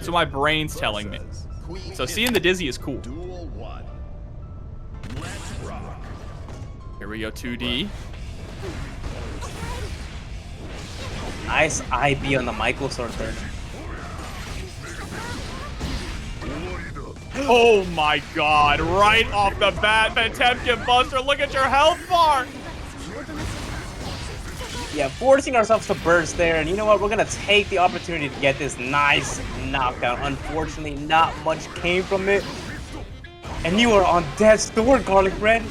So my brain's telling me. So seeing the dizzy is cool. Here we go, 2D. Nice IB on the Michael sword there. Oh my god, right off the bat, Potemkin Buster, look at your health bar! Yeah, forcing ourselves to burst there, and you know what, we're gonna take the opportunity to get this nice knockdown. Unfortunately, not much came from it. And you are on death's door, Garlic Bread.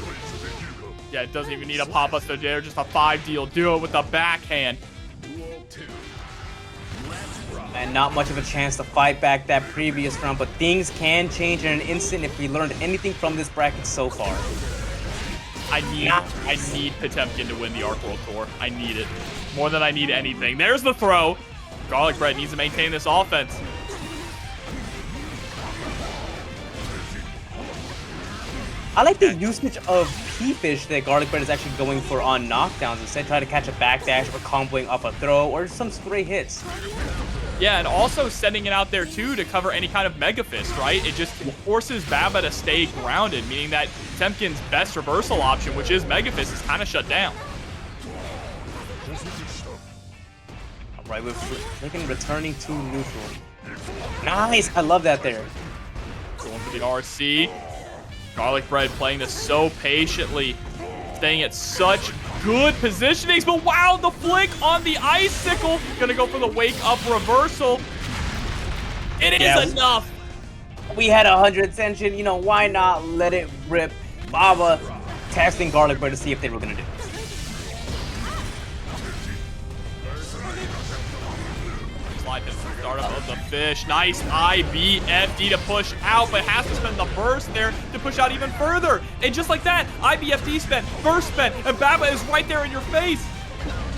Yeah, it doesn't even need a pop-up there, just a 5D will do it with the backhand. And not much of a chance to fight back that previous round, but things can change in an instant if we learned anything from this bracket so far. I need Potemkin to win the Arc World Tour. I need it. More than I need anything. There's the throw. Garlic Bread needs to maintain this offense. I like the usage of P-Fish that Garlic Bread is actually going for on knockdowns. Instead, try to catch a backdash or comboing off a throw or some stray hits. Yeah, and also sending it out there, too, to cover any kind of Mega Fist, right? It just forces Baba to stay grounded, meaning that Potemkin's best reversal option, which is Mega Fist, is kind of shut down. All right, we're returning to neutral. Nice! I love that there. Going for the RC. Garlic Bread playing this so patiently, staying at such good positionings, but wow, the flick on the icicle. Gonna go for the wake up reversal. It is enough. We had 100 tension, you know, why not let it rip? Baba testing Garlic Bread to see if they were gonna do it. Slide the startup of the fish. Nice IBFD to push out, but has to spend the burst there to push out even further. And just like that, IBFD spent, burst spent, and Baba is right there in your face.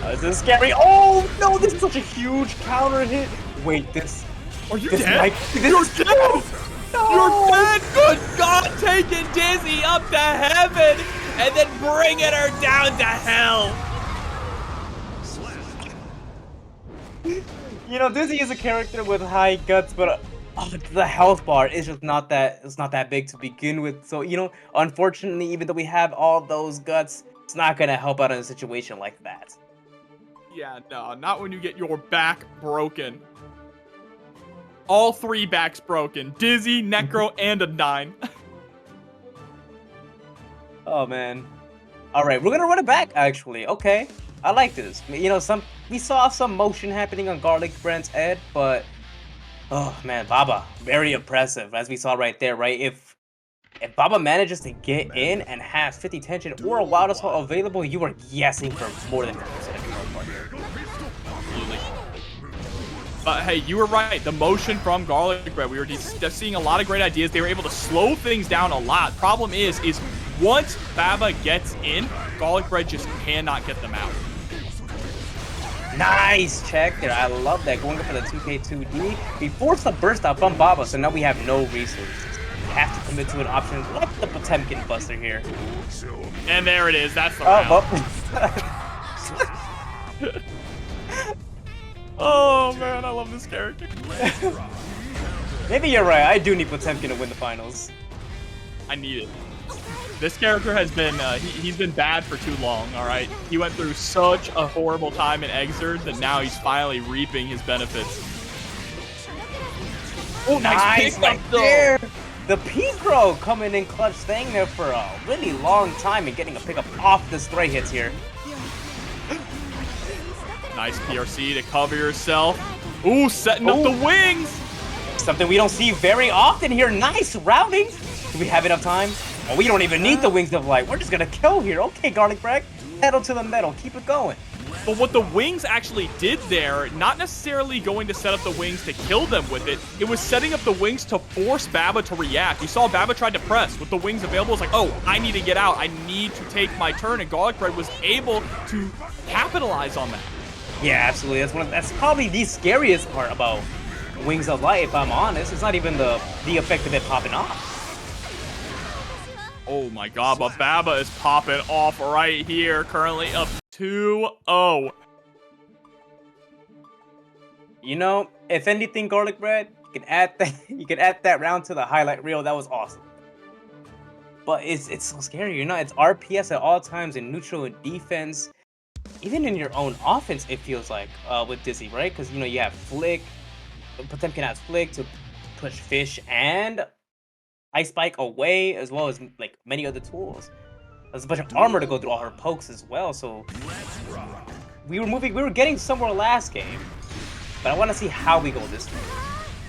This is scary. Oh no, this is such a huge counter hit. Wait, this. Are you dead? You're dead! No. You're dead! Good God, taking Dizzy up to heaven and then bringing her down to hell. You know, Dizzy is a character with high guts, but the health bar is just not that big to begin with. So, you know, unfortunately, even though we have all those guts, it's not gonna help out in a situation like that. Yeah, no, not when you get your back broken. All 3 backs broken. Dizzy, Necro, and a 9. Oh, man. All right, we're gonna run it back, actually. Okay, I like this. You know, we saw some motion happening on Garlic Bread's head, but oh man, Baba, very impressive, as we saw right there, right? If Baba manages to get in and has 50 tension or a Wild Assault available, you are guessing for more than 50% of your health bar here. Absolutely. Hey, you were right. The motion from Garlic Bread, we were just seeing a lot of great ideas. They were able to slow things down a lot. Problem is once Baba gets in, Garlic Bread just cannot get them out. Nice check there. I love that. Going up for the 2K2D. We forced the burst out from Baba, so now we have no resources. We have to commit to an option like the Potemkin Buster here. And there it is. That's the round. Oh man, I love this character. Maybe you're right. I do need Potemkin to win the finals. I need it. This character has been, he's been bad for too long, all right? He went through such a horrible time in Exerd that now he's finally reaping his benefits. Oh, nice right there. The P-Crow coming in clutch, staying there for a really long time and getting a pickup off the stray hits here. Nice PRC to cover yourself. Ooh, setting up the wings. Something we don't see very often here. Nice routing. Do we have enough time? Oh, we don't even need the Wings of Light. We're just gonna kill here. Okay, Garlic Bread. Pedal to the metal. Keep it going. But what the wings actually did there, not necessarily going to set up the wings to kill them with it, it was setting up the wings to force Baba to react. You saw Baba tried to press. With the wings available, it's like, oh, I need to get out. I need to take my turn. And Garlic Bread was able to capitalize on that. Yeah, absolutely. That's probably the scariest part about Wings of Light, if I'm honest. It's not even the effect of it popping off. Oh my god, but Baba is popping off right here, currently up 2-0. You know, if anything, Garlic Bread, You can add that. You can add that round to the highlight reel. That was awesome. But it's so scary. You know, it's RPS at all times in neutral and defense. Even in your own offense, it feels like with Dizzy, right? Because you know you have Flick. Potemkin has Flick to push Fish and Ice Spike away, as well as like many other tools. There's a bunch of armor to go through all her pokes as well. So we were getting somewhere last game, but I want to see how we go this time.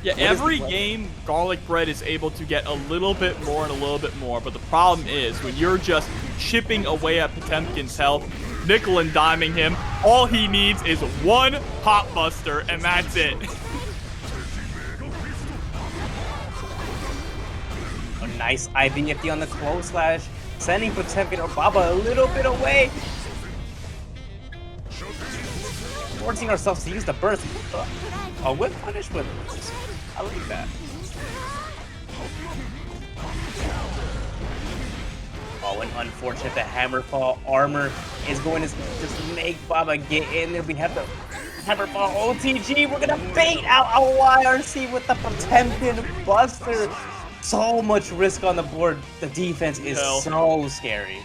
Yeah, every game, Garlic Bread is able to get a little bit more and a little bit more, but the problem is when you're just chipping away at Potemkin's health, nickel and diming him, all he needs is one Pop Buster, and that's it. A nice IBFD on the close slash, sending Potemkin or Baba a little bit away. Forcing ourselves to use the burst. A whip punish with it. I like that. Oh, and unfortunate the Hammerfall armor is going to just make Baba get in there. We have the Hammerfall OTG. We're going to bait out a YRC with the Potemkin Buster. So much risk on the board. The defense is so scary.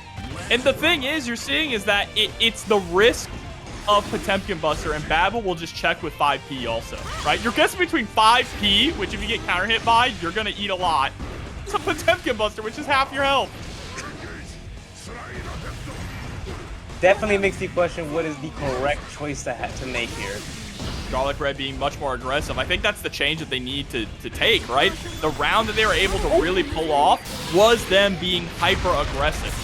And the thing is, you're seeing is that it's the risk of Potemkin Buster, and Babel will just check with 5P also, right? You're guessing between 5P, which if you get counter hit by, you're gonna eat a lot, to Potemkin Buster, which is half your health. Definitely makes me question what is the correct choice to make here. Garlic Bread being much more aggressive. I think that's the change that they need to take, right? The round that they were able to really pull off was them being hyper aggressive.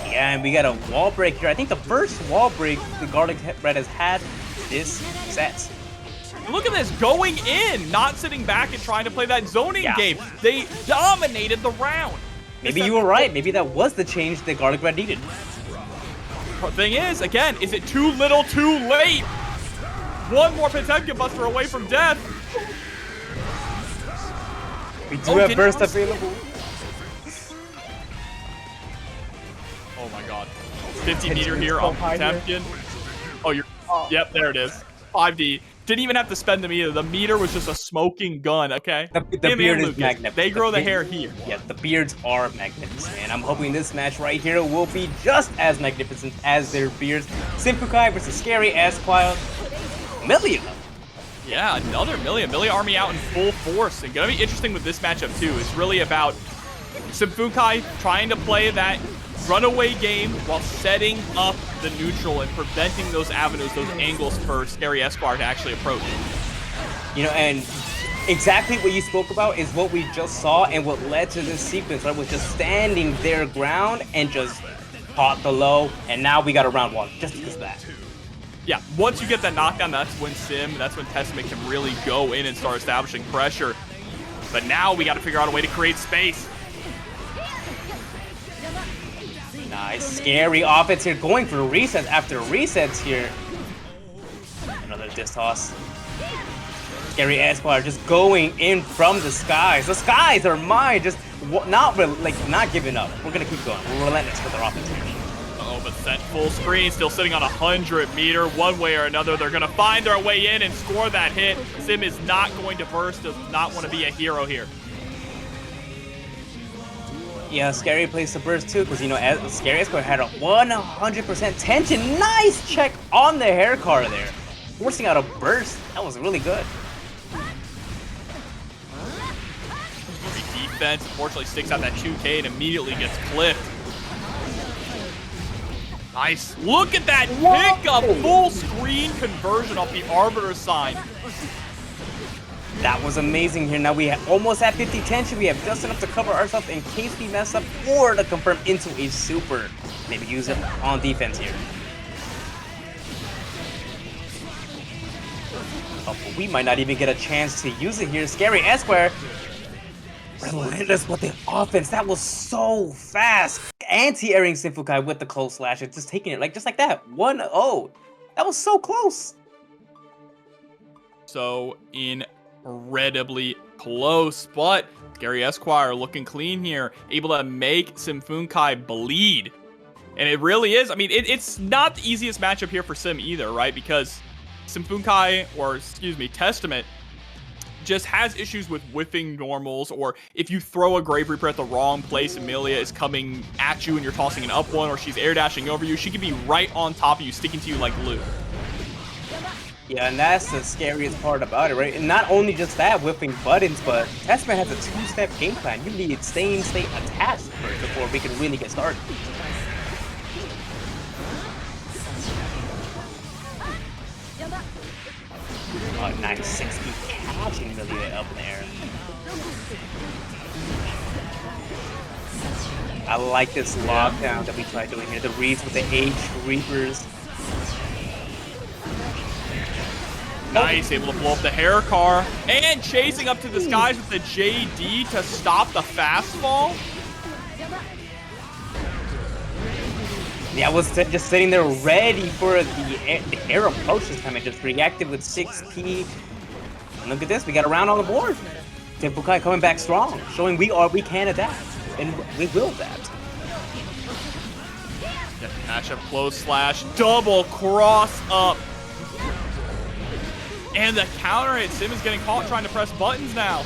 Yeah, and we got a wall break here. I think the first wall break the Garlic Bread has had this set. Look at this, going in, not sitting back and trying to play that zoning game. They dominated the round. Maybe you were right. Maybe that was the change that Garlic Bread needed. The thing is, again, is it too little, too late? One more Potemkin Buster away from death. We do have burst available. Oh my god. 50 meter here on Potemkin. Oh, yep, there it is. 5D. Didn't even have to spend the meter. The meter was just a smoking gun, okay? The beard is magnificent. They grow the hair here. Yeah, the beards are magnificent. And I'm hoping this match right here will be just as magnificent as their beards. SYMPHUUKAI versus ScaryEsq. Millia. Yeah, another Millia. Millia army out in full force. And gonna be interesting with this matchup too. It's really about SYMPHUUKAI trying to play that runaway game while setting up the neutral and preventing those avenues, those angles for ScaryEsq to actually approach. You know, and exactly what you spoke about is what we just saw and what led to this sequence, right? Was just standing their ground and just caught the low, and now we got a round one just because of that. Yeah, once you get that knockdown, that's when that's when Testament can really go in and start establishing pressure. But now we got to figure out a way to create space. Nice, scary offense here, going for resets after resets here. Another disc toss. ScaryEsq just going in from the skies. The skies are mine, just not giving up. We're gonna keep going. We're relentless with our offense here. Oh, but sent full screen, still sitting on 100 meter. One way or another, they're gonna find their way in and score that hit. Sim is not going to burst, does not want to be a hero here. Yeah, Scary plays the burst too, because you know, ScaryEsq had a 100% tension. Nice check on the hair car there, forcing out a burst. That was really good. Defense unfortunately sticks out that 2K and immediately gets clipped. Nice. Look at that pickup, full screen conversion off the Arbiter sign. That was amazing here. Now we almost at 50 tension. We have just enough to cover ourselves in case we mess up or to confirm into a super. Maybe use it on defense here. Oh, but we might not even get a chance to use it here. ScaryEsq. Relentless with the offense. That was so fast. Anti-airing SYMPHUUKAI with the close slash. It's just taking it just like that. 1-0. That was so close. So incredibly close, but ScaryEsq looking clean here, able to make SYMPHUUKAI bleed. And it really is. I mean, it's not the easiest matchup here for Sim either, right? Because SYMPHUUKAI, or excuse me, Testament, just has issues with whiffing normals, or if you throw a Grave Reaper at the wrong place and Millia is coming at you and you're tossing an up one, or she's air dashing over you, she can be right on top of you, sticking to you like glue. Yeah, and that's the scariest part about it, right? And not only just that, whipping buttons, but Testament has a two-step game plan. You need stay attached first before we can really get started. Oh, nice 6-speed catching Millia up there. I like this lockdown that we tried doing here. The reads with the H Reapers. Nice, able to blow up the hair car. And chasing up to the skies with the JD to stop the fastball. Yeah, I was just sitting there ready for the air approach this time. I just reacted with 6P. And look at this, we got a round on the board. SYMPHUUKAI coming back strong, showing we can adapt. And we will adapt. Match up close slash, double cross up. And the counter hit. Sim is getting caught trying to press buttons now.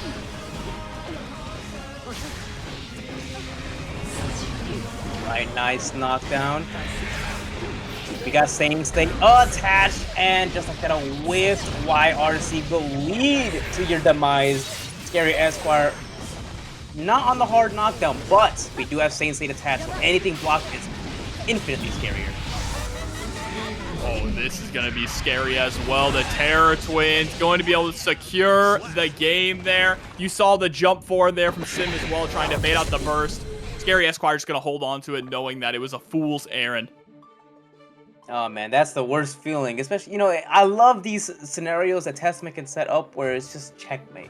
Right, nice knockdown. We got same state attached, and just like that, a whiff YRC will lead to your demise. ScaryEsq not on the hard knockdown, but we do have same state attached, so anything blocked is infinitely scarier. Oh, this is going to be scary as well. The Terror Twins going to be able to secure the game there. You saw the jump forward there from Sim as well, trying to bait out the burst. ScaryEsq just going to hold on to it, knowing that it was a fool's errand. Oh man, that's the worst feeling. Especially, you know, I love these scenarios that Testament can set up where it's just checkmate.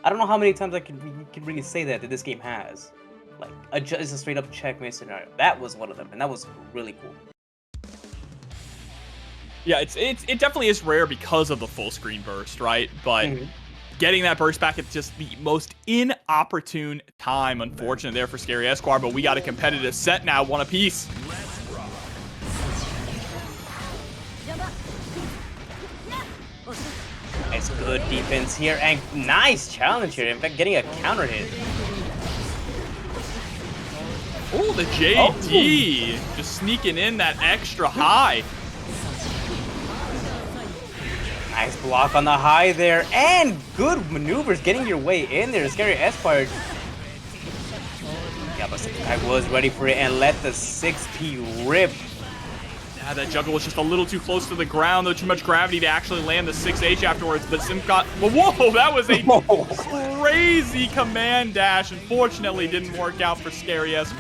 I don't know how many times I can really say that this game has. Like, just a straight up checkmate scenario. That was one of them, and that was really cool. Yeah, it definitely is rare because of the full screen burst, right? But getting that burst back at just the most inopportune time, unfortunate there for ScaryEsq, but we got a competitive set now, one apiece. Nice, good defense here, and nice challenge here. In fact, getting a counter hit. Oh, the JD just sneaking in that extra high. Nice block on the high there, and good maneuvers getting your way in there. ScaryEsq. Yeah, but I was ready for it and let the 6P rip. Yeah, that juggle was just a little too close to the ground, though too much gravity to actually land the 6H afterwards. But Sim got, whoa, that was a crazy command dash. Unfortunately, didn't work out for ScaryEsq.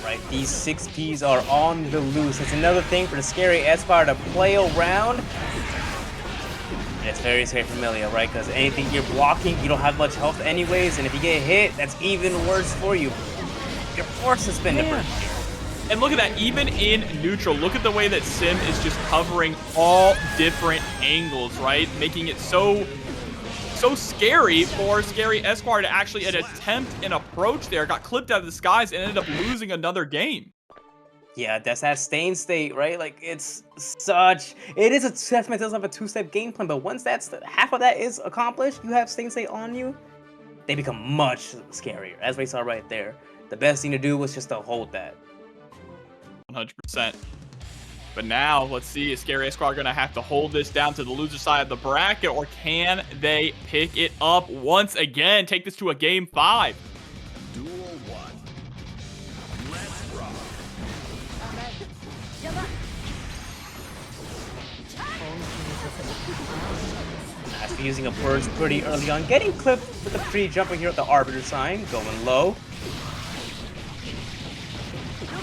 Right, these 6Ps are on the loose. It's another thing for the ScaryEsq to play around. And it's very familiar, right? Because anything you're blocking, you don't have much health anyways, and if you get hit, that's even worse for you. You're forced to spend a burst here. And look at that, even in neutral, look at the way that Sim is just covering all different angles, right? Making it so scary for ScaryEsq to actually attempt an approach there. Got clipped out of the skies and ended up losing another game. Yeah, that's that staying state, right? Like, it is a Testament doesn't have a two-step game plan, but once half of that is accomplished, you have staying state on you, they become much scarier, as we saw right there. The best thing to do was just to hold that. 100%. But now, let's see, is ScaryEsq going to have to hold this down to the loser side of the bracket, or can they pick it up once again? Take this to a game 5. Duel 1. Let's rock. After using a burst pretty early on, getting clipped with a free jumper here at the Arbiter sign, going low.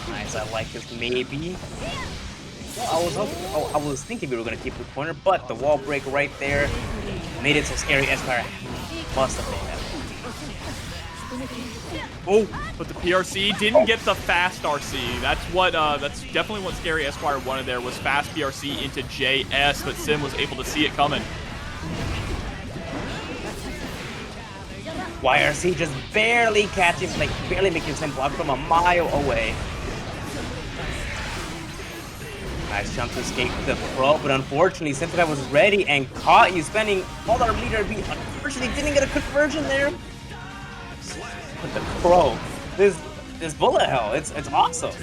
Nice, I like this maybe. Well, I was thinking we were going to keep the corner, but the wall break right there made it so ScaryEsq must have made that. Oh, but the PRC didn't get the fast RC. That's definitely what ScaryEsq wanted there, was fast PRC into JS, but Sim was able to see it coming. YRC just barely catching, like barely making Sim block from a mile away. Nice jump to escape the pro, but unfortunately, SYMPHUUKAI was ready and caught you, spending all our meter beat. Unfortunately, didn't get a conversion there. But the pro, this bullet hell, it's awesome.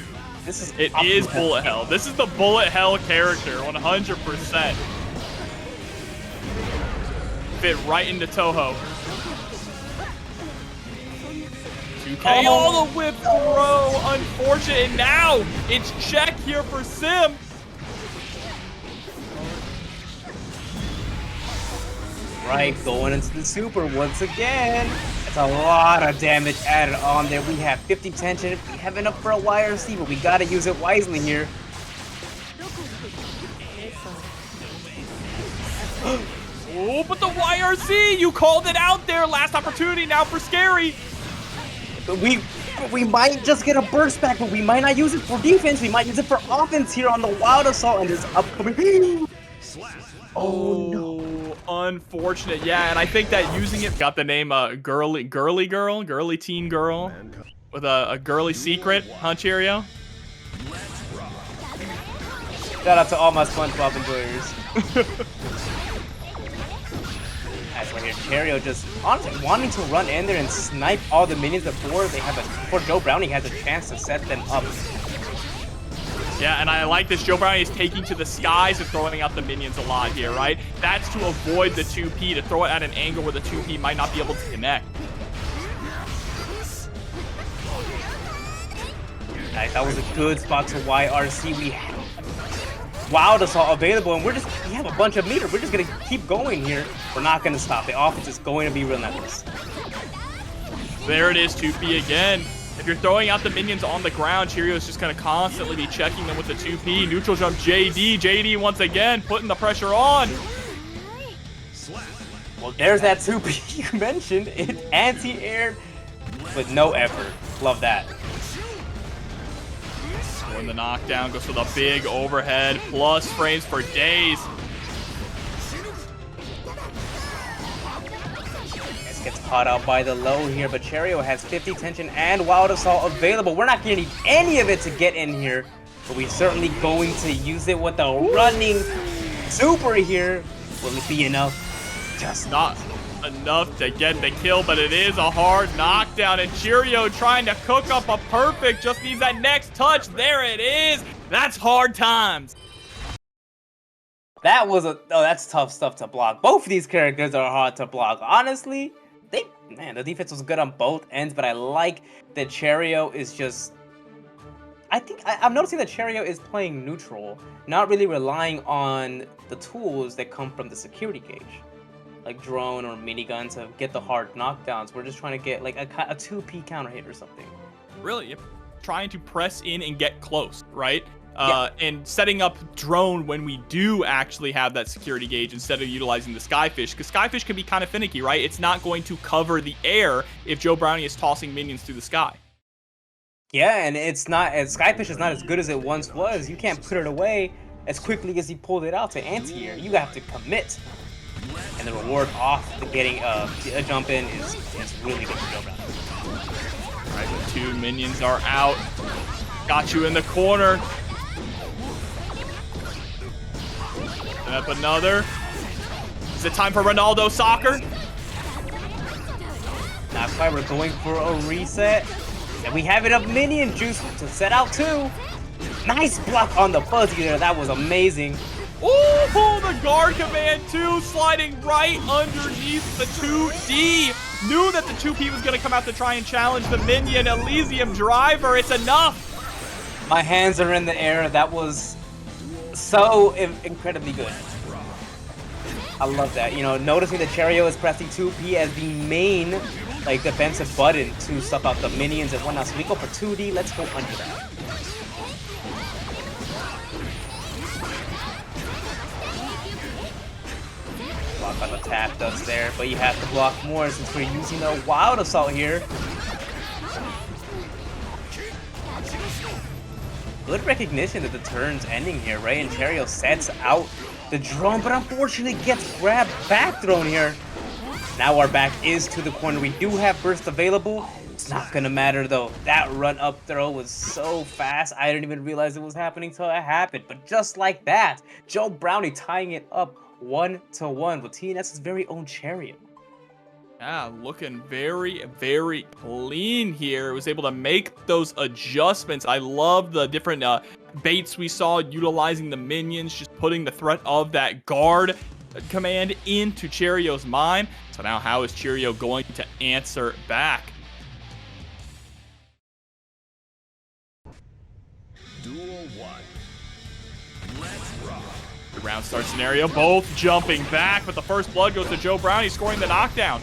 It is bullet hell. This is the bullet hell character, 100%. Fit right into Toho. 2K, oh, the whip throw, unfortunate. And now it's check here for Sim. Right, going into the super once again. It's a lot of damage added on there. We have 50 tension. We have enough for a YRC, but we gotta use it wisely here. Oh, but the YRC, you called it out there. Last opportunity now for Scary. We might just get a burst back, but we might not use it for defense. We might use it for offense here on the Wild Assault and this upcoming. Oh no. Unfortunate. Yeah, and I think that using it got the name girly teen girl with a girly secret, huh, Cheryo? Shout out to all my SpongeBob enjoyers. That's right here, Cheryo just honestly wanting to run in there and snipe all the minions before Joe Brownie has a chance to set them up. Yeah, and I like this. Joe Brownie is taking to the skies and throwing out the minions a lot here, right? That's to avoid the 2P, to throw it at an angle where the 2P might not be able to connect. Nice, that was a good spot to YRC. We have Wild Assault available, and we have a bunch of meter. We're just gonna keep going here. We're not gonna stop. The offense is going to be relentless. There it is, 2P again. If you're throwing out the minions on the ground, Cheryo is just going to constantly be checking them with the 2P. Neutral jump JD. JD once again putting the pressure on. Well, there's that 2P you mentioned. It anti-aired with no effort. Love that. When the knockdown goes for the big overhead. Plus frames for days. Gets caught out by the low here, but Cheryo has 50 tension and Wild Assault available. We're not going to need any of it to get in here, but we're certainly going to use it with the running super here. Will it be enough? Just not enough to get the kill, but it is a hard knockdown, and Cheryo trying to cook up a perfect, just needs that next touch. There it is. That's hard times. That was that's tough stuff to block. Both of these characters are hard to block. Honestly, the defense was good on both ends, but I like that Cheryo is just... I'm noticing that Cheryo is playing neutral, not really relying on the tools that come from the security gauge, like drone or minigun to get the hard knockdowns. We're just trying to get like a 2P counter hit or something. Really, trying to press in and get close, right? Yeah. And setting up drone when we do actually have that security gauge instead of utilizing the Skyfish, because Skyfish can be kind of finicky, right? It's not going to cover the air if Joe Brownie is tossing minions through the sky. Yeah, and Skyfish is not as good as it once was. You can't put it away as quickly as he pulled it out to anti-air. You have to commit. And the reward off the getting a jump in is really good for Joe Brownie. All right, the 2 minions are out. Got you in the corner. Up another. Is it time for Ronaldo soccer? Not quite. We're going for a reset. And we have enough minion juice to set out 2. Nice block on the fuzzy there. That was amazing. Ooh, the guard command 2 sliding right underneath the 2D. Knew that the 2P was going to come out to try and challenge the minion. Elysium driver. It's enough. My hands are in the air. That was so incredibly good. I love that. You know, noticing that Cheryo is pressing 2P as the main like defensive button to stuff out the minions and whatnot. So we go for 2D. Let's go under that. Block on the tap does there, but you have to block more since we're using a Wild Assault here. Good recognition that the turn's ending here, right? And Cheryo sets out the drone, but unfortunately gets grabbed back thrown here. Now our back is to the corner. We do have burst available. It's not gonna matter though. That run up throw was so fast, I didn't even realize it was happening till it happened. But just like that, Joe Brownie tying it up 1-1 with TNS's very own Cheryo. Yeah, looking very, very clean here. Was able to make those adjustments. I love the different baits we saw utilizing the minions, just putting the threat of that guard command into Cheryo's mind. So now how is Cheryo going to answer back? Duel 1. Let's rock. The round start scenario, both jumping back, but the first blood goes to Joe Brownie, scoring the knockdown.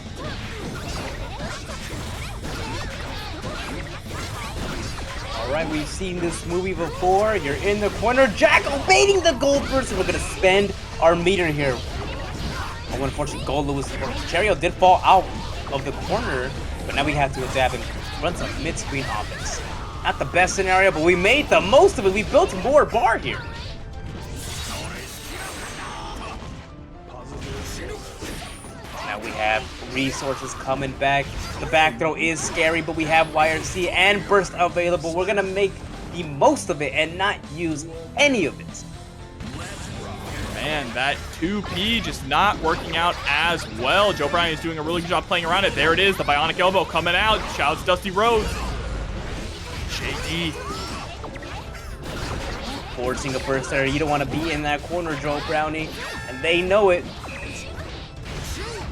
All right, we've seen this movie before. You're in the corner, Jackal baiting the gold burst, and we're gonna spend our meter here. Oh, unfortunately, Goldlewis, Cheryo did fall out of the corner, but now we have to adapt and run some mid-screen offense. Not the best scenario, but we made the most of it. We built more bar here. Now we have resources coming back. The back throw is scary, but we have YRC and burst available. We're gonna make the most of it and not use any of it. Man, that 2P just not working out as well. Joe Brownie is doing a really good job playing around it. There it is, the bionic elbow coming out. Shouts Dusty Rhodes. JD. Forcing a burst there. You don't want to be in that corner, Joe Brownie, and they know it.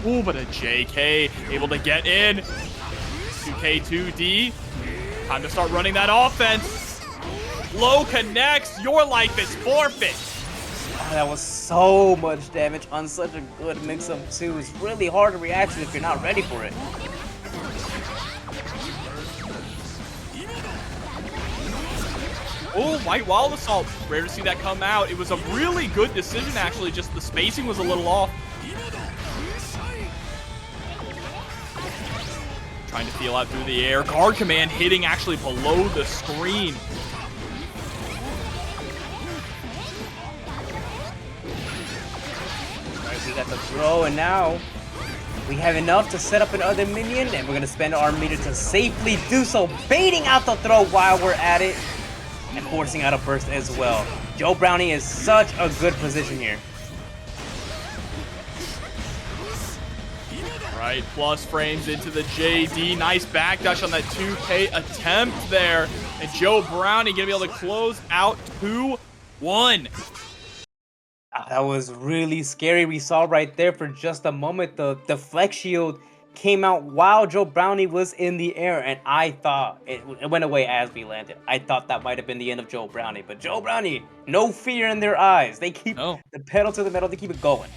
Ooh, but a JK able to get in. 2K2D. Time to start running that offense. Low connects. Your life is forfeit. Oh, that was so much damage on such a good mix-up too. It's really hard to react to if you're not ready for it. Oh, White Wall Assault. Rare to see that come out. It was a really good decision, actually. Just the spacing was a little off. Trying to feel out through the air. Guard command hitting actually below the screen. Alright, we got the throw, and now we have enough to set up another minion, and we're gonna spend our meter to safely do so, baiting out the throw while we're at it, and forcing out a burst as well. Joe Brownie is such a good position here. Right, plus frames into the JD. Nice backdash on that 2K attempt there. And Joe Brownie gonna be able to close out 2-1. That was really scary. We saw right there for just a moment the flex shield came out while Joe Brownie was in the air, and I thought it went away as we landed. I thought that might have been the end of Joe Brownie, but Joe Brownie, no fear in their eyes. They keep the pedal to the metal. They keep it going.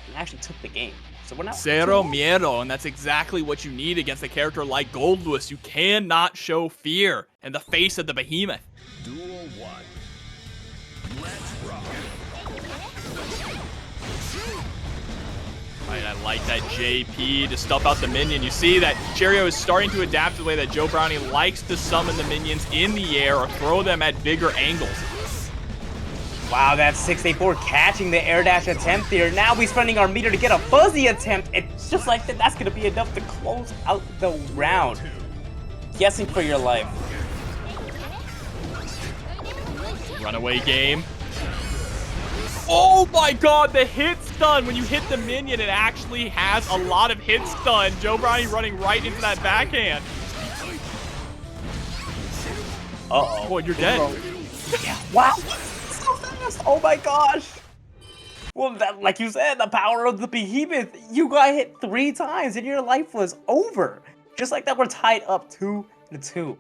And actually took the game. So we're not Cero miedo, and that's exactly what you need against a character like Goldlewis. You cannot show fear in the face of the behemoth. Duel 1. Let's rock. Right, I like that JP to stuff out the minion. You see that Cheryo is starting to adapt to the way that Joe Brownie likes to summon the minions in the air or throw them at bigger angles. Wow, that's 684 catching the air dash attempt there. Now we're spending our meter to get a fuzzy attempt. It's just like that. That's going to be enough to close out the round. Guessing for your life. Runaway game. Oh my god, the hit stun. When you hit the minion, it actually has a lot of hit stun. Joe Brownie running right into that backhand. Uh-oh. Boy, you're dead. Yeah, wow. So fast. Oh my gosh. Well, that, like you said, the power of the behemoth. You got hit 3 times and your life was over. Just like that, we're tied up 2-2.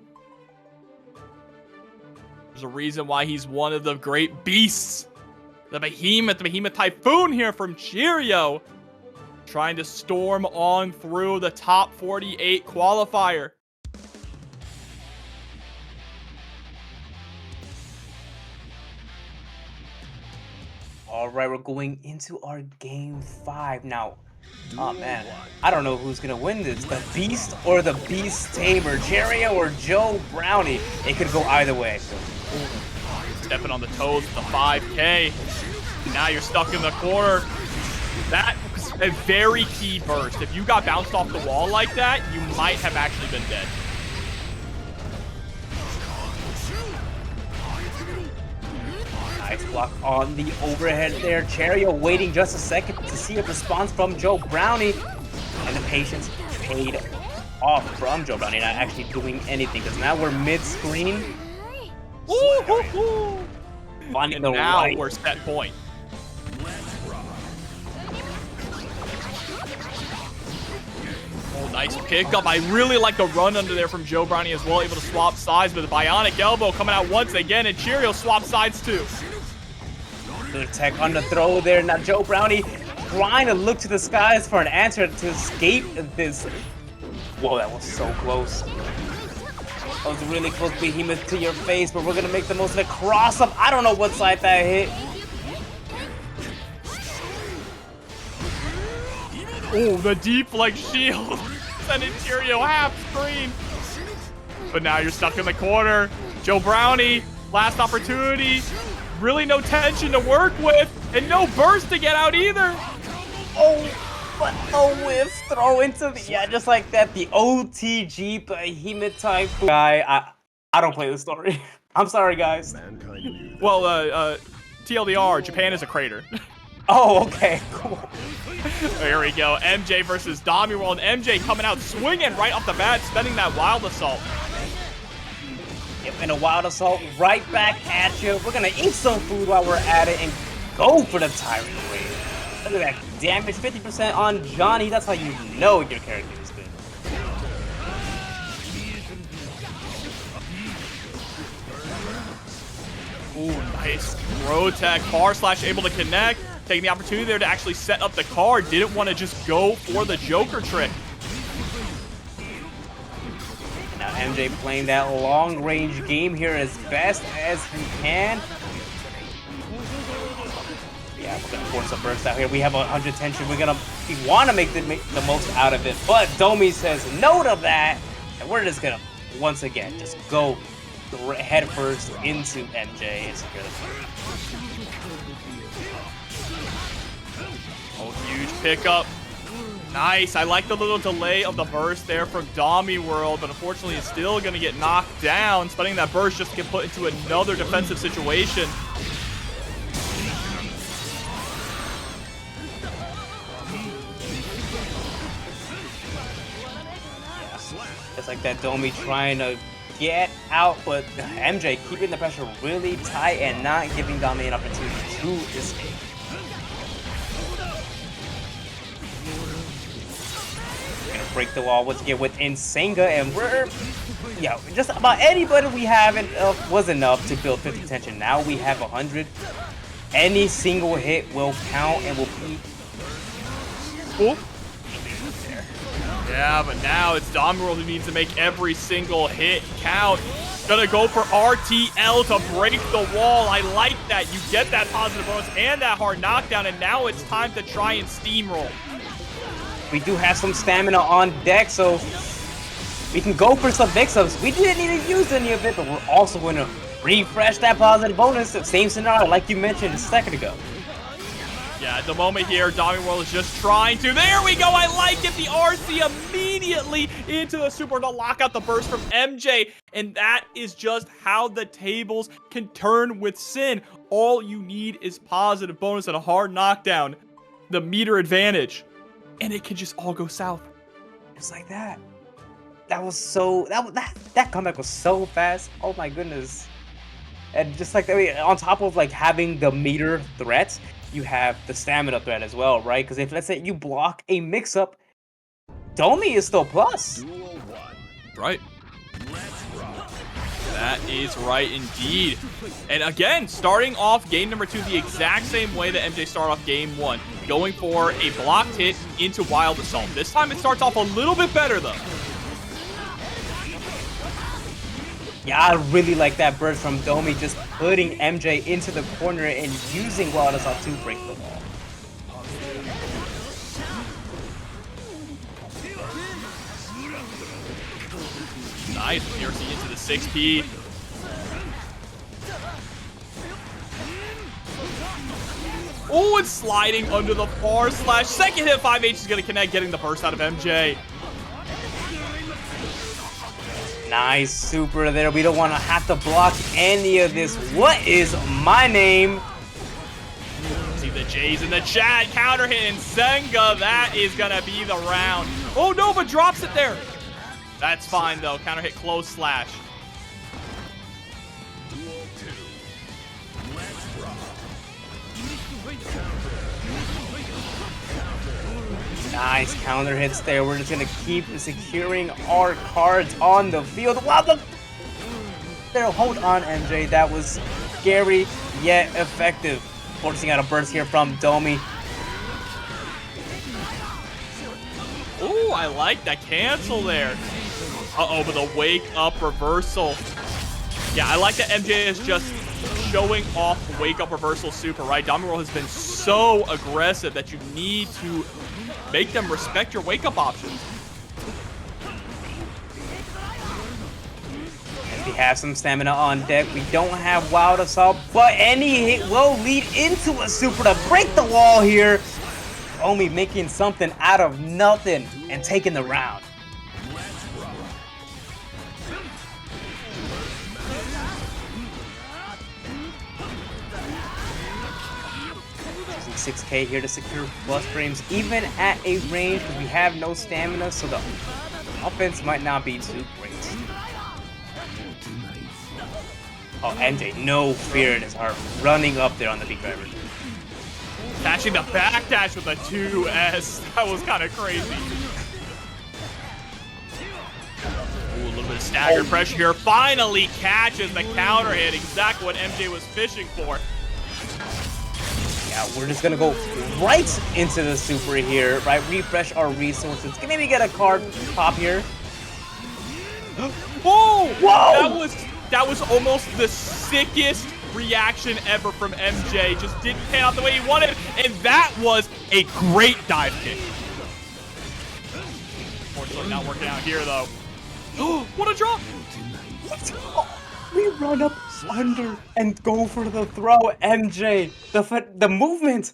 There's a reason why he's one of the great beasts. The behemoth typhoon here from Cheryo. Trying to storm on through the top 48 qualifier. All right, we're going into our game 5 now. Oh man, I don't know who's gonna win this, the Beast or the Beast Tamer, Cheryo or Joe Brownie. It could go either way. Stepping on the toes of the 5K. Now you're stuck in the corner. That was a very key burst. If you got bounced off the wall like that, you might have actually been dead. Nice block on the overhead there. Cheryo waiting just a second to see a response from Joe Brownie. And the patience paid off from Joe Brownie, not actually doing anything, because now we're mid-screen. Finding the Now right. we're set point. Oh, nice pickup. I really like the run under there from Joe Brownie as well, able to swap sides, but the bionic elbow coming out once again, and Cheryo swap sides too. Good tech on the throw there. Now Joe Brownie trying to look to the skies for an answer to escape this. Whoa, that was so close. That was really close, Behemoth, to your face, but we're gonna make the most of the cross-up. I don't know what side that hit. Oh, the deep like shield. Sending Cheryo half screen. But now you're stuck in the corner. Joe Brownie, last opportunity. Really no tension to work with, and no burst to get out either. Oh, but a whiff throw into the, yeah, just like that. The OTG Behemoth type guy. I don't play the story. I'm sorry, guys. Well, TLDR, Japan is a crater. Oh, okay, cool. Here we go. MJ versus DomiWurld. MJ coming out swinging right off the bat, spending that wild assault. Yep, and a wild assault right back at you. We're gonna eat some food while we're at it and go for the Tyrant Wave. Look at that damage, 50% on Johnny. That's how you know your character is good. Ooh, nice. Throw tech, bar slash able to connect. Taking the opportunity there to actually set up the card. Didn't want to just go for the Joker trick. Now MJ playing that long-range game here as best as he can. Yeah, we're gonna force a burst out here. We have 100 tension. We want to make the most out of it, but Domi says no to that, and we're just gonna once again just go head first into MJ and secure the fight. Oh, huge pickup. Nice. I like the little delay of the burst there from DomiWurld, but unfortunately it's still going to get knocked down. Spending that burst just to get put into another defensive situation. It's like that Domi trying to get out, but MJ keeping the pressure really tight and not giving Domi an opportunity to escape. Break the wall once again with Insenga, and we're, yeah, just about anybody we have was enough to build 50 tension. Now we have 100. Any single hit will count and will be. Cool. Yeah, but now it's DomiWurld who needs to make every single hit count. Gonna go for RTL to break the wall. I like that. You get that positive bonus and that hard knockdown, and now it's time to try and steamroll. We do have some stamina on deck, so we can go for some mix-ups. We didn't need to use any of it, but we're also going to refresh that positive bonus. Same scenario like you mentioned a second ago. Yeah, at the moment here, DomiWurld is just trying to. There we go. I like it. The RC immediately into the super to lock out the burst from MJ. And that is just how the tables can turn with Sin. All you need is positive bonus and a hard knockdown. The meter advantage. And it can just all go south. Just like that. That was so, that comeback was so fast. Oh my goodness. And just like that, I mean, on top of like having the meter threats, you have the stamina threat as well, right? Because if, let's say, you block a mix-up, Domi is still plus. Right. That is right indeed. And again, starting off game number 2 the exact same way that MJ started off game 1. Going for a blocked hit into Wild Assault. This time it starts off a little bit better though. Yeah, I really like that burst from Domi, just putting MJ into the corner and using Wild Assault to break the wall. Nice, PRC into the 6P. Oh, it's sliding under the bar slash. Second hit, 5H is going to connect, getting the burst out of MJ. Nice super there. We don't want to have to block any of this. What is my name? See the J's in the chat. Counter hit and Senga. That is going to be the round. Oh, Nova drops it there. That's fine, though. Counter hit close slash. Duel 2. Let's rock. Nice counter hits there. We're just going to keep securing our cards on the field. Wow, there, hold on, MJ. That was scary yet effective. Forcing out a burst here from Domi. Ooh, I like that cancel there. Uh-oh, but the wake up reversal. Yeah, I like that MJ is just showing off wake up reversal super, right? DomiWurld has been so aggressive that you need to make them respect your wake up options. And we have some stamina on deck. We don't have Wild Assault, but any hit will lead into a super to break the wall here. Only making something out of nothing and taking the round. Using 6k here to secure plus frames, even at a range because we have no stamina, so the offense might not be too great. Oh, MJ, no fear in his heart, running up there on the big driver. Catching the backdash with a 2S. That was kind of crazy. Ooh, a little bit of stagger pressure here. Finally catches the counter hit. Exactly what MJ was fishing for. Yeah, we're just gonna go right into the super here, right? Refresh our resources. Can maybe get a card pop here. Whoa! Whoa! That was almost the sickest reaction ever from MJ. Just didn't pan out the way he wanted, and that was a great dive kick. Unfortunately, not working out here though. What a drop! We run up under and go for the throw, MJ. The movement.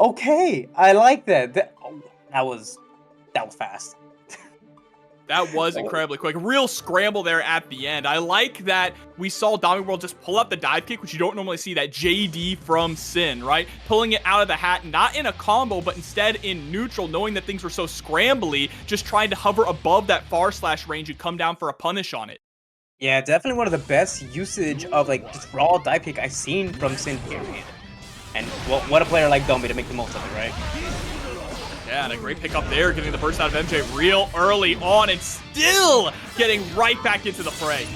Okay, I like that. That was fast. That was incredibly quick. Real scramble there at the end. I like that we saw DomiWurld just pull up the dive kick, which you don't normally see, that JD from Sin, right? Pulling it out of the hat, not in a combo, but instead in neutral, knowing that things were so scrambly, just trying to hover above that far slash range and come down for a punish on it. Yeah, definitely one of the best usage of like just raw dive kick I've seen from Sin, period. And what a player like Domi to make the most of it, right? Yeah, and a great pick up there, getting the burst out of MJ real early on and still getting right back into the fray.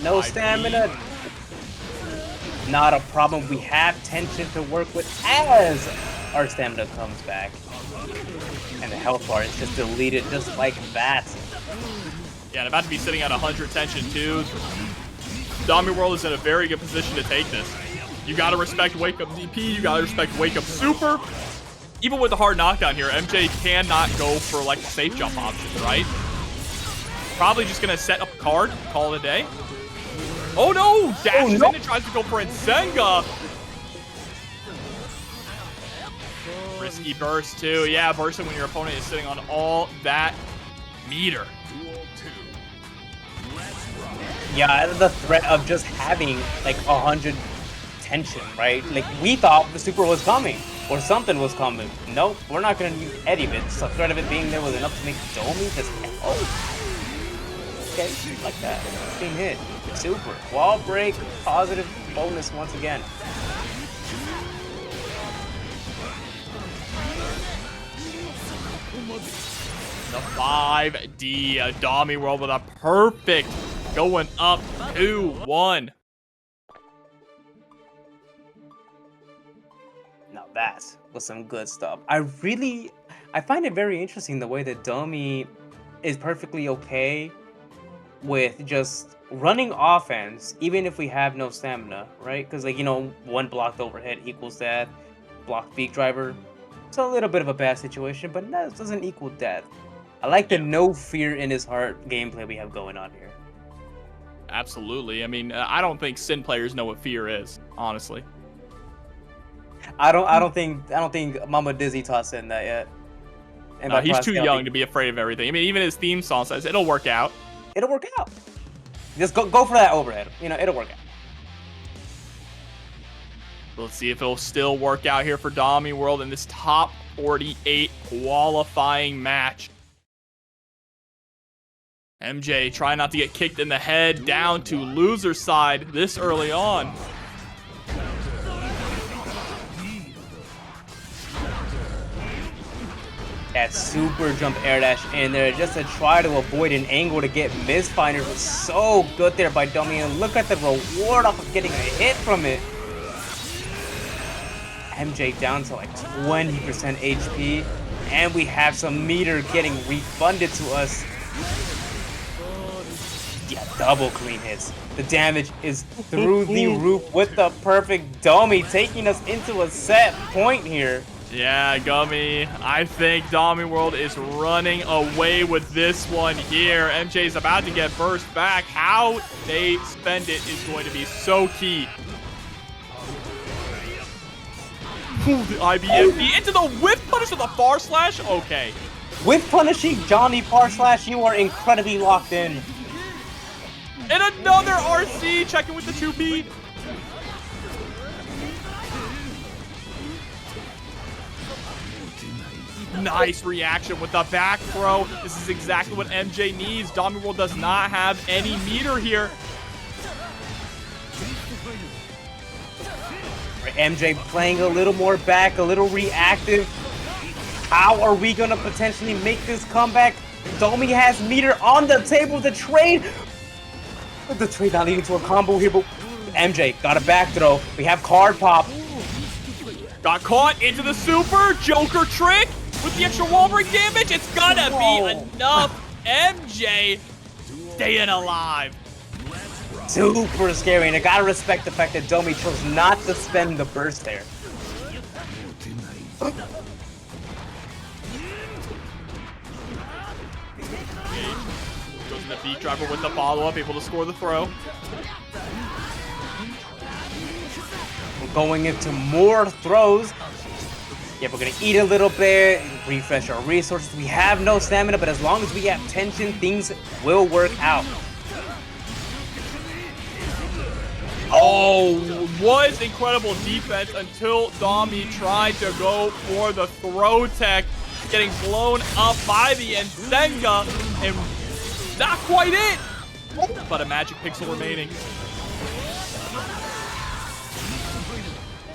No stamina. Not a problem. We have tension to work with as our stamina comes back. And the health bar is just deleted just like that. Yeah, and about to be sitting at 100 tension too. DomiWurld is in a very good position to take this. You gotta respect Wake Up DP, you gotta respect Wake Up Super. Even with the hard knockdown here, MJ cannot go for like the safe jump option, right? Probably just gonna set up a card, call it a day. Oh no! Dashes in and tries to go for Nsenga. Risky burst too. Yeah, bursting when your opponent is sitting on all that meter. Yeah, the threat of just having like 100 tension, right? Like we thought the super was coming or something was coming. Nope, we're not gonna use any of it. So the threat of it being there was enough to make Domi just okay, like that. Being hit. Super. Wall break, positive bonus once again. The 5D DomiWurld with a perfect going up 2-1. Now that was some good stuff. I find it very interesting the way that Domi is perfectly okay with just running offense, even if we have no stamina, right? Because, like, you know, one blocked overhead equals that. Blocked beak driver. It's a little bit of a bad situation, but that doesn't equal death. I like the no fear in his heart gameplay we have going on here. Absolutely. I mean, I don't think Sin players know what fear is, honestly. I don't think Mama Dizzy tossed in that yet. And No, he's too young to be afraid of everything. I mean, even his theme song says it'll work out. It'll work out. Just go for that overhead. You know, it'll work out. Let's see if it'll still work out here for DomiWurld in this top 48 qualifying match. MJ trying not to get kicked in the head, down to loser side this early on. That super jump air dash in there just to try to avoid an angle to get misfinders was so good there by Domi, and look at the reward off of getting a hit from it. MJ down to like 20% HP, and we have some meter getting refunded to us. Yeah, double clean hits. The damage is through the roof with the perfect Domi, taking us into a set point here. Yeah, Gummy, I think DomiWurld is running away with this one here. MJ's about to get burst back. How they spend it is going to be so key. Ooh, the IBFD into the whip punish with a far slash? Okay. With punishing Johnny Par Slash, you are incredibly locked in. And another RC checking with the 2P. Nice reaction with the back throw. This is exactly what MJ needs. DomiWurld does not have any meter here. MJ playing a little more back, a little reactive. How are we gonna potentially make this comeback? Domi has meter on the table. The trade not leading to a combo here, but MJ got a back throw. We have card pop. Got caught into the super Joker trick with the extra wall break damage. It's gonna be enough. MJ staying alive. Super scary, and I gotta respect the fact that Domi chose not to spend the burst there. Goes in the beat driver with the follow-up, able to score the throw. We're going into more throws. Yeah, we're gonna eat a little bit, refresh our resources. We have no stamina, but as long as we have tension, things will work out. Oh, was incredible defense until Domi tried to go for the throw tech, getting blown up by the Nsenga, and not quite it, but a magic pixel remaining.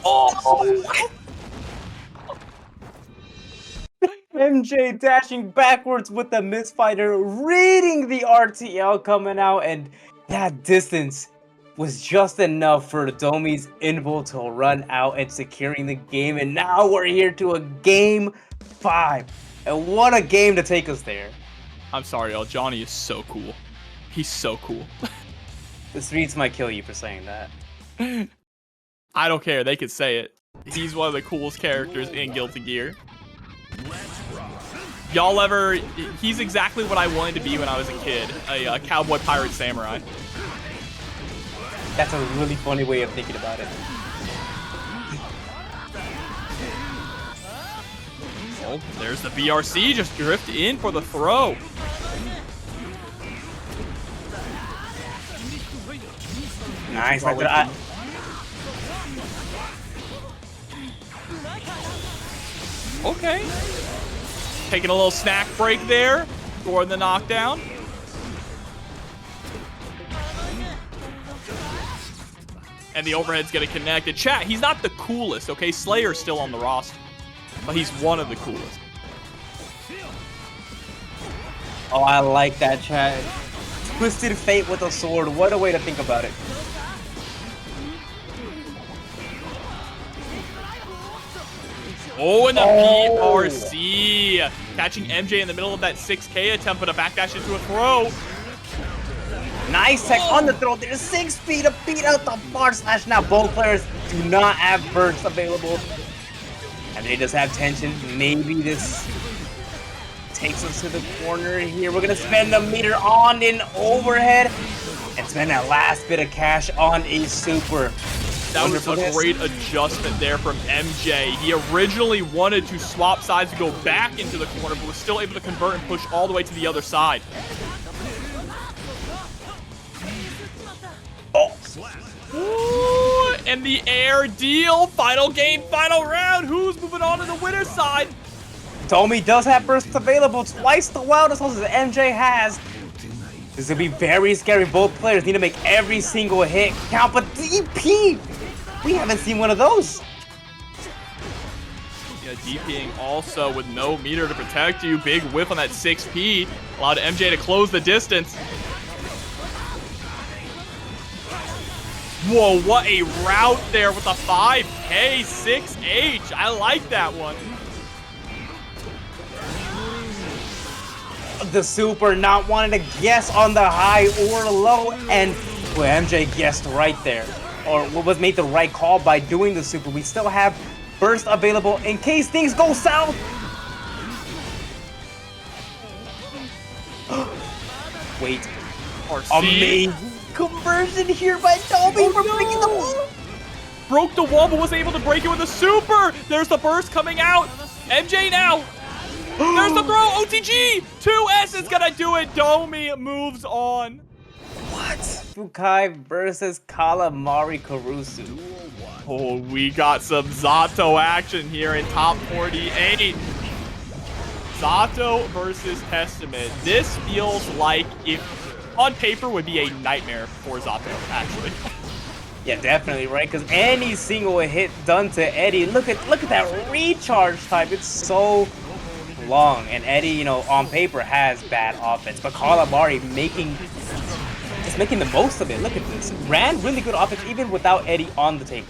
Oh! MJ dashing backwards with the misfighter, reading the RTL coming out, and that distance was just enough for Domi's invul to run out and securing the game. And now we're here to a game 5. And what a game to take us there. I'm sorry, y'all. Johnny is so cool. He's so cool. The streets might kill you for saying that. I don't care. They could say it. He's one of the coolest characters in Guilty Gear. Y'all ever... He's exactly what I wanted to be when I was a kid. A cowboy pirate samurai. That's a really funny way of thinking about it. Oh, there's the BRC. Just drift in for the throw. Nice. Okay. Taking a little snack break there. Scoring the knockdown. And the overhead's gonna connect. And chat, he's not the coolest, okay? Slayer's still on the roster. But he's one of the coolest. Oh, I like that, chat. Twisted Fate with a sword. What a way to think about it. Oh, and the BRC. Catching MJ in the middle of that 6K attempt, but a backdash into a throw. Nice tech on the throw. There's 6 feet to beat out the bar slash. Now both players do not have bursts available. And they just have tension. Maybe this takes us to the corner here. We're gonna spend a meter on an overhead and spend that last bit of cash on a super. That was a great adjustment there from MJ. He originally wanted to swap sides to go back into the corner, but was still able to convert and push all the way to the other side. Ooh, and the air deal. Final game, final round. Who's moving on to the winner's side? Domi does have bursts available, twice the wildest as MJ has. This will be very scary. Both players need to make every single hit count, but DP, we haven't seen one of those. Yeah, DPing also with no meter to protect you. Big whiff on that 6P. Allowed MJ to close the distance. Whoa, what a route there with a 5K 6H. I like that one. The super not wanting to guess on the high or low, and well, MJ guessed right there, or was made the right call by doing the super. We still have burst available in case things go south. Wait, amazing conversion here by Domi for breaking the wall. Broke the wall, but was able to break it with a super. There's the burst coming out. MJ now. There's the throw. OTG. 2S is gonna do it. Domi moves on. What? SYMPHUUKAI versus calamarikurusu. Oh, we got some Zato action here in top 48. Zato versus Testament. This feels like if on paper would be a nightmare for Zato, actually. Yeah, definitely, right? Because any single hit done to Eddie, look at that recharge time. It's so long, and Eddie, you know, on paper has bad offense, but Calamari making the most of it. Look at this. Ran really good offense even without Eddie on the table.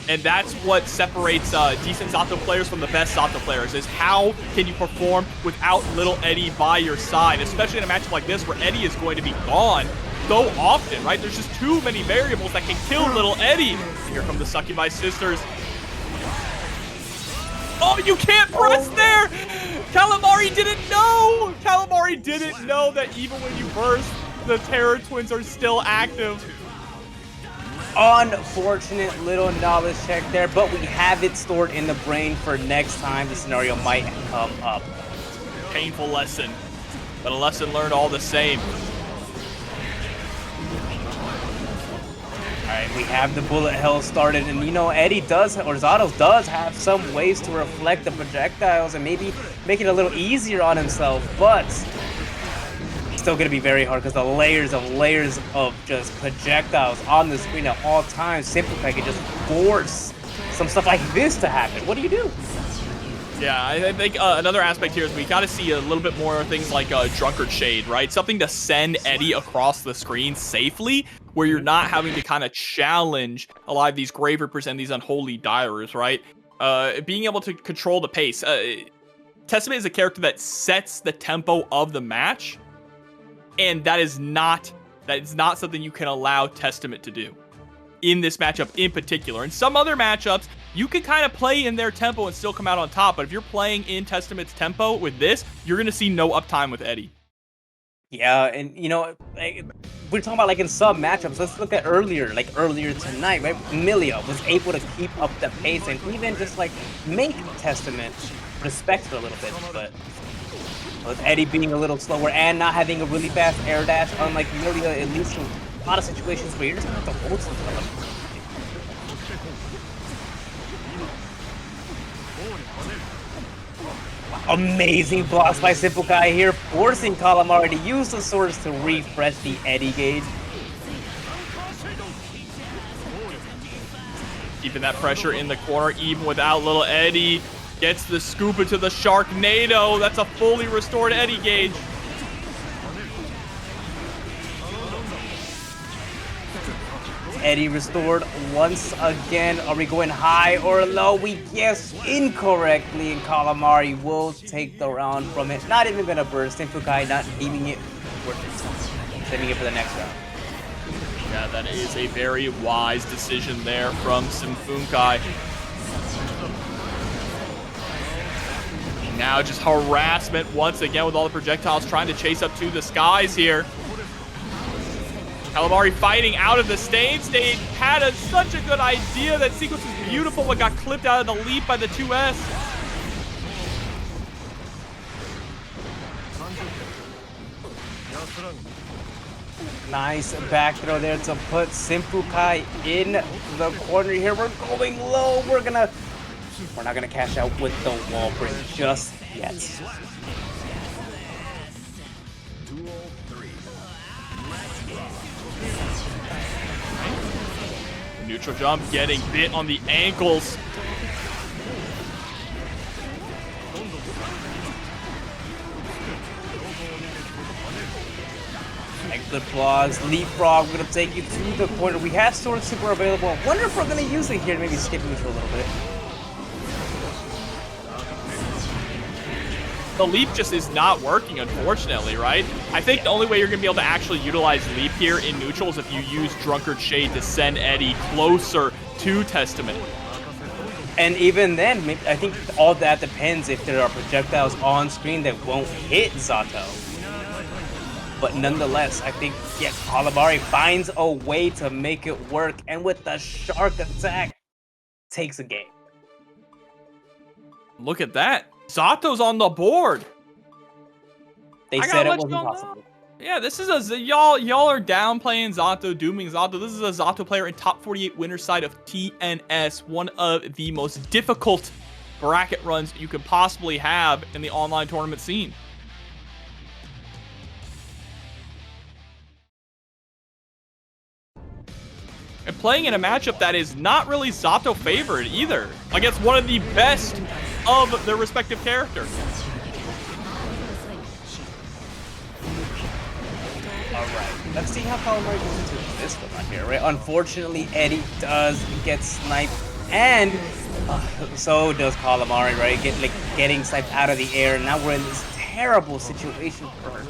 And that's what separates decent Zato players from the best Zato players, is how can you perform without little Eddie by your side, especially in a matchup like this where Eddie is going to be gone so often, right? There's just too many variables that can kill little Eddie. Here come the Succubi sisters. Oh, you can't press there! Calamari didn't know! Calamari didn't know that even when you burst, the Terror Twins are still active. Unfortunate little knowledge check there, but we have it stored in the brain for next time the scenario might come up. Painful lesson, but a lesson learned all the same. Alright, we have the bullet hell started, and you know, Eddie does, or Zato does have some ways to reflect the projectiles and maybe make it a little easier on himself, but still gonna be very hard because the layers of just projectiles on the screen at all times. SYMPHUUKAI can just force some stuff like this to happen. What do you do? Yeah, I think another aspect here is we got to see a little bit more things like Drunkard Shade, right? Something to send Eddie across the screen safely, where you're not having to kind of challenge a lot of these Grave Reapers and these Unholy Dirers, right? Being able to control the pace. Testament is a character that sets the tempo of the match, and that is not something you can allow Testament to do in this matchup in particular. In some other matchups, you can kind of play in their tempo and still come out on top, but if you're playing in Testament's tempo with this, you're going to see no uptime with Eddie. Yeah, and you know, like, we're talking about like in sub matchups. Let's look at earlier tonight, right? Millia was able to keep up the pace and even just like make Testament respect her a little bit, but with Eddie being a little slower and not having a really fast air dash, unlike Millia, it leads to a lot of situations where you're just gonna have to hold something. Amazing blocks by SYMPHUUKAI here, forcing Calamari to use the swords to refresh the Eddie gauge. Keeping that pressure in the corner, even without little Eddie. Gets the scoop into the Sharknado. That's a fully restored Eddie gauge. Eddie restored once again. Are we going high or low? We guessed incorrectly, and Calamari will take the round from it. Not even gonna burst. SYMPHUUKAI not deeming it worth it. Saving it for the next round. Yeah, that is a very wise decision there from SYMPHUUKAI. Now just harassment once again with all the projectiles trying to chase up to the skies here. Calamari fighting out of the stain state. Had such a good idea. That sequence was beautiful, but got clipped out of the leap by the 2S. Nice back throw there to put SYMPHUUKAI in the corner here. We're going low. We're not gonna cash out with the wall break just yet. Neutral jump getting bit on the ankles. Good blocks, leapfrog, we're gonna take you to the corner. We have Sword Super available. I wonder if we're gonna use it here to maybe skip neutral a little bit. The leap just is not working, unfortunately, right? I think the only way you're gonna be able to actually utilize leap here in neutral is if you use Drunkard Shade to send Eddie closer to Testament. And even then, I think all that depends if there are projectiles on screen that won't hit Zato. But nonetheless, I think, yes, Calamari finds a way to make it work, and with the shark attack, takes a game. Look at that. Zato's on the board. They said it wasn't possible. Yeah, this is y'all are downplaying Zato, dooming Zato. This is a Zato player in top 48 winner side of TNS, one of the most difficult bracket runs you could possibly have in the online tournament scene. And playing in a matchup that is not really Zato favored either, against one of the best of their respective characters. Alright, let's see how Calamari goes into this one here, right? Unfortunately, Eddie does get sniped, and so does Calamari, right? Getting sniped out of the air, and now we're in this terrible situation for her.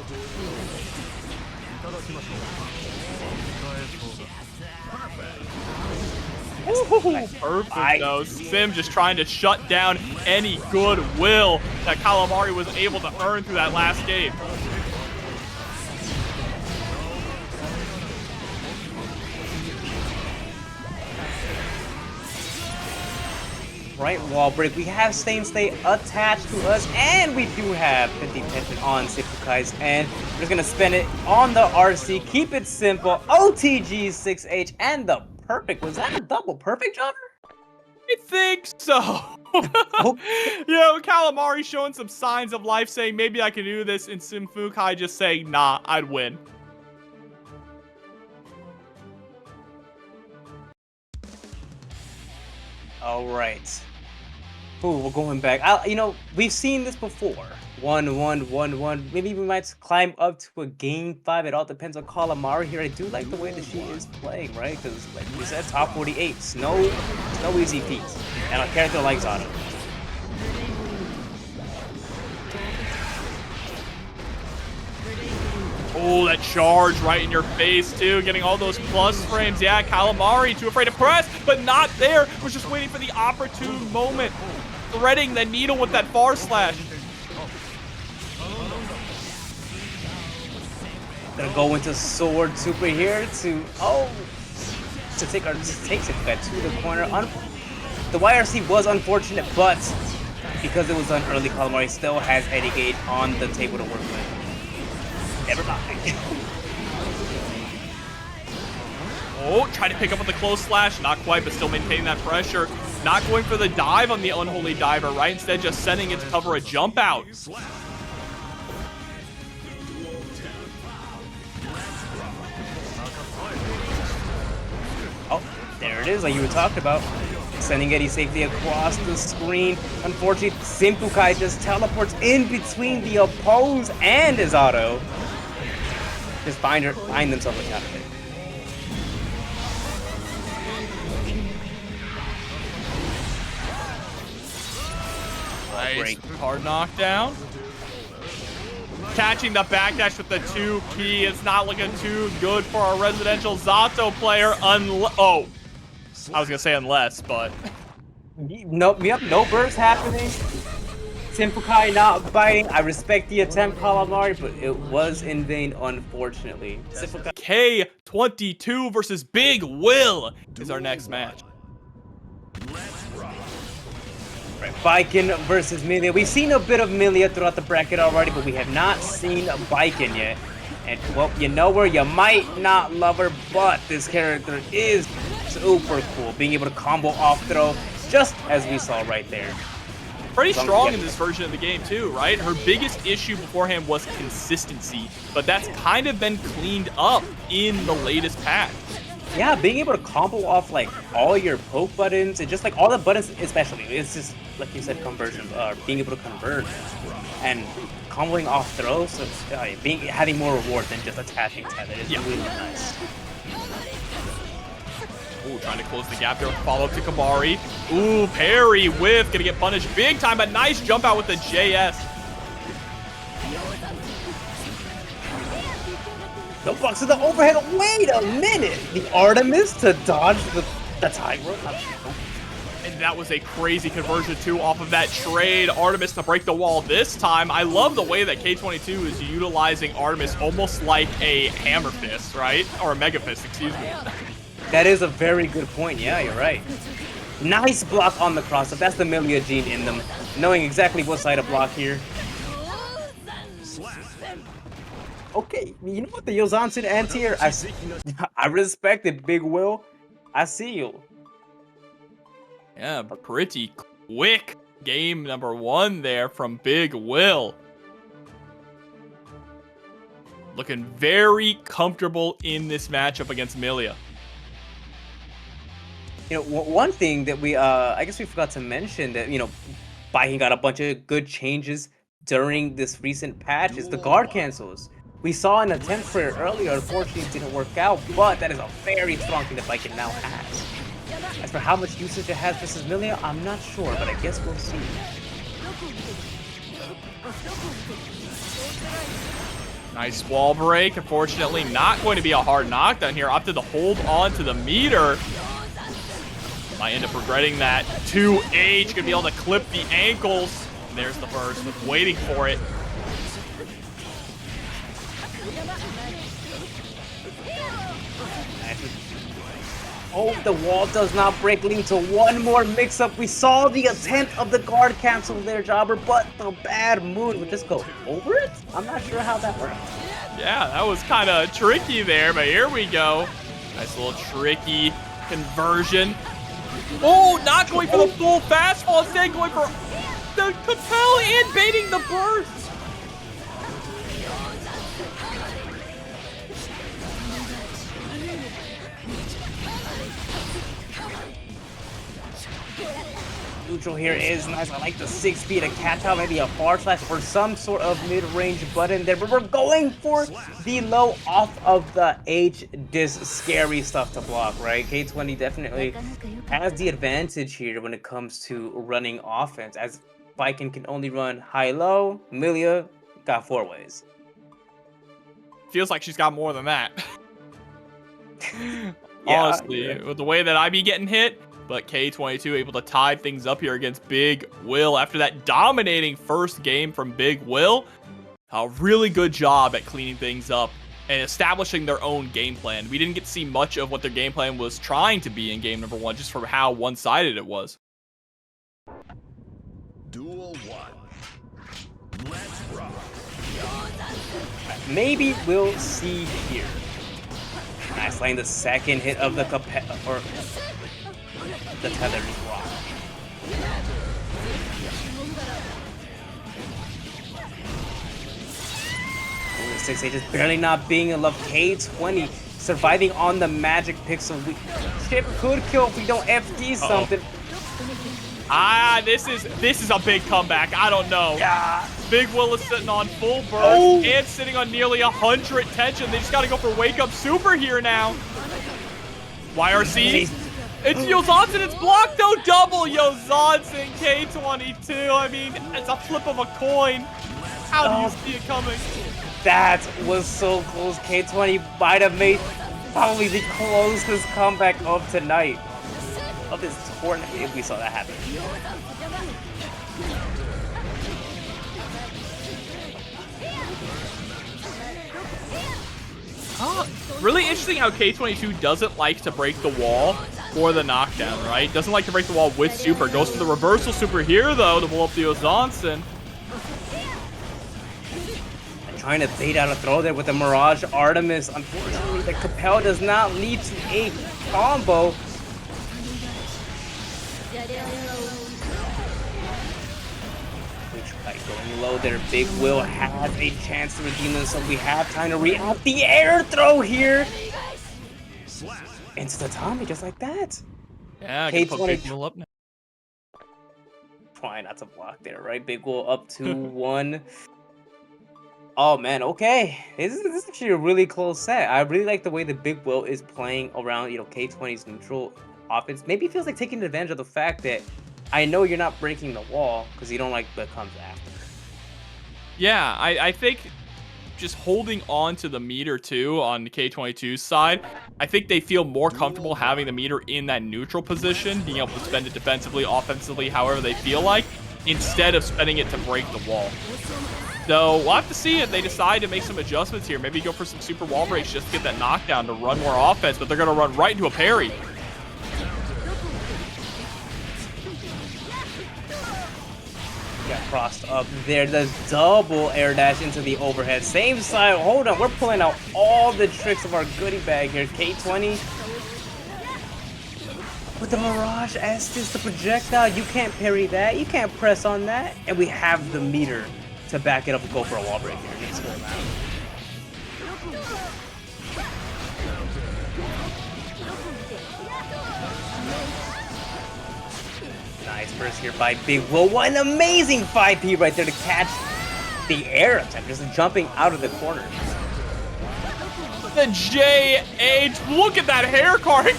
Perfect though. Sim just trying to shut down any goodwill that Calamari was able to earn through that last game. Right, wall break. We have Stain State attached to us, and we do have 50 pension on SYMPHUUKAI's end. We're just gonna spend it on the RC, keep it simple. OTG 6H and the perfect. Was that a double perfect, John? I think so. Yeah, Calamari showing some signs of life, saying maybe I can do this, and SYMPHUUKAI just saying, nah, I'd win. All right. Ooh, we're going back. You know, we've seen this before. 1-1, 1-1. Maybe we might climb up to a game 5. It all depends on Calamari here. I do like the way that she is playing, right? Because, like we said, top 48. It's no easy feat. And a character like Zanuff. Oh, that charge right in your face, too. Getting all those plus frames. Yeah, Calamari too afraid to press, but not there. Was just waiting for the opportune moment. Threading the needle with that bar slash. Gonna go into Sword Super here to take SYMPHUUKAI to the corner. The YRC was unfortunate, but because it was done early, Calamari still has Eddie Gate on the table to work with. Never mind. Oh, trying to pick up with the close slash. Not quite, but still maintaining that pressure. Not going for the dive on the Unholy Diver, right? Instead, just sending it to cover a jump out. Oh, there it is, like you were talking about. Sending Eddie safely across the screen. Unfortunately, SYMPHUUKAI just teleports in between the oppose and his auto. Just find themselves a counter hit. Nice. Hard knockdown. Catching the backdash with the 2P. It's not looking too good for our residential Zato player. Oh, I was gonna say unless, but Nope. No burst happening. SYMPHUUKAI not biting. I respect the attempt, Calamari, but it was in vain, unfortunately. SYMPHUUKAI. K22 versus Bigwil is our next match. Let's rock. Right, Baiken versus Millia. We've seen a bit of Millia throughout the bracket already, but we have not seen Baiken yet. And, well, you know her, you might not love her, but this character is super cool. Being able to combo off throw, just as we saw right there. Pretty strong in this version of the game too, right? Her biggest issue beforehand was consistency, but that's kind of been cleaned up in the latest patch. Yeah, being able to combo off like all your poke buttons and just like all the buttons, especially, it's just like you said, conversion, being able to convert and comboing off throws, so having more reward than just attaching tether is really nice. Ooh, trying to close the gap there. Follow up to Kabari. Ooh, parry whiff. Gonna get punished big time, but nice jump out with the JS. The bucks to the overhead. Wait a minute. The Artemis to dodge the Tiger. And that was a crazy conversion too off of that trade. Artemis to break the wall this time. I love the way that K22 is utilizing Artemis almost like a hammer fist, right? Or a mega fist, excuse me. That is a very good point. Yeah, you're right. Nice block on the cross-up. That's the Millia gene in them. Knowing exactly what side to block here. Okay, you know what? The Yozansen anti-air, I respect it, Bigwil. I see you. Yeah, pretty quick game number 1 there from Bigwil. Looking very comfortable in this matchup against Millia. You know, one thing that we, I guess we forgot to mention that, you know, Baiken got a bunch of good changes during this recent patch is the guard cancels. We saw an attempt for it earlier, unfortunately it didn't work out, but that is a very strong thing that Baiken now has. As for how much usage it has versus Millia, I'm not sure, but I guess we'll see. Nice wall break. Unfortunately, not going to be a hard knockdown here. Opted to hold on to the meter. Might end up regretting that. 2H, gonna be able to clip the ankles. And there's the burst, waiting for it. Oh, the wall does not break, leading to one more mix-up. We saw the attempt of the guard cancel there, Jobber, but the bad moon would just go over it? I'm not sure how that worked. Yeah, that was kind of tricky there, but here we go. Nice little tricky conversion. Oh, not going for the full fastball, instead going for the Capel and baiting the burst. Neutral here is nice. I like the 6-speed to catch out, maybe a forward slash or some sort of mid-range button there, but we're going for the low off of the H. This scary stuff to block, right? K20 definitely has the advantage here when it comes to running offense, as Baiken can only run high-low. Millia got 4 ways. Feels like she's got more than that. Yeah, honestly, with the way that I be getting hit. But K22 able to tie things up here against Bigwil after that dominating first game from Bigwil. A really good job at cleaning things up and establishing their own game plan. We didn't get to see much of what their game plan was trying to be in game number 1, just from how one-sided it was. Duel 1. Let's rock. Maybe we'll see here. Nice, laying the second hit of the or the tether is blocked. Ooh, 6H is barely not being in love. K20 surviving on the magic pixel. Chipp could kill if we don't FD something. This is a big comeback. I don't know. Yeah. Bigwil is sitting on full burst and sitting on nearly 100 tension. They just got to go for wake up super here now. YRC. It's Yozansen. It's blocked though. Double Yozansen. K22. I mean, it's a flip of a coin. How do you see it coming? That was so close. K20 might have made probably the closest comeback of tonight. Of this tournament, if we saw that happen. Really interesting how K22 doesn't like to break the wall for the knockdown, right? Doesn't like to break the wall with super. Goes for the reversal super here, though, to blow up the Ozanson. Trying to bait out a throw there with the Mirage Artemis. Unfortunately, the Capel does not lead to a combo. By going low there, Bigwil has a chance to redeem himself. We have time to react. The air throw here into the Tommy, just like that. Yeah, I can put Bigwil up now. Trying not to block there, right? Bigwil up 2-1. Oh man, okay. This is actually a really close set. I really like the way that Bigwil is playing around, you know, K20's neutral offense. Maybe it feels like taking advantage of the fact that I know you're not breaking the wall because you don't like what comes after. Yeah, I think just holding on to the meter too on the K22's side, I think they feel more comfortable having the meter in that neutral position, being able to spend it defensively, offensively, however they feel like, instead of spending it to break the wall. So we'll have to see if they decide to make some adjustments here. Maybe go for some super wall breaks just to get that knockdown to run more offense, but they're going to run right into a parry. Got crossed up there. The double air dash into the overhead. Same side. Hold on. We're pulling out all the tricks of our goodie bag here. K20 with the Mirage Estes, the projectile. You can't parry that. You can't press on that. And we have the meter to back it up and go for a wall break here. Next go around. Nice burst here by Bigwil. What an amazing 5P right there to catch the air attack, just jumping out of the corner. The JH, look at that hair card.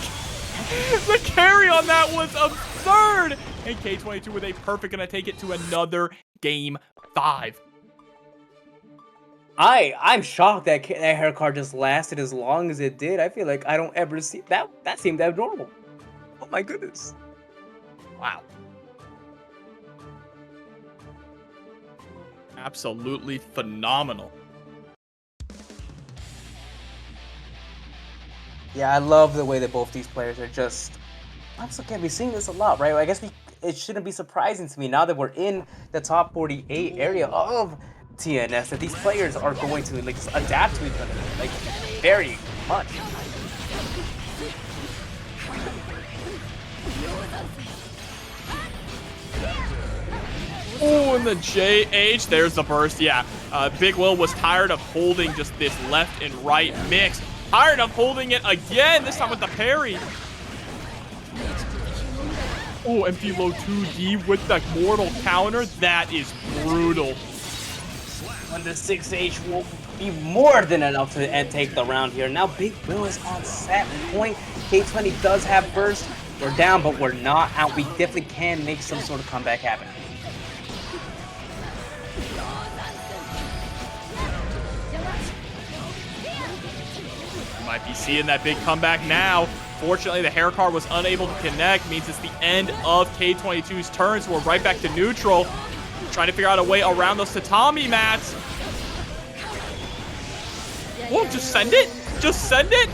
The carry on that was absurd. And K22 with a perfect, gonna take it to another game 5. I'm shocked that that hair card just lasted as long as it did. I feel like I don't ever see that. That seemed abnormal. Oh my goodness. Wow. Absolutely phenomenal. Yeah, I love the way that both these players are just. Once again, we're seeing this a lot, right? I guess it shouldn't be surprising to me now that we're in the top 48 area of TNS that these players are going to like adapt to each other like very much. Oh, and the JH, there's the burst. Yeah, Bigwil was tired of holding just this left and right mix. Tired of holding it again, this time with the parry. Oh, empty low 2D with the mortal counter. That is brutal. When the 6H will be more than enough to take the round here. Now Bigwil is on set point. K20 does have burst. We're down, but we're not out. We definitely can make some sort of comeback happen. Might be seeing that big comeback now. Fortunately, the hair card was unable to connect. Means it's the end of K22's turn, so we're right back to neutral. Trying to figure out a way around those tatami mats. Oh, just send it. Just send it.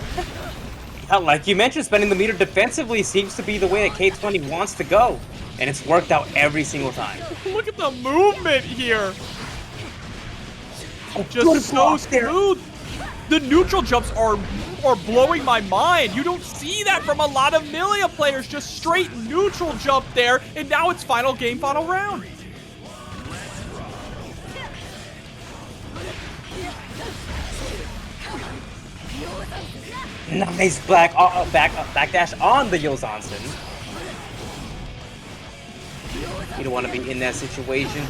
Like you mentioned, spending the meter defensively seems to be the way that K20 wants to go. And it's worked out every single time. Look at the movement here. Oh, just so smooth. The neutral jumps are blowing my mind. You don't see that from a lot of Millia players. Just straight neutral jump there. And now it's final game, final round. Nice backdash on the Ozanson. You don't want to be in that situation.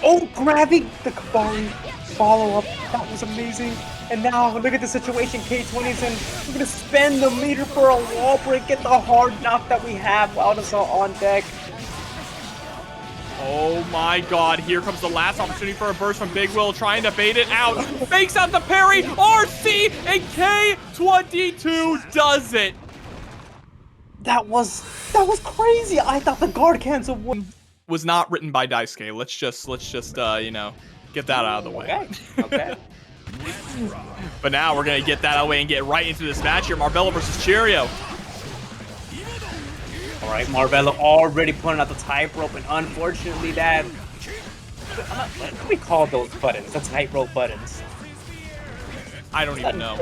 Oh, grabbing the Kabari follow-up. That was amazing. And now, look at the situation K20's in. We're going to spend the meter for a wall break. Get the hard knock that we have. Wild Assault on deck. Oh my god, here comes the last opportunity for a burst from Bigwil, trying to bait it out. Fakes out the parry, RC, and K22 does it. That was crazy. I thought the guard cancel was not written by Daisuke. Let's just you know, get that out of the way. Okay. But now we're going to get that away and get right into this match here. Marvelo versus Cheryo. All right, Marvelo already pulling out the tightrope, and unfortunately that... What do we call those buttons? The tightrope buttons. I don't even know.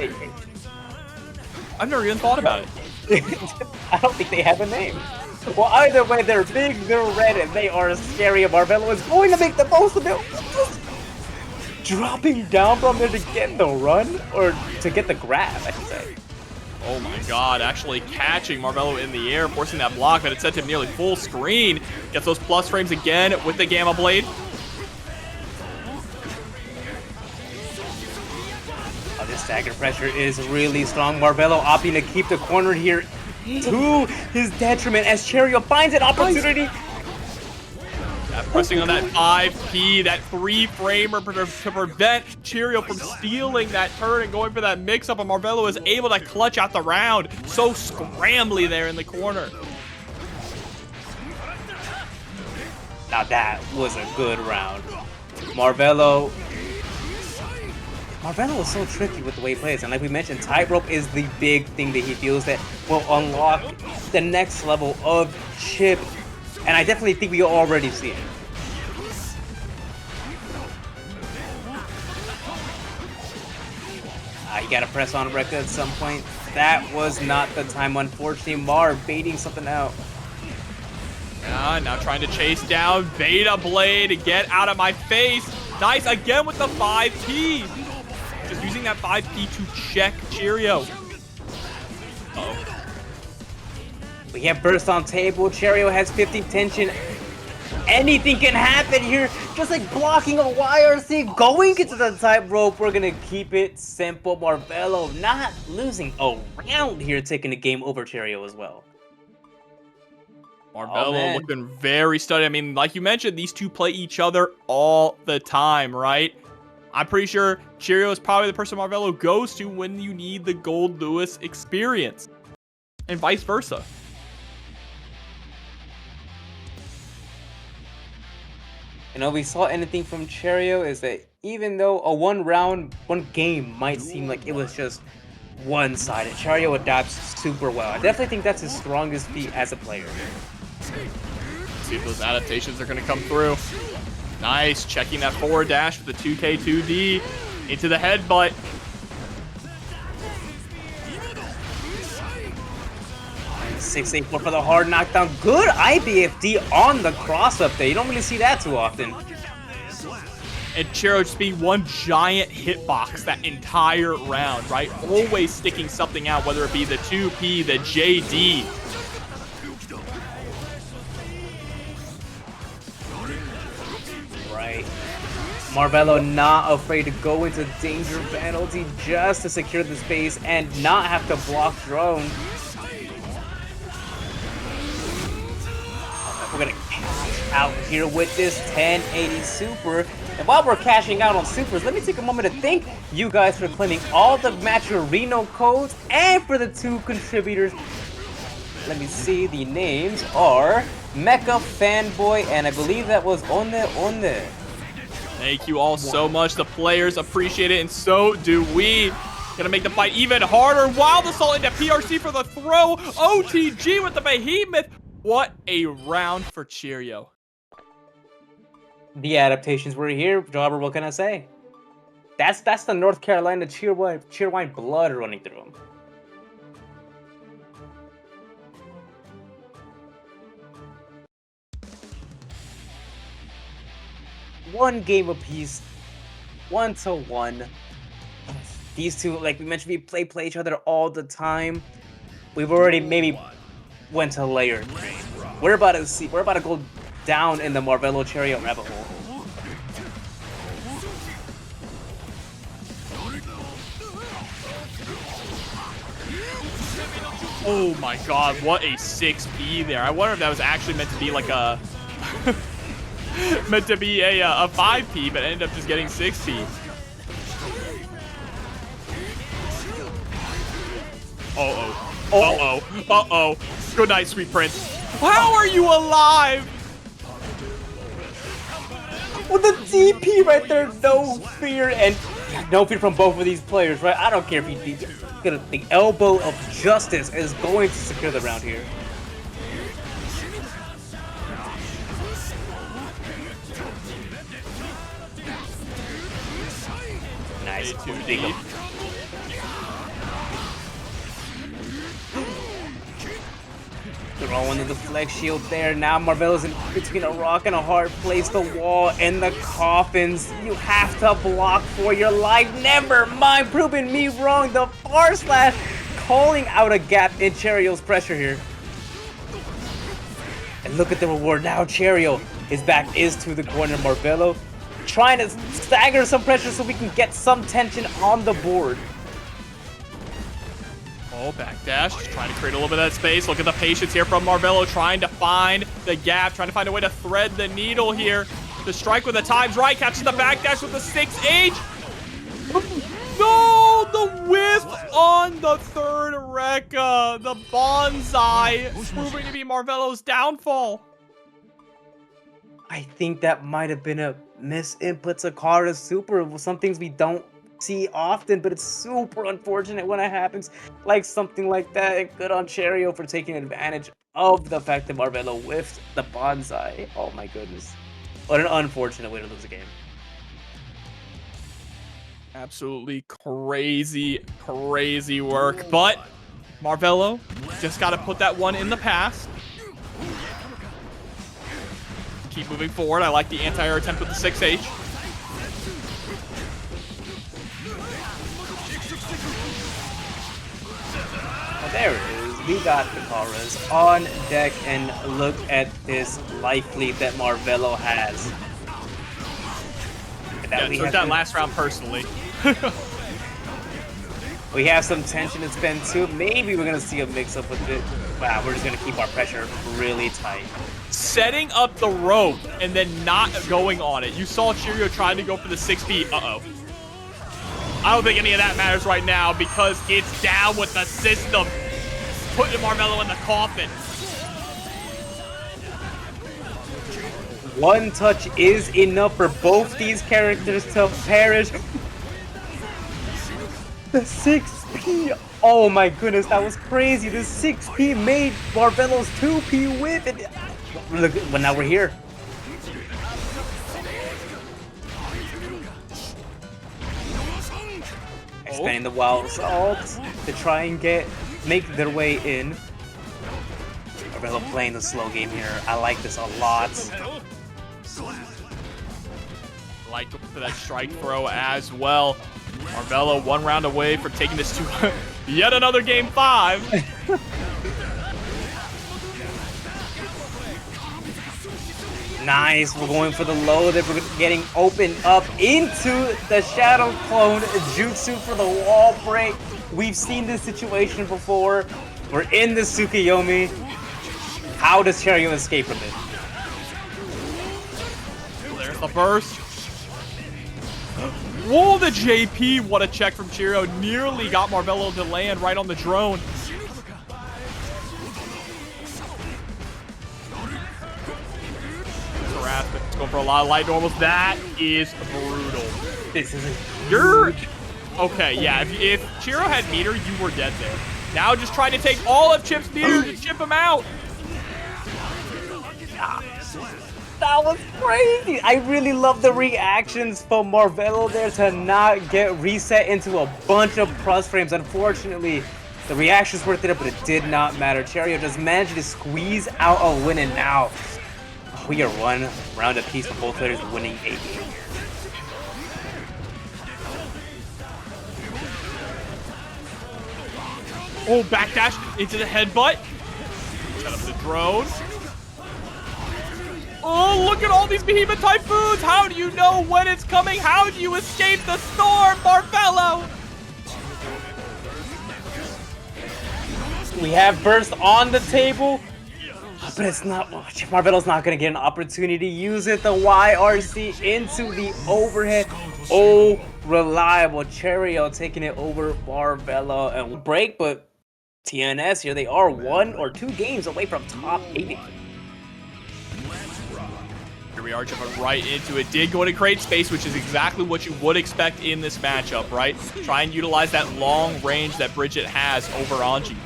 I've never even thought about it. I don't think they have a name. Well, either way, they're big, they're red, and they are scary. Marvelo is going to make the most of it. Dropping down from there to get the run, or to get the grab, I should say. Oh my god, actually catching Marvelo in the air, forcing that block, but it sent him nearly full screen. Gets those plus frames again with the Gamma Blade. Oh, this stagger pressure is really strong. Marvelo opting to keep the corner here to his detriment as Cheryo finds an opportunity. Pressing on that 5P, that 3-framer to prevent Cheryo from stealing that turn and going for that mix-up, and Marvelo is able to clutch out the round. So scrambly there in the corner. Now that was a good round. Marvelo is so tricky with the way he plays, and like we mentioned, tightrope is the big thing that he feels that will unlock the next level of Chipp, and I definitely think we already see it. You gotta press on record at some point. That was not the time, unfortunately. Marv baiting something out. Now trying to chase down Beta Blade to get out of my face. Nice again with the 5P. Just using that 5P to check Cheryo. We have burst on table. Cheryo has 50 tension. Anything can happen here. Just like blocking a YRC, going into the tightrope. We're gonna keep it simple. Marvelo not losing a round here, taking the game over Cheryo as well. Marvelo looking very steady. I mean, like you mentioned, these two play each other all the time, right? I'm pretty sure Cheryo is probably the person Marvelo goes to when you need the Goldlewis experience, and vice versa. You know, we saw anything from Cheryo is that even though a one game might seem like it was just one-sided, Cheryo adapts super well. I definitely think that's his strongest feat as a player. See if those adaptations are going to come through. Nice, checking that forward dash with the 2K2D into the headbutt. Six-8 for the hard knockdown. Good IBFD on the cross-up there. You don't really see that too often. And Cheryo just being one giant hitbox that entire round, right? Always sticking something out, whether it be the 2P, the JD. Right. Marvelo not afraid to go into danger penalty just to secure the space and not have to block drone. We're gonna cash out here with this 1080 super. And while we're cashing out on supers, let me take a moment to thank you guys for claiming all the Reno codes and for the 2 contributors. Let me see, the names are Mecha Fanboy, and I believe that was Onde. Thank you all so much. The players appreciate it, and so do we. Gonna make the fight even harder. Wild Assault into PRC for the throw. OTG with the behemoth. What a round for Cheryo. The adaptations were here, Jobber. What can I say? That's the North Carolina cheerwine blood running through him. One game apiece, 1-1. These two, like we mentioned, we play each other all the time. We've already maybe went to layer 3. We're about to go down in the Marvelo Cheryo rabbit hole. Oh my god, what a 6P there. I wonder if that was actually meant to be like a meant to be a 5P, but ended up just getting 6P. Uh-oh. Good night, sweet prince. How are you alive? With the DP right there, no fear, and No fear from both of these players, right? I don't care if he the elbow of justice is going to secure the round here. Nice. Throwing the flex shield there. Now Marvelo's in between a rock and a hard place. The wall and the coffins. You have to block for your life. Never mind proving me wrong. The far slash calling out a gap in Cheryo's pressure here. And look at the reward now. Cheryo, his back is to the corner. Marvelo trying to stagger some pressure so we can get some tension on the board. Oh, backdash, just trying to create a little bit of that space. Look at the patience here from Marvelo, trying to find the gap, trying to find a way to thread the needle here. The strike when the time's right, catches the backdash with the 6H. No, the whiff on the third Rekka. The bonsai proving to be Marvelo's downfall. I think that might have been a misinput to Kara's super. Some things we don't see often, but it's super unfortunate when it happens. Like something like that. And good on Cheryo for taking advantage of the fact that Marvelo whiffed the bonsai. Oh my goodness. What an unfortunate way to lose a game. Absolutely crazy, crazy work. But Marvelo just got to put that one in the past. Keep moving forward. I like the anti-air attempt with the 6H. There it is. We got the Karas on deck, and look at this life lead that Marvelo has. Yeah, took that last round personally. We have some tension to spend too. Maybe we're gonna see a mix-up with it. Wow, we're just gonna keep our pressure really tight. Setting up the rope and then not going on it. You saw Cheryo trying to go for the 6B. Uh-oh. I don't think any of that matters right now because it's down with the system. Putting Marvelo in the coffin. One touch is enough for both these characters to perish. The 6P. Oh my goodness, that was crazy. The 6P made Marvelo's 2P whip. And look, well, now we're here. Expanding the wild assault to try and make their way in. Marvelo playing the slow game here. I like this a lot. Like for that strike throw as well. Marvelo 1 round away from taking this to yet another game 5. Nice, we're going for the low that we're getting opened up into the Shadow Clone Jutsu for the wall break. We've seen this situation before. We're in the Tsukuyomi. How does Cheryo escape from it? There's the burst. Whoa, the JP, what a check from Cheryo. Nearly got Marvelo to land right on the drone. It's going for a lot of light normals. That is brutal. This is okay, yeah, if Cheryo had meter, you were dead there. Now just trying to take all of Chipp's meter to chip him out. That was crazy. I really love the reactions from Marvelo there to not get reset into a bunch of plus frames. Unfortunately, the reactions were there, but it did not matter. Cheryo just managed to squeeze out a win, and now we are 1 round apiece for both players winning a game. Oh, backdash into the headbutt. Set up the drone. Oh, look at all these behemoth typhoons. How do you know when it's coming? How do you escape the storm, Marvelo? We have burst on the table, but it's not much. Marvelo's not going to get an opportunity to use it. The YRC into the overhead. Oh, reliable. Cheryo taking it over Marvelo and break, but TNS here, they are 1 or 2 games away from top 80. Here we are jumping right into it. Did go into create space, which is exactly what you would expect in this matchup, right? Try and utilize that long range that Bridget has over Anji.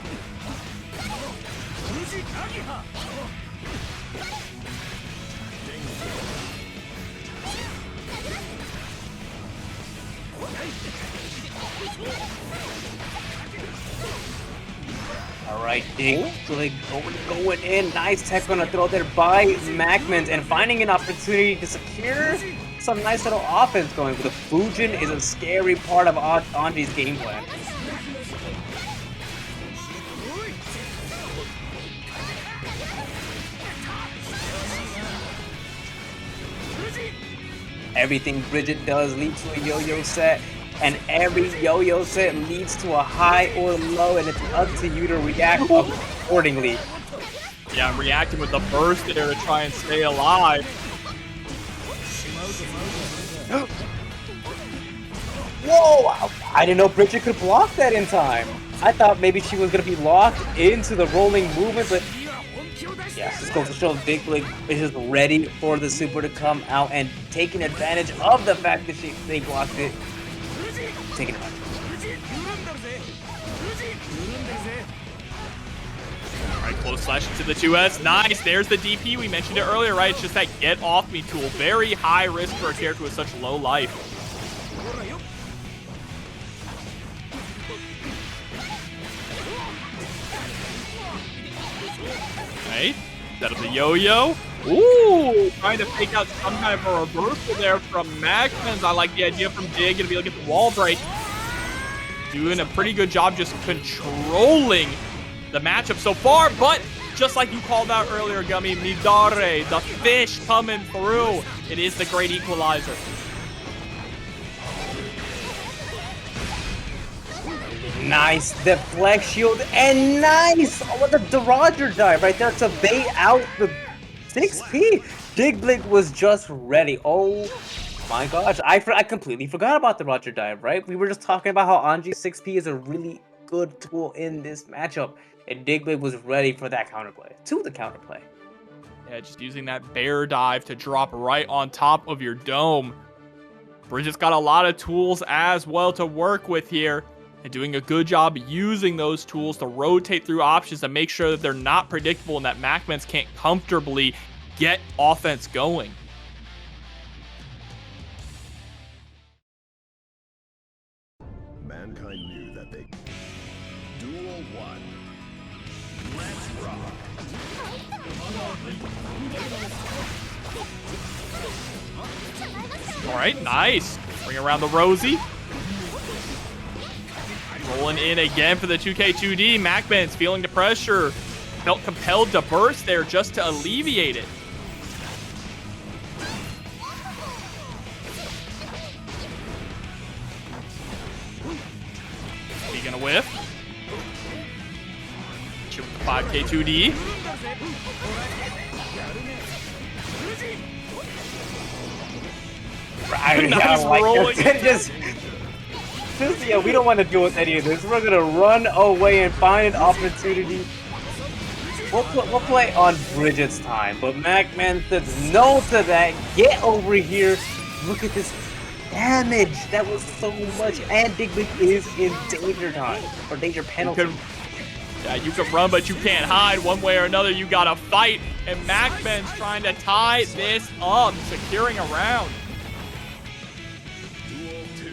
Alright, Bigwil going in. Nice tech on a throw there by MacMens and finding an opportunity to secure some nice little offense going. But the Fujin is a scary part of Anji's game plan. Everything Bridget does leads to a yo-yo set, and every yo-yo set leads to a high or low, and it's up to you to react accordingly. Yeah, I'm reacting with the burst there to try and stay alive. Whoa! I didn't know Bridget could block that in time. I thought maybe she was going to be locked into the rolling movement, but yeah, this goes to show Bigwil is just ready for the super to come out and taking advantage of the fact that they blocked it. Taking it out. Alright, close slash into the 2S. Nice, there's the DP. We mentioned it earlier, right? It's just that get off me tool. Very high risk for a character with such low life. Right, set up the yo-yo. Ooh, trying to fake out some kind of a reversal there from MacMens. I like the idea from Dig. Gonna be looking at the wall break. Doing a pretty good job just controlling the matchup so far, but just like you called out earlier, Gummy, Midare, the fish coming through. It is the great equalizer. Nice deflect shield and nice! Oh, what the Roger dive right there to bait out the 6P. Bigwil was just ready. Oh my gosh, I completely forgot about the Roger dive, right? We were just talking about how Anji 6P is a really good tool in this matchup, and Bigwil was ready for that counterplay. To the counterplay. Yeah, just using that bear dive to drop right on top of your dome. Bridget's got a lot of tools as well to work with here, and doing a good job using those tools to rotate through options and make sure that they're not predictable and that MacMens can't comfortably get offense going. Mankind knew that they... Duel 1. Let's rock. All right, nice. Bring around the Rosie. Rolling in again for the 2K2D. MacMens feeling the pressure. Felt compelled to burst there just to alleviate it. He gonna whiff. Chipp with the 5K2D. Nice rolling. Yeah, we don't want to deal with any of this. We're gonna run away and find an opportunity. We'll play on Bridget's time, but MacMens says no to that. Get over here. Look at this damage. That was so much. And Bigwil is in danger time, or danger penalty. You can run, but you can't hide. One way or another, you gotta fight. And MacMens trying to tie this up, securing a round. Duel 2.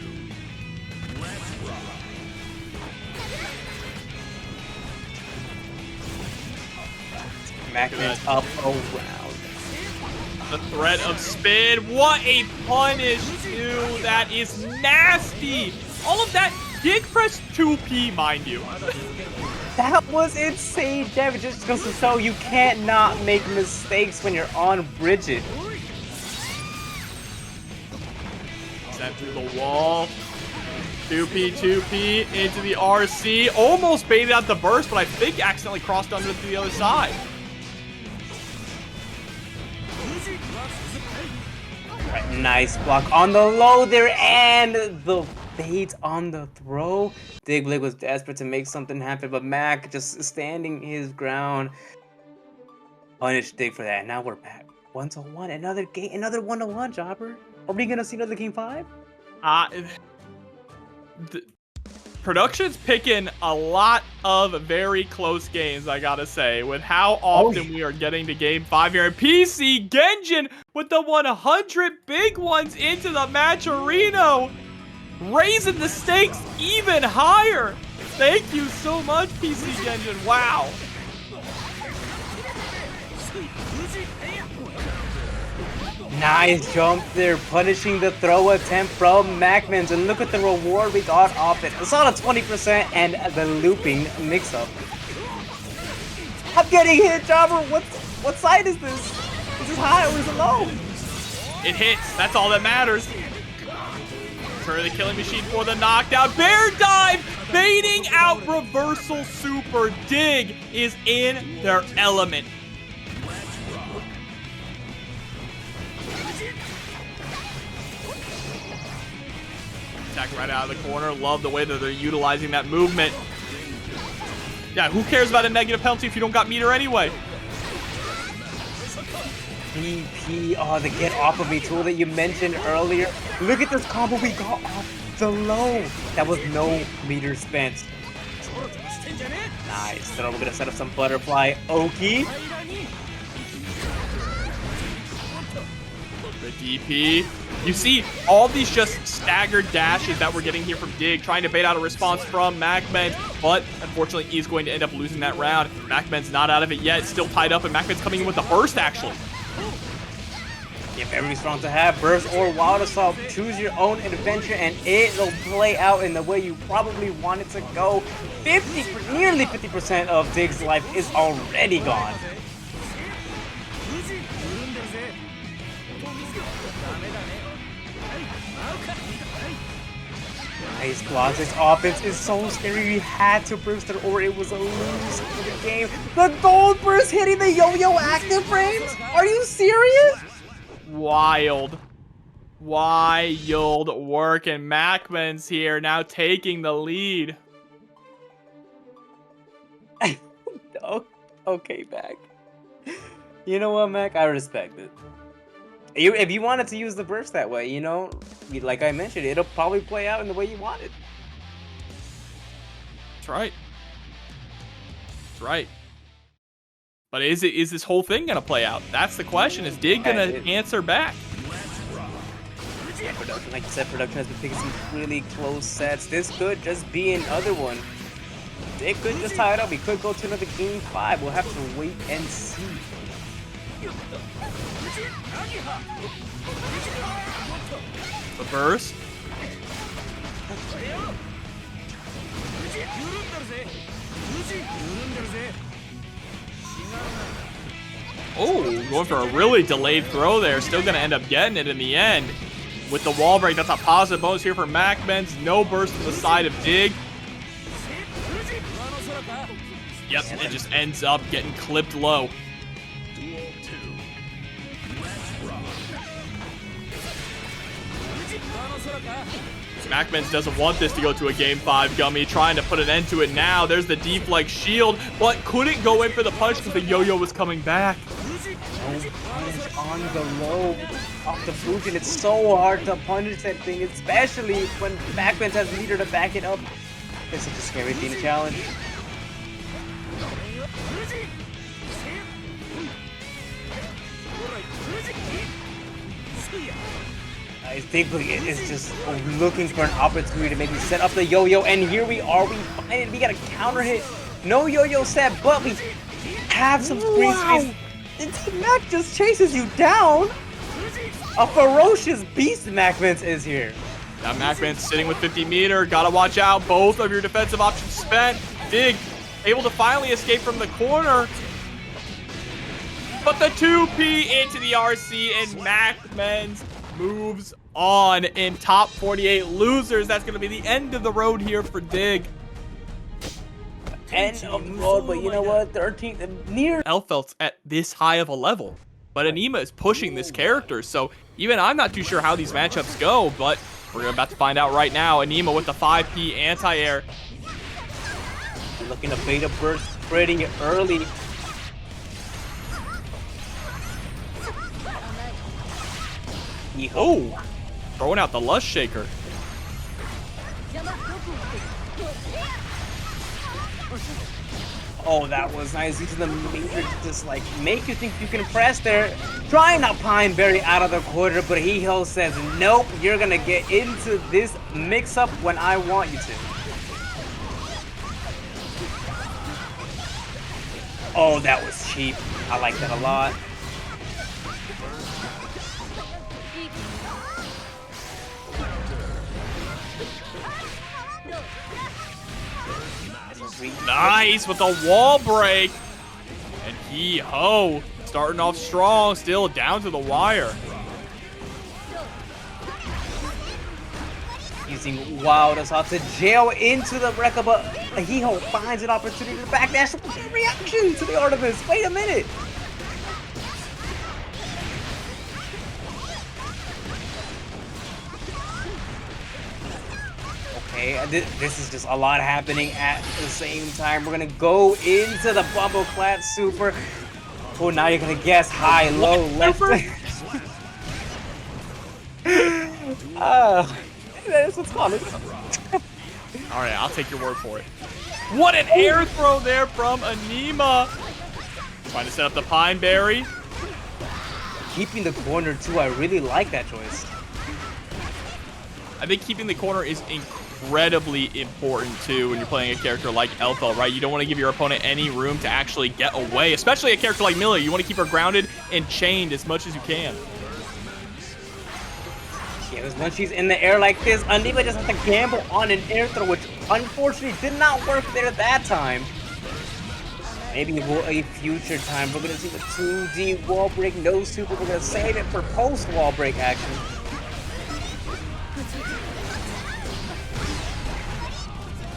Let's rock. MacMens up around. The threat of spin. What a punish, dude. That is nasty. All of that gig press 2P, mind you. That was insane damage. Just goes to show you can't not make mistakes when you're on Bridget. Sent through the wall. 2P into the RC. Almost baited out the burst, but I think accidentally crossed under to the other side. Right, nice block on the low there, and the bait on the throw. Bigwil was desperate to make something happen, but Mac just standing his ground. Punished Dig for that. Now we're back. 1-1, another game, another 1-1, Jobber. Are we gonna see another game 5? Production's picking a lot of very close games, I gotta say, with how often we are getting to game 5 here. And PC Genjin with the 100 big ones into the match arena, raising the stakes even higher. Thank you so much, PC Genjin. Wow. Nice jump there, punishing the throw attempt from MacMens, and look at the reward we got off it. It's on a 20% and the looping mix-up. I'm getting hit, Jobber. What side is this? Is this high or is it low? It hits. That's all that matters. For the killing machine for the knockdown. Bear dive, baiting out reversal super. Dig is in their element. Attack right out of the corner. Love the way that they're utilizing that movement. Yeah, who cares about a negative penalty if you don't got meter anyway? BP, oh, the get off of me tool that you mentioned earlier. Look at this combo we got off the low. That was no meter spent. Nice. Then we're gonna set up some butterfly Oki. The DP. You see all these just staggered dashes that we're getting here from Dig, trying to bait out a response from MacMens, but unfortunately he's going to end up losing that round. MacMens not out of it yet, still tied up, and MacMens coming in with the burst actually. Yeah, very strong to have. Burst or Wild Assault. Choose your own adventure and it'll play out in the way you probably want it to go. Nearly 50% of Dig's life is already gone. Nice Classics offense is so scary. We had to burst it or it was a lose for the game. The gold burst hitting the yo-yo active frames? Are you serious? Wild work, and MacMens here now taking the lead. Okay, Mac. You know what, Mac? I respect it. If you wanted to use the burst that way, you know, like I mentioned, it'll probably play out in the way you want it. That's right. That's right. But is this whole thing gonna play out? That's the question. Is Dig gonna answer back? Yeah, production, like you said, production has been picking some really close sets. This could just be another one. Dig could just tie it up. We could go to another game 5. We'll have to wait and see. The burst. Oh, going for a really delayed throw there. Still going to end up getting it in the end. With the wall break, that's a positive bonus here for MacMens. No burst to the side of Dig. Yep, it just ends up getting clipped low. MacMens doesn't want this to go to a game 5, Gummy, trying to put an end to it now. There's the deflect shield, but couldn't go in for the punch because the yo-yo was coming back. No punish on the low off the Fujin. It's so hard to punish that thing, especially when MacMens has meter to back it up. It's such a scary team challenge. I think is just looking for an opportunity to maybe set up the yo-yo, and here we are. We find it. We got a counter hit. No yo-yo set, but we have some screen space. Mac just chases you down. A ferocious beast MacMens is here. Now MacMens sitting with 50 meter. Gotta watch out. Both of your defensive options spent. Dig able to finally escape from the corner. But the 2P into the RC, and MacMens moves on in top 48 losers. That's going to be the end of the road here for Dig. End of the road, but you know what? 13th, near. Elphelt's at this high of a level, but Aneema is pushing this character, so even I'm not too sure how these matchups go, but we're about to find out right now. Aneema with the 5P anti-air. Looking to bait a burst, spreading it early. Oh, throwing out the Lust Shaker. Oh, that was nice. Using the major to just like make you think you can press there. Trying to Pine Berry out of the corner, but Hiho says, nope, you're gonna get into this mix-up when I want you to. Oh, that was cheap. I like that a lot. Nice with the wall break. And Hiho starting off strong, still down to the wire. Using wild assault to jail into the Rekka, but Hiho finds an opportunity to backdash with a reaction to the Artemis. Wait a minute. Okay, this is just a lot happening at the same time. We're gonna go into the Bumble Clad Super. Oh, now you're gonna guess high, low, left. That's what's called. All right, I'll take your word for it. What an air throw there from Aneema. Trying to set up the Pine Berry. Keeping the corner too, I really like that choice. I think keeping the corner is incredibly important too when you're playing a character like Elphelt, right? You don't want to give your opponent any room to actually get away, especially a character like Millia. You want to keep her grounded and chained as much as you can. Yeah, because once she's in the air like this, Aneema just has to gamble on an air throw, which unfortunately did not work there that time. Maybe a future time. We're going to see the 2D wall break, no super. We're going to save it for post wall break action.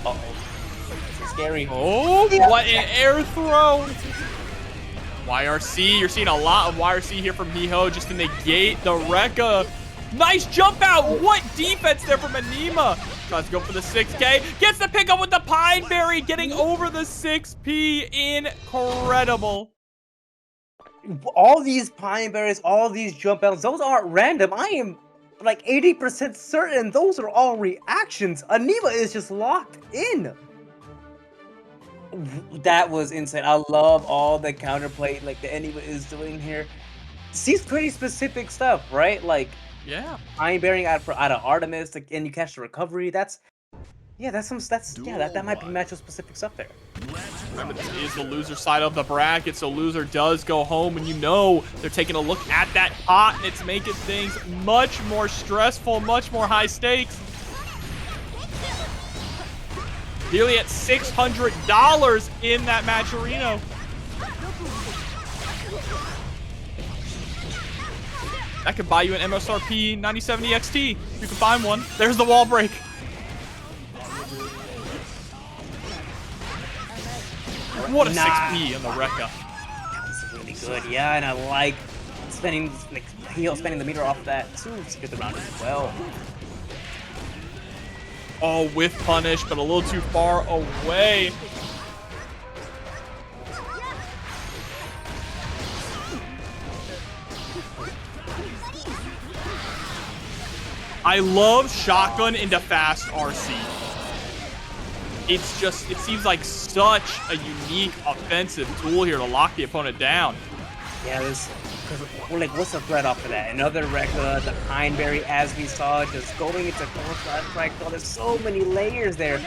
Uh-oh. This is scary. Oh, what an air throw. YRC, you're seeing a lot of YRC here from Hiho just to negate the Rekka. Nice jump out. What defense there from Aneema. Tries to go for the 6K. Gets the pickup with the Pine Berry. Getting over the 6P. Incredible. All these Pine Berries, all these jump outs, those aren't random. I am like 80% certain those are all reactions. Aneema is just locked in. That was insane. I love all the counterplay like the Aneema is doing here. She's pretty specific stuff, right? Like, yeah, Pine Berry out of Artemis, like, and you catch the recovery. That might be matchup specific stuff there. Remember, this is the loser side of the bracket, so loser does go home, and you know they're taking a look at that pot, and it's making things much more stressful, much more high stakes. Nearly at $600 in that matcherino. That could buy you an MSRP 9070 XT. You can find one. There's the wall break. What a 6P on the Rekka. That was really good, yeah, and I like spending the meter off of that too to get the round as well. Oh, with punish, but a little too far away. I love shotgun into fast RC. It's just, it seems like such a unique offensive tool here to lock the opponent down. Yeah, because like, what's the threat off of that? Another Rekka, the Pine Berry, as we saw, just going into full strike. Oh, there's so many layers there.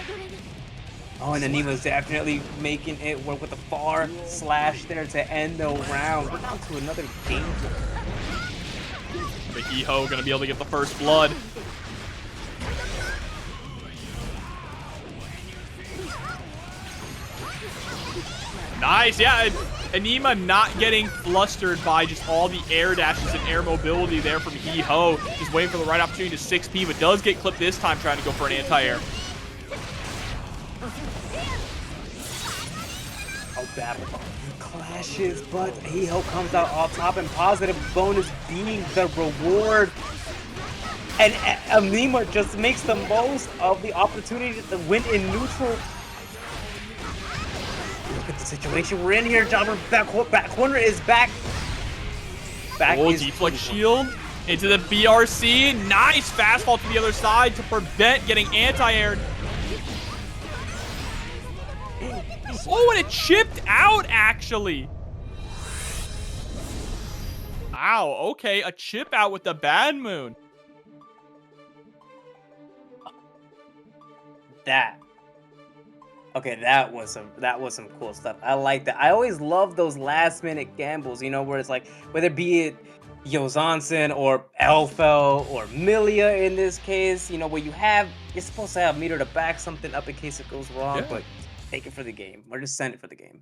Oh, and Aneema's definitely making it work with the far slash there to end the round. We're down to another game. The Hiho gonna be able to get the first blood. Nice, yeah. Aneema not getting flustered by just all the air dashes and air mobility there from Hiho. Just waiting for the right opportunity to 6P, but does get clipped this time trying to go for an anti-air. Oh, bad clashes, but Hiho comes out on top, and positive bonus being the reward. And Aneema just makes the most of the opportunity to win in neutral. Look at the situation we're in here. Jobber back corner is back. Oh, deflect shield. Into the BRC. Nice fastball to the other side to prevent getting anti-aired. Oh, and it chipped out, actually. Wow, okay. A chip out with the bad moon. Okay, that was some cool stuff. I like that. I always love those last minute gambles, you know, where it's like, whether be it Yozansen or Elphelt or Millia in this case, you know, where you're supposed to have Mito to back something up in case it goes wrong, but take it for the game, or just send it for the game.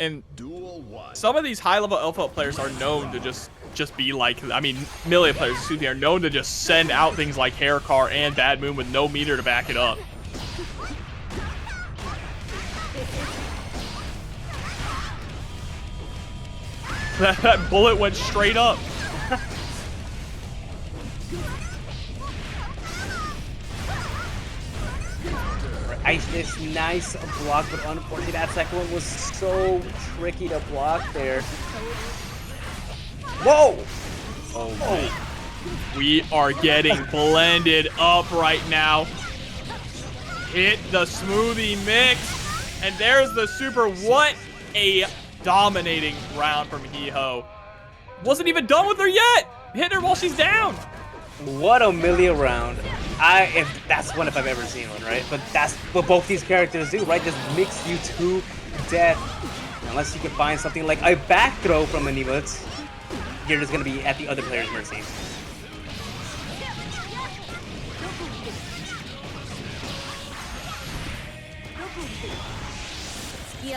And Duel 1. some of these high-level Elphelt players are known to just be like, I mean, Millia players, excuse me, are known to just send out things like Hair Car and Bad Moon with no meter to back it up. That bullet went straight up. It's nice block, but unfortunately that second one was so tricky to block there. Whoa! Oh. We are getting blended up right now. Hit the smoothie mix. And there's the super. What a dominating round from Hiho. Wasn't even done with her yet. Hit her while she's down. What a Millia round. If that's one if I've ever seen one, right? But that's what both these characters do, right? Just mix you to death. Unless you can find something like a back throw from Aneema, you're just gonna be at the other player's mercy.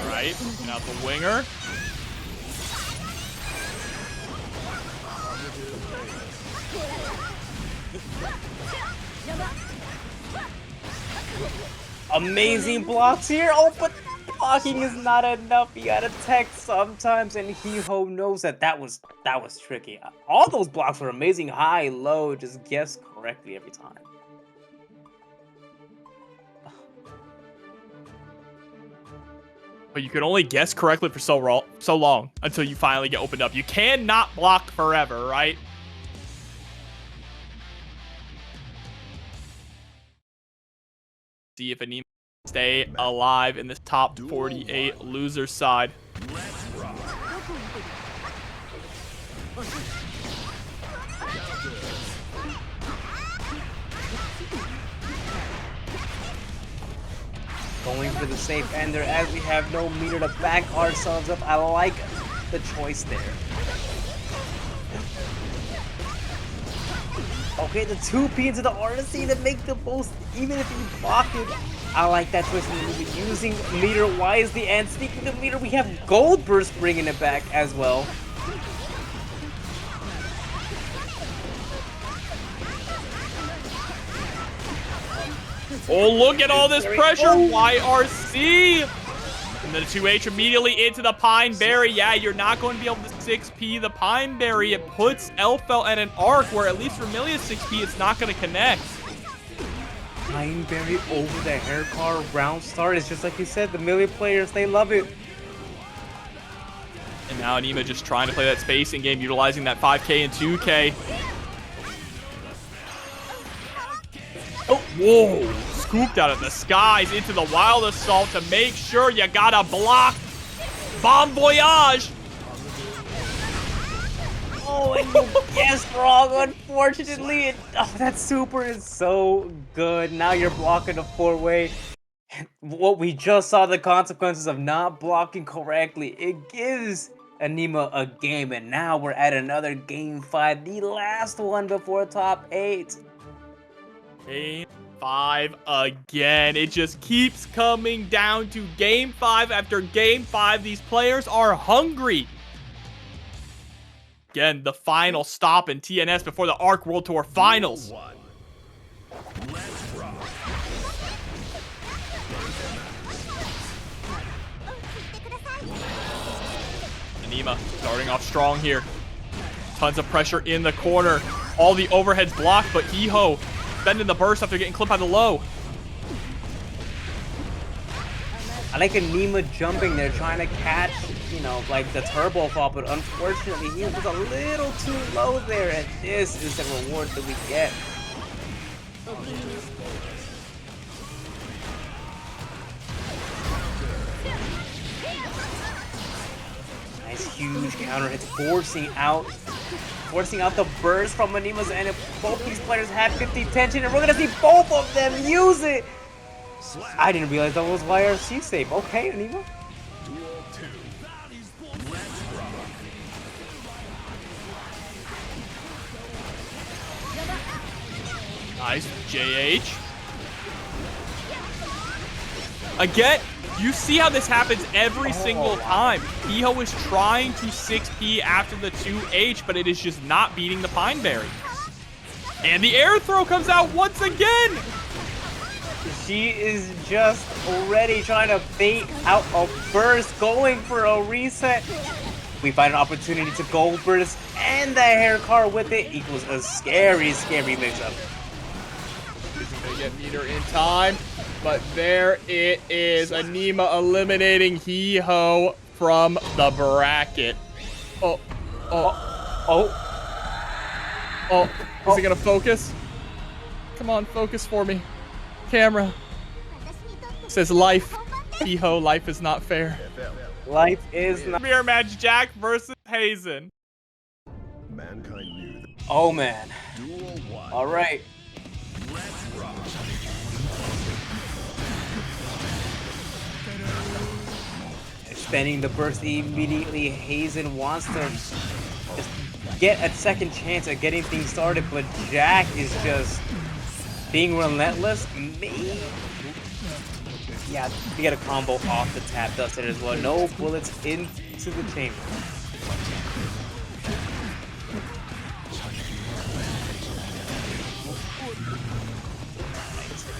Right, and out the winger. Amazing blocks here. Oh, but blocking is not enough. You gotta tech sometimes, and Hiho knows that was tricky. All those blocks were amazing. High, low, just guess correctly every time. But you can only guess correctly for so long until you finally get opened up. You cannot block forever, right? See if Aneema can stay alive in this top 48 loser side. Going for the safe ender as we have no meter to back ourselves up. I like the choice there. Okay, the 2P into the RC to make the most, even if you block it. I like that choice. Using meter wisely, and speaking of meter, we have Gold Burst bringing it back as well. Oh, look at all this pressure. YRC. And then the 2H immediately into the Pine Berry. Yeah, you're not going to be able to 6P the Pine Berry. It puts Elphelt at an arc where, at least for Millia's 6P, it's not going to connect. Pine Berry over the Hair Car round start. It's just like you said, the Millia players, they love it. And now Aneema just trying to play that spacing game, utilizing that 5K and 2K. Oh, whoa. Scooped out of the skies into the Wild Assault to make sure you gotta block. Bon Voyage. Oh, and you guessed wrong, unfortunately. Oh, that super is so good. Now you're blocking a 4-way. What we just saw the consequences of not blocking correctly. It gives Aneema a game, and now we're at another game 5, the last one before top 8. Game 5 again. It just keeps coming down to game 5 after game 5. These players are hungry. Again, the final stop in TNS before the ARC World Tour Finals. Aneema starting off strong here. Tons of pressure in the corner. All the overheads blocked, but Hiho bending the burst after getting clipped by the low. I like Aneema jumping there, trying to catch, you know, like the turbo fall, but unfortunately he was a little too low there, and this is the reward that we get. Nice huge counter hits, forcing out the burst from Aneema's end. If both these players have 50 tension, and we're gonna see both of them use it. I didn't realize that was YRC save. Okay, Aneema. Duel 2. Let's rock. Nice, JH. Again, you see how this happens every single time. Piho is trying to 6P after the 2H, but it is just not beating the Pineberry. And the air throw comes out once again. She is just already trying to bait out a burst, going for a reset. We find an opportunity to gold burst, and the hair car with it equals a scary mix-up. Isn't gonna get meter in time, but there it is. Aneema eliminating Hiho from the bracket. Oh. Is he gonna focus? Come on, focus for me. Camera. Says life. Hiho, life is not fair. Life is not. Mirror match Jack versus Hazen. Mankind knew that. Oh man. Duel 1. All right. Let's rock. Spending the burst immediately, Hazen wants to just get a second chance at getting things started, but Jack is just being relentless. Yeah, we get a combo off the tap dusted as well. No bullets into the chamber.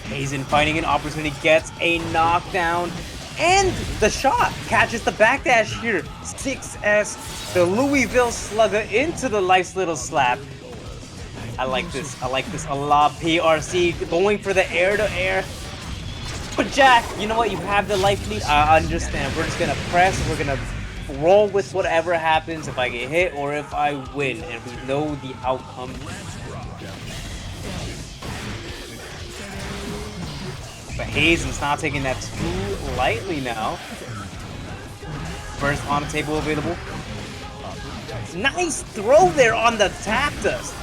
Hazen finding an opportunity, gets a knockdown, and the shot catches the backdash here. 6S, the Louisville slugger into the Life's Little Slap. I like this a lot. PRC going for the air-to-air. But Jack, you know what? You have the life lead. I understand. We're just gonna press. We're gonna roll with whatever happens, if I get hit or if I win, and we know the outcome. But Hazen's not taking that too lightly now. First on the table available. Nice throw there on the tap dust.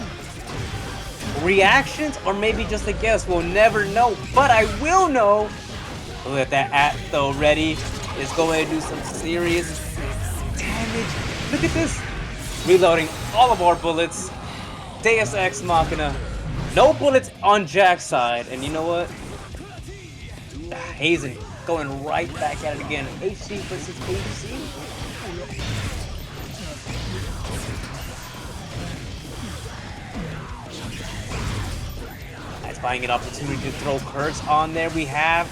Reactions or maybe just a guess, we'll never know, but I will know. Look at that at though, ready is going to do some serious damage. Look at this. Reloading all of our bullets. Deus Ex Machina. No bullets on Jack's side, and you know what? Hazen going right back at it again. HC versus HC. Nice buying an opportunity to throw curse on there. We have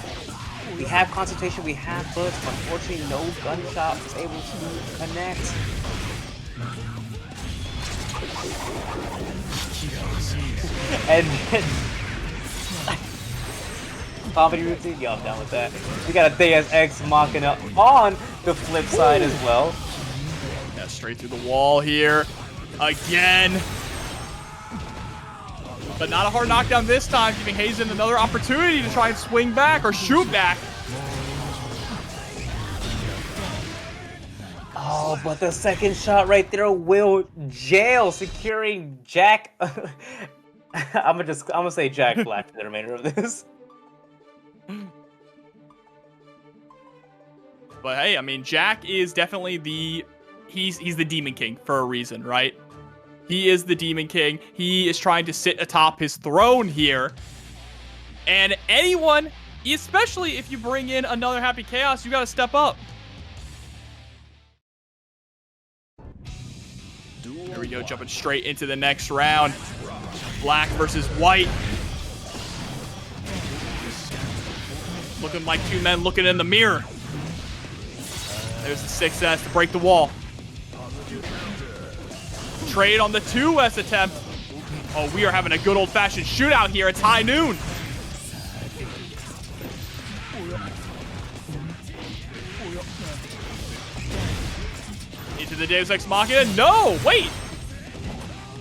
concentration, we have bullets. Unfortunately, no gunshot was able to connect. And then comedy routine? Yo, I'm down with that. We got a Deus Ex Machina on the flip side as well. Yeah, straight through the wall here. Again. But not a hard knockdown this time, giving Hazen another opportunity to try and swing back or shoot back. Oh, but the second shot right there will jail, securing Jack. I'm gonna say Jack Black for the remainder of this. But hey, I mean, Jack is definitely he's the Demon King for a reason, right? He is the Demon King. He is trying to sit atop his throne here. And anyone, especially if you bring in another Happy Chaos, you gotta step up. There we go, jumping straight into the next round. Black versus white. Looking like two men looking in the mirror. There's the 6S to break the wall. Trade on the 2S attempt. Oh, we are having a good old-fashioned shootout here. It's high noon. Into the Deus Ex Machina. No, wait.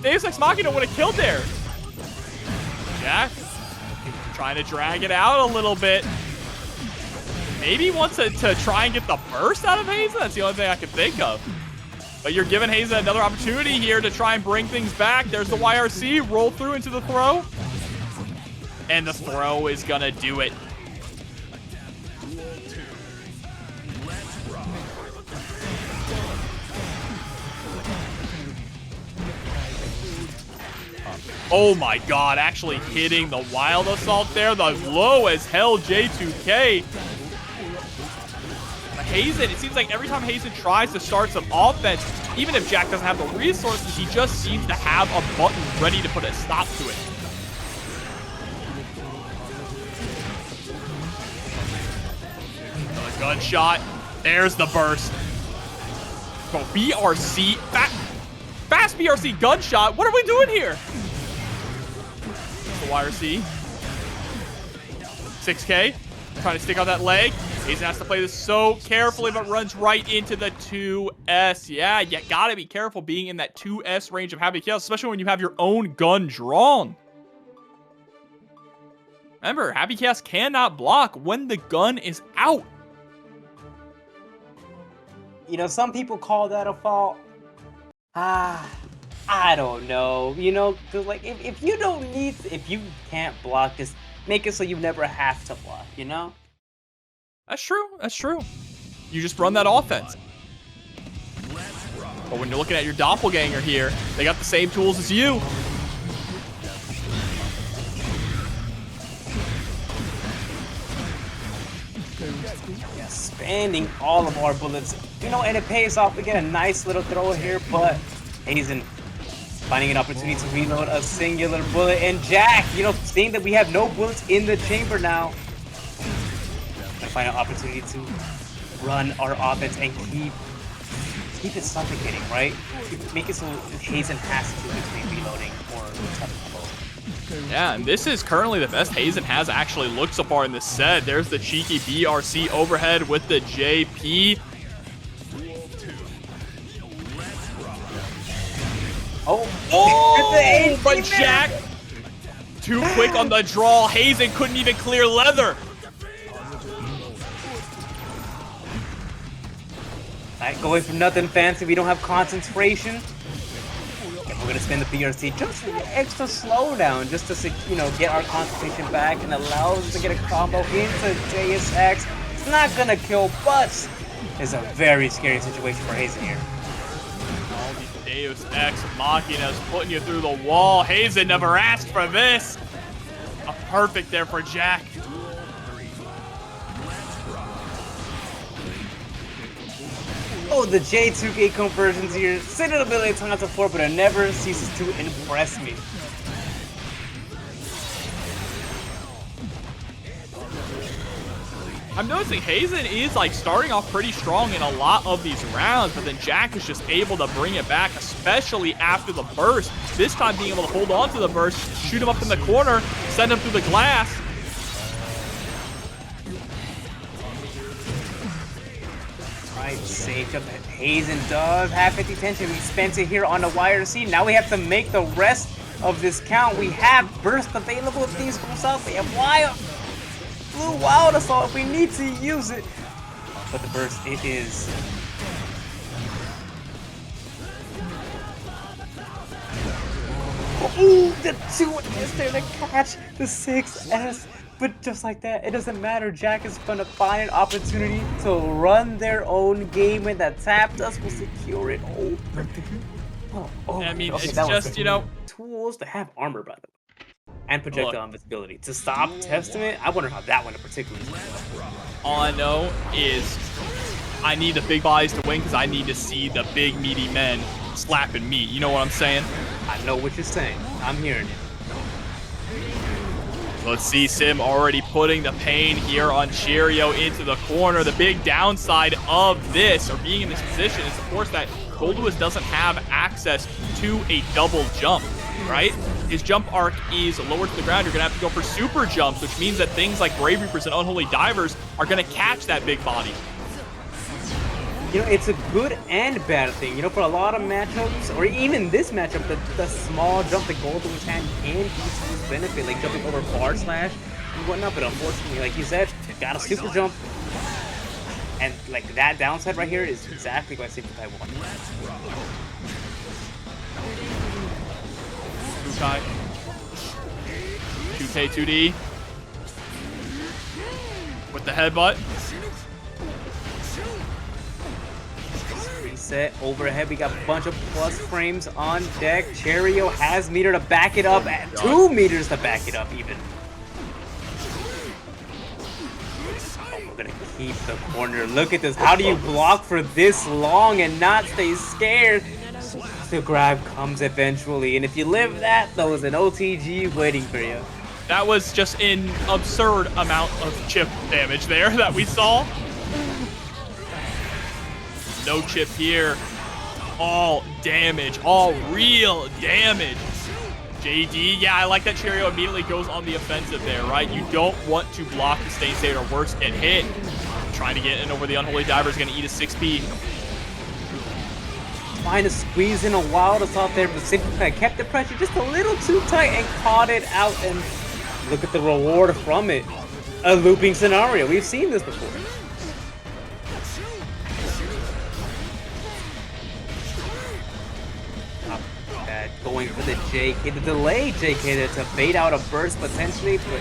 Deus Ex Machina would have killed there. Jack trying to drag it out a little bit. Maybe he wants to try and get the burst out of Hazen. That's the only thing I can think of. But you're giving Hazen another opportunity here to try and bring things back. There's the YRC. Roll through into the throw. And the throw is going to do it. Oh my god, actually hitting the Wild Assault there. The low as hell J2K. Hazen, it seems like every time Hazen tries to start some offense, even if Jack doesn't have the resources, he just seems to have a button ready to put a stop to it. Another gunshot. There's the burst. Bro, BRC. Fast BRC gunshot. What are we doing here? The YRC. 6K. Trying to stick out that leg. Hazen has to play this so carefully, but runs right into the 2S. Yeah, you gotta be careful being in that 2S range of Happy Chaos, especially when you have your own gun drawn. Remember, Happy Chaos cannot block when the gun is out. You know, some people call that a fault. I don't know. You know, cause like if you don't need, if you can't block, just make it so you never have to block. You know. That's true. That's true. You just run that offense. But when you're looking at your doppelganger here, they got the same tools as you. Spending all of our bullets, you know, and it pays off. We get a nice little throw here, but Hazen finding an opportunity to reload a singular bullet. And Jack, you know, seeing that we have no bullets in the chamber now, find an opportunity to run our offense and keep it suffocating, right? Make it so Hazen has to between reloading or tough. Yeah, and this is currently the best Hazen has actually looked so far in this set. There's the cheeky BRC overhead with the JP. Oh, but Jack, too quick on the draw. Hazen couldn't even clear leather. Alright, going for nothing fancy. We don't have concentration. And we're gonna spend the BRC just an extra slowdown, just to, you know, get our concentration back and allow us to get a combo into Deus Ex. It's not gonna kill, but it's a very scary situation for Hazen here. All these Deus Ex Machinas putting you through the wall. Hazen never asked for this. A perfect there for Jack. Oh, the J2K conversions here. Seen it a million times before, but it never ceases to impress me. I'm noticing Hazen is like starting off pretty strong in a lot of these rounds, but then Jack is just able to bring it back, especially after the burst. This time being able to hold on to the burst, shoot him up in the corner, send him through the glass. Right, saved up. Hazen does have 50 tension. We spent it here on the YRC. Now we have to make the rest of this count. We have burst available if things goes out. We have blue wild assault. We need to use it. But the burst, it is. Ooh, the 2S there to catch the 6S. But just like that, it doesn't matter. Jack is gonna find an opportunity to run their own game, and that tap dust will secure it. I mean, it's just, you know, tools to have armor, by the way, and projectile invisibility. To stop Testament, I wonder how that one in particular is. All I know is I need the big bodies to win because I need to see the big meaty men slapping meat. You know what I'm saying? I know what you're saying. I'm hearing it. Let's see Sim already putting the pain here on Cheryo into the corner. The big downside of this, or being in this position, is of course that Goldlewis doesn't have access to a double jump, right? His jump arc is lower to the ground. You're gonna have to go for super jumps, which means that things like Grave Reapers and Unholy Divers are gonna catch that big body. you know, it's a good and bad thing. You know, for a lot of matchups, or even this matchup, the small jump that Goldlewis had can be to his benefit, like jumping over bar slash and whatnot. But unfortunately, like you said, got a super jump. And like that downside right here is exactly what SYMPHUUKAI won. SYMPHUUKAI. 2K 2D. With the headbutt. Reset overhead. We got a bunch of plus frames on deck. Cheryo has meter to back it up, and 2 meters to back it up even. Oh, we're gonna keep the corner. Look at this. How do you block for this long and not stay scared? The grab comes eventually, and if you live that, there was an OTG waiting for you. That was just an absurd amount of chip damage there that we saw. No chip here. All damage. All real damage. JD, yeah, I like that Cheryo immediately goes on the offensive there, right? You don't want to block the stay state or worse, get hit. Trying to get in over the Unholy Diver is going to eat a 6P. Trying to squeeze in a wild assault there, but SYMPHUUKAI kept the pressure just a little too tight and caught it out, and look at the reward from it. A looping scenario. We've seen this before. Going for the JK, the delay JK there to bait out a burst potentially, but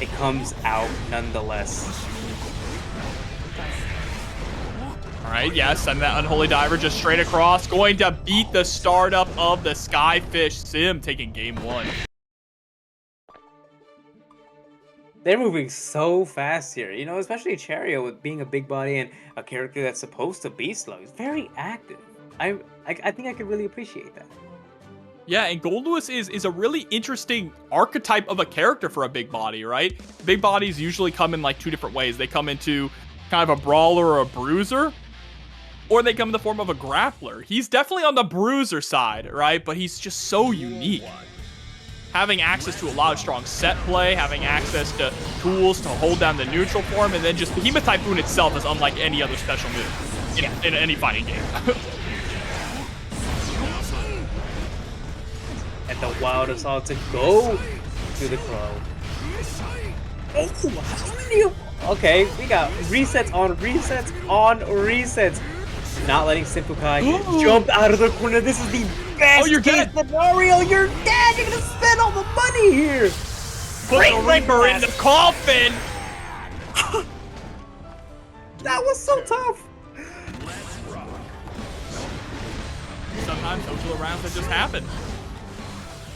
it comes out nonetheless. All right, yes, send that Unholy Diver just straight across. Going to beat the startup of the Skyfish Sim, taking game 1. They're moving so fast here, you know, especially Cheryo with being a big body and a character that's supposed to be slow. He's very active. I think I could really appreciate that. Yeah, and Goldlewis is a really interesting archetype of a character for a big body, right? Big bodies usually come in like 2 different ways. They come into kind of a brawler or a bruiser, or they come in the form of a grappler. He's definitely on the bruiser side, right? But he's just so unique. Having access to a lot of strong set play, having access to tools to hold down the neutral form, and then just Behemoth Typhoon itself is unlike any other special move in any fighting game. At the wild assault to go to the crow. Oh, okay, we got resets on resets on resets. Not letting SYMPHUUKAI jump out of the corner. This is the best case scenario. You're dead. You're gonna spend all the money here. Put the Reaper in the coffin. That was so tough. Sometimes those are the rounds that just happen.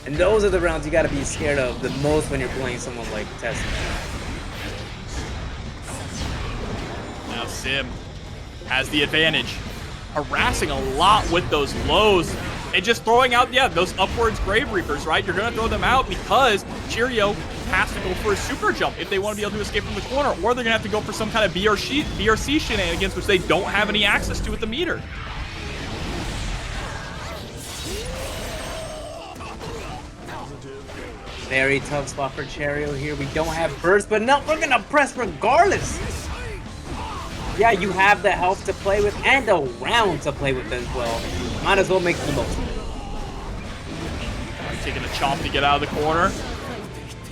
And those are the rounds you gotta be scared of the most when you're playing someone like Tesla. Now Sim has the advantage, harassing a lot with those lows and just throwing out, yeah, those upwards Grave Reapers, right? You're gonna throw them out because Cheryo has to go for a super jump if they want to be able to escape from the corner, or they're gonna have to go for some kind of BRC shenanigans, which they don't have any access to with the meter. Very tough spot for Cheryo here. We don't have burst, but no, we're gonna press regardless. Yeah, you have the health to play with and a round to play with as well. Might as well make the most. Taking a chomp to get out of the corner.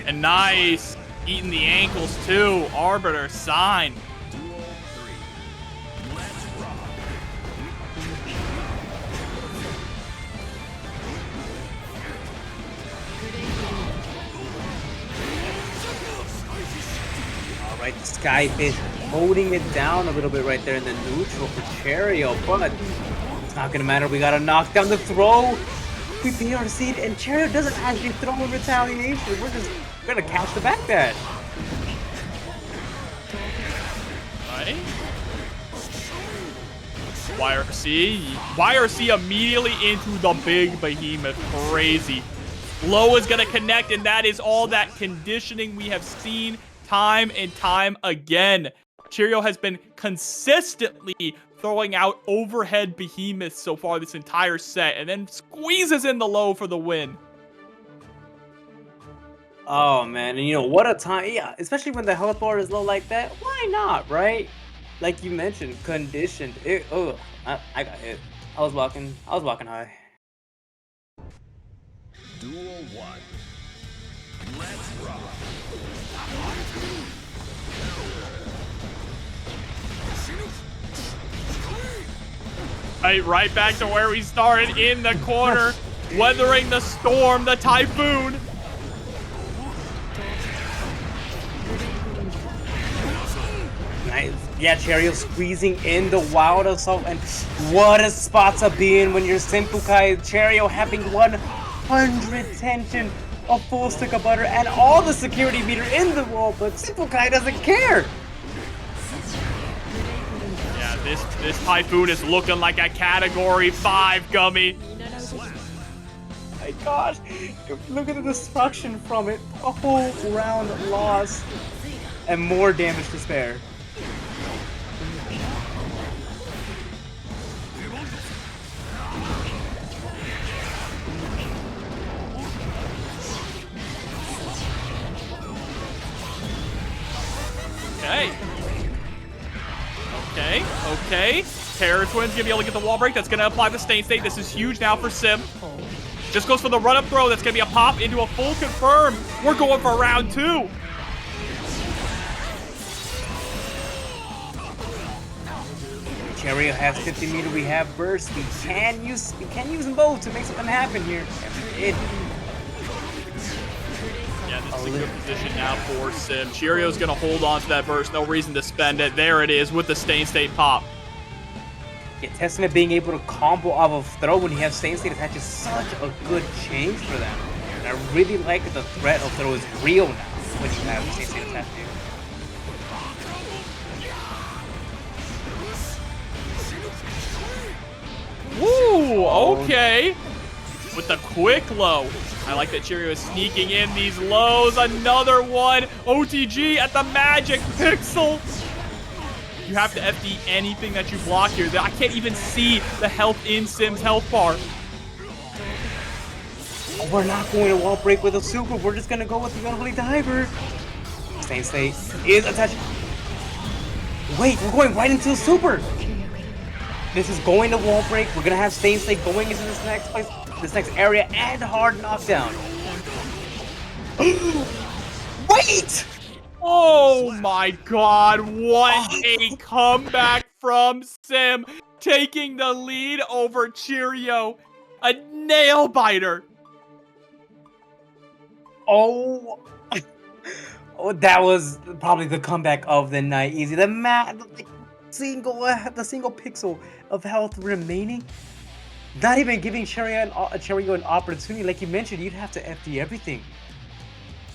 And nice. Eating the ankles too. Arbiter, sign. Alright, Skyfish holding it down a little bit right there in the neutral for Cheryo, but it's not gonna matter. We gotta knock down the throw. We BRC'd, and Cheryo doesn't actually throw in retaliation. We're just gonna catch the back dash. Right. YRC immediately into the big behemoth. Crazy. Low is gonna connect, and that is all that conditioning we have seen time and time again. Cheryo has been consistently throwing out overhead behemoths so far this entire set, and then squeezes in the low for the win. Oh man, and you know what a time, yeah, especially when the health bar is low like that. Why not, right? Like you mentioned, conditioned. I got hit. I was walking high. Duel 1. Let's rock. Right back to where we started, in the corner, weathering the storm, the typhoon. Nice. Yeah, Cheryo squeezing in the wild assault, and what a spot to be in when you're SYMPHUUKAI. Cheryo having 100 tension, a full stick of butter, and all the security meter in the wall, but SYMPHUUKAI doesn't care. Yeah, this typhoon is looking like a category 5 gummy. My gosh, look at the destruction from it. A whole round loss, and more damage to spare. Okay. Terror Twin's gonna be able to get the wall break. That's gonna apply the stain state. This is huge now for Sim. Just goes for the run-up throw. That's gonna be a pop into a full confirm. We're going for round 2. Cheryo has 50 meter. We have burst. We can use them both to make something happen here. Yeah, this is a good position now for Sim. Cheryo's gonna hold on to that burst. No reason to spend it. There it is with the stain state pop. Yeah, Testament being able to combo off of throw when you have stain state attach is such a good change for them. And I really like that the threat of throw is real now when you have stain state attached to you. Woo, okay. With the quick low. I like that Cheryo is sneaking in these lows. Another one. OTG at the magic pixel. You have to FD anything that you block here. I can't even see the health in Sim's health bar. Oh, we're not going to wall break with a super. We're just going to go with the Unholy Diver. Stain state is attached. Wait, we're going right into the super. This is going to wall break. We're going to have stain state going into this next place. This next area, and hard knockdown. Wait! Oh my god, what a comeback from Sim, taking the lead over Cheryo. A nail biter. Oh, that was probably the comeback of the night. Easy. The single pixel of health remaining. Not even giving Cheryo an opportunity. Like you mentioned, you'd have to FD everything.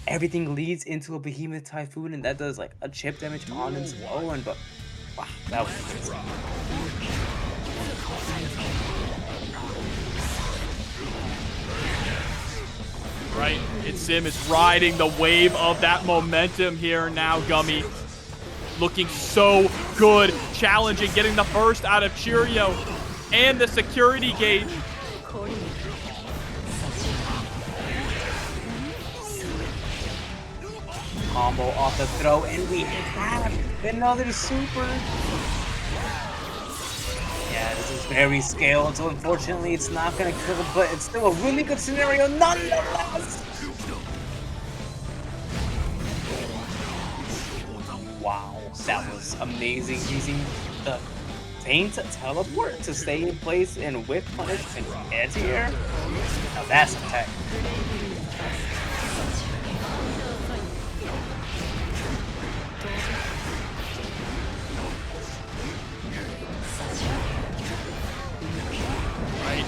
Everything leads into a behemoth typhoon, and that does like a chip damage on its own. But wow, that was crazy. Right, Sim is riding the wave of that momentum here now, Gummy. Looking so good, challenging, getting the burst out of Cheryo. And the security gauge. Combo off the throw, and we have another super. Yeah, this is very scaled, so unfortunately it's not gonna kill, but it's still a really good scenario nonetheless. Wow, that was amazing, using the Taint teleport to stay in place and whip punish and anti-air. Now that's a tech. Right.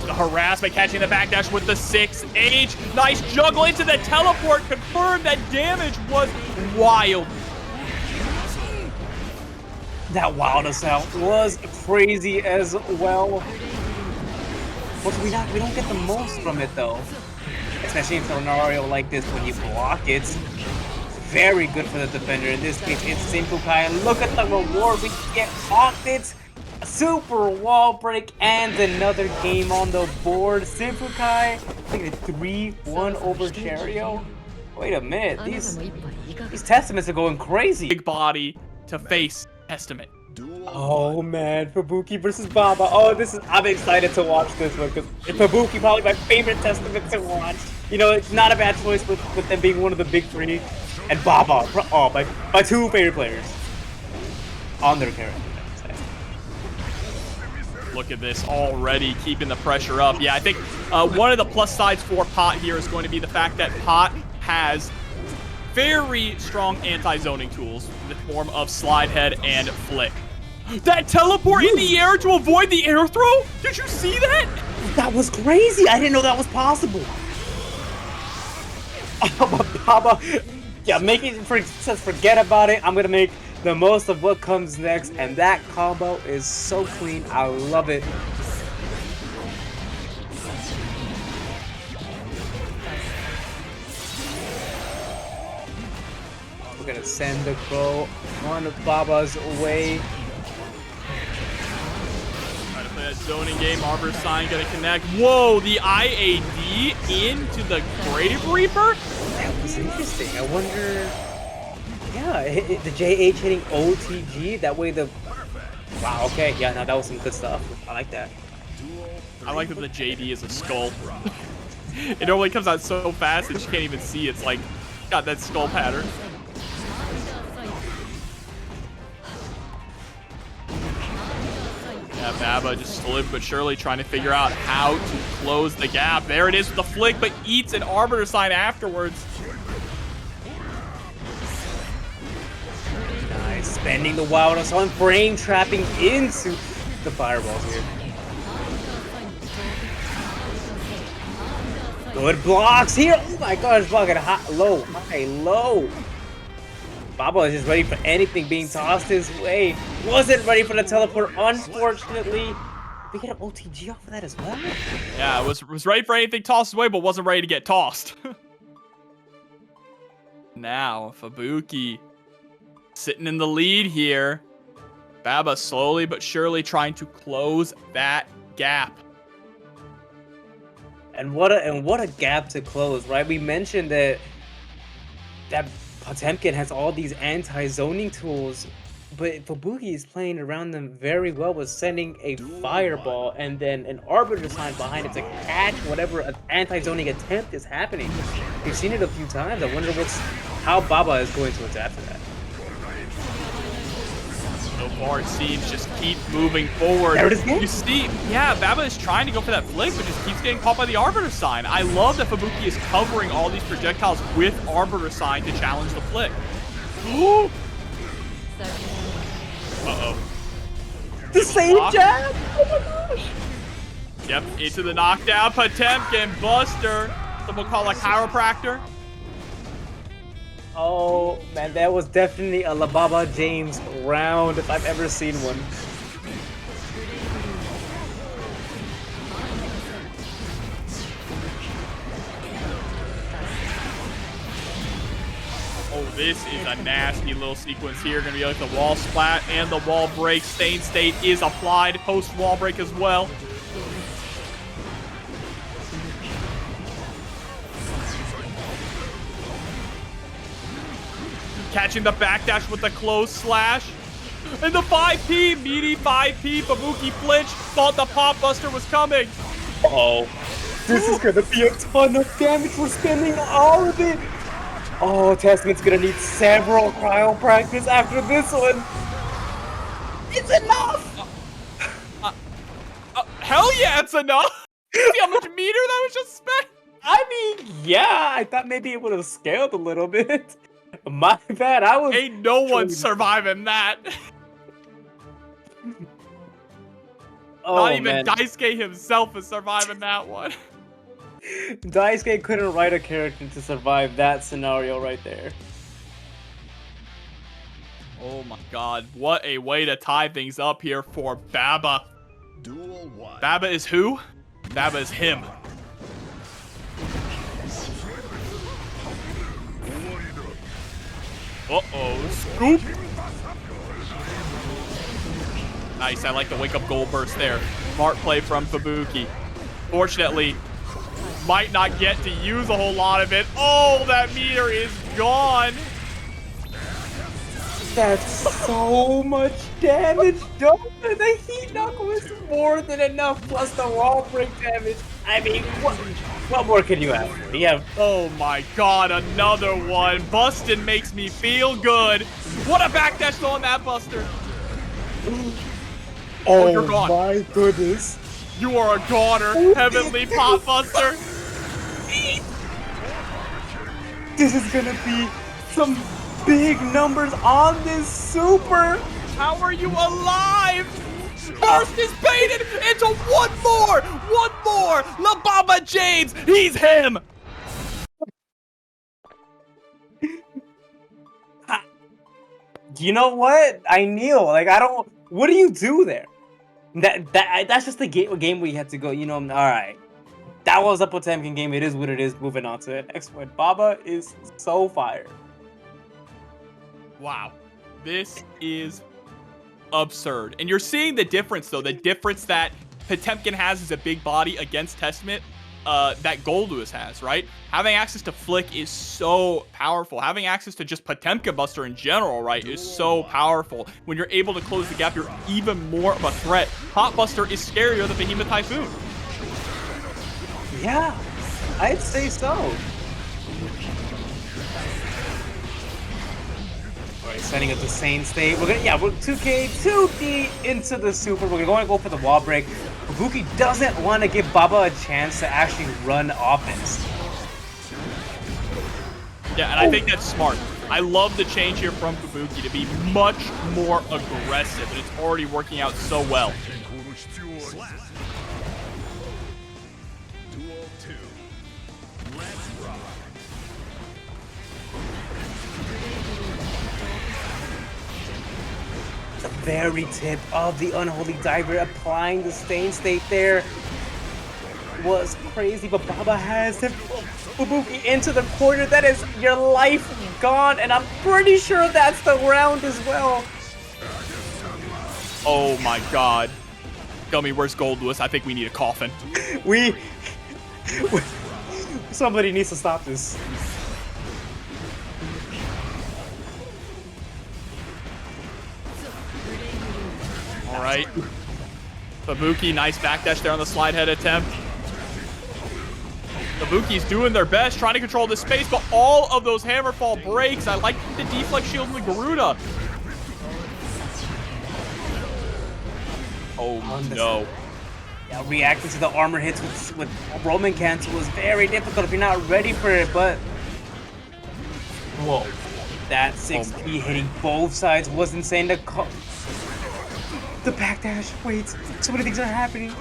The harassment, catching the backdash with the 6H. Nice juggle into the teleport. Confirmed that damage was wild. That wild assault was crazy as well. But we don't get the most from it though. Especially in a scenario like this when you block it. It's very good for the defender. In this case, it's SYMPHUUKAI. And look at the reward we get off it. A super wall break and another game on the board. SYMPHUUKAI taking a 3-1 over Cheryo. Wait a minute, these Testaments are going crazy. Big body to face Testament. Duel Oh man, Fubuki versus Baba. Oh, I'm excited to watch this one because Fubuki probably my favorite testament to watch. You know, it's not a bad choice with them being one of the big three, and Baba. Oh, my two favorite players on their character. I would say. Look at this already, keeping the pressure up. Yeah, I think one of the plus sides for Pot here is going to be the fact that Pot has very strong anti-zoning tools in the form of Slide Head and Flick. That teleport in the air to avoid the air throw? Did you see that? That was crazy. I didn't know that was possible. Oh, but Baba, yeah, says forget about it. I'm gonna make the most of what comes next, and that combo is so clean. I love it. We're gonna send the crow on Baba's way. Trying to play that zoning game. Arbor Sign gonna connect. Whoa, the IAD into the Grave Reaper? That was interesting. I wonder. Yeah, the JH hitting OTG. That way the. Wow, okay. Yeah, no, that was some good stuff. I like that. I like that the JD is a skull. It normally comes out so fast that you can't even see. It's like, got that skull pattern. Yeah, Baba just slowly but surely trying to figure out how to close the gap. There it is with the flick, but eats an Arbiter Sign afterwards. Nice. Spending the wild on frame trapping into the fireballs here. Good blocks here. Oh my gosh, blocking high, low, high, low. Baba is just ready for anything being tossed his way. Wasn't ready for the teleport, unfortunately. We get an OTG off of that as well? Yeah, was ready for anything tossed away, but wasn't ready to get tossed. Now, Fubuki sitting in the lead here. Baba slowly but surely trying to close that gap. And what a gap to close, right? We mentioned that Potemkin has all these anti-zoning tools, but Fubuki is playing around them very well with sending a fireball and then an Arbiter Sign behind it to catch whatever anti-zoning attempt is happening. We've seen it a few times. I wonder how Baba is going to adapt to that. So far, it seems just keep moving forward. There it is again? You see, yeah, Baba is trying to go for that flick, but just keeps getting caught by the Arbiter Sign. I love that Fubuki is covering all these projectiles with Arbiter Sign to challenge the flick. Uh-oh. The same jab? Oh my gosh! Yep, into the knockdown. Potemkin, Buster. Some will call a chiropractor. Oh man, that was definitely a Lababa James round if I've ever seen one. Oh, this is a nasty little sequence here. Gonna be like the wall splat and the wall break. Stain State is applied post wall break as well. Catching the backdash with the close slash. And the 5P, meaty 5P, Fubuki flinch, thought the pop buster was coming. Uh-oh. This is gonna be a ton of damage. We're spending all of it. Oh, Testament's gonna need several cryo practice after this one. It's enough! Hell yeah, it's enough. See how much meter that was just spent? I mean, yeah, I thought maybe it would have scaled a little bit. My bad, I was... Ain't no one surviving that. Oh, Not even man. Daisuke himself is surviving that one. Daisuke couldn't write a character to survive that scenario right there. Oh my god, what a way to tie things up here for Baba. Duel 1. Baba is who? Baba is him. Uh-oh, scoop. Nice, I like the wake-up goal burst there. Smart play from Fubuki. Fortunately, might not get to use a whole lot of it. Oh, that meter is gone. That's so much damage, dog. The heat knuckle is more than enough, plus the wall break damage. I mean, what more can you ask for? Yeah. Oh my god, another one. Bustin' makes me feel good. What a backdash though on that Buster. Oh, you're gone. My goodness. You are a goner, heavenly pop buster. This is gonna be some big numbers on this super. How are you alive? Burst is baited into one more. La Baba James, he's him. You know what? I kneel. Like, I don't. What do you do there? That's just the game where you have to go. You know, all right. That was a Potemkin game. It is what it is. Moving on to the next one. Baba is so fire. Wow, this is absurd. And you're seeing the difference, though. The difference that Potemkin has is a big body against Testament that Goldlewis has, right? Having access to Flick is so powerful. Having access to just Potemkin Buster in general, right, is so powerful. When you're able to close the gap, you're even more of a threat. Pop Buster is scarier than Behemoth Typhoon. Yeah, I'd say so. Alright, setting up the same state. We're 2K, 2D into the super. We're going to go for the wall break. Fubuki doesn't want to give Baba a chance to actually run offense. Yeah, and I think that's smart. I love the change here from Fubuki to be much more aggressive, and it's already working out so well. The very tip of the Unholy Diver applying the stain state there was crazy, but Baba has him. Fubuki into the corner. That is your life gone, and I'm pretty sure that's the round as well. Oh my god. Gummy, where's Goldlewis? I think we need a coffin. Somebody needs to stop this. All right. Fubuki, nice backdash there on the slide head attempt. Fubuki's doing their best, trying to control the space, but all of those hammerfall breaks. I like the deflect shield from the Garuda. Oh no. Yeah, reacting to the armor hits with Roman cancel was very difficult if you're not ready for it, but whoa. That 6P hitting both sides was insane. The backdash, wait, so many things are happening.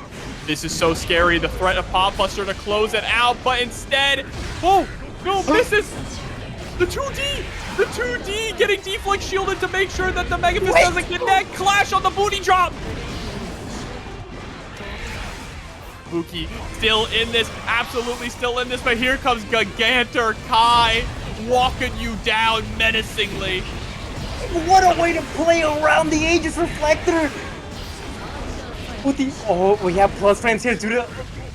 This is so scary. The threat of Pop Buster to close it out, but instead, oh, no, misses. The 2D! The 2D getting deflect shielded to make sure that the Mega Fist doesn't connect. Clash on the booty drop. Fubuki still in this, absolutely still in this, but here comes Gigantor Kai walking you down menacingly. What a way to play around the Aegis Reflector! With the we have plus frames here due to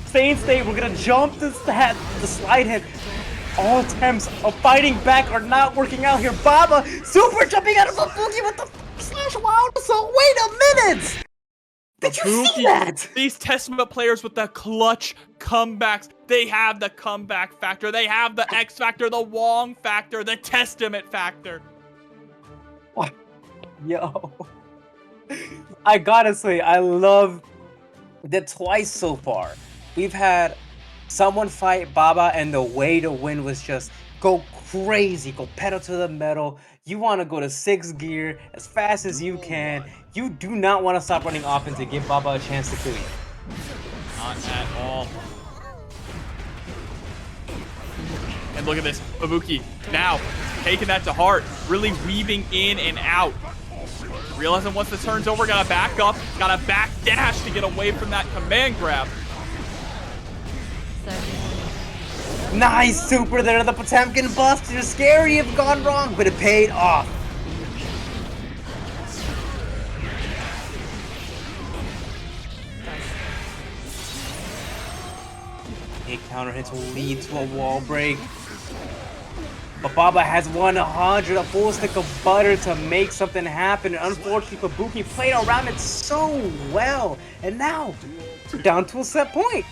Stain State. We're gonna jump the slide head. All attempts of fighting back are not working out here. Baba super jumping out of Fubuki with the slash wild. So wait a minute! Did you see that? These Testament players with the clutch comebacks, they have the comeback factor, they have the X factor, the Wong factor, the Testament factor. What? Yo. I gotta say, I love that twice so far. We've had someone fight Baba and the way to win was just go crazy, go pedal to the metal. You want to go to 6th gear as fast as you can. You do not want to stop running offense to give Baba a chance to kill you. Not at all. And look at this, Fubuki now taking that to heart, really weaving in and out. Realizing once the turn's over, gotta back up, gotta back dash to get away from that command grab. Nice super there, the Potemkin Buster. Scary if gone wrong, but it paid off. A counter hits will lead to a wall break. But Baba has 100, a full stick of butter to make something happen. And unfortunately, Fubuki played around it so well. And now, we're down to a set point.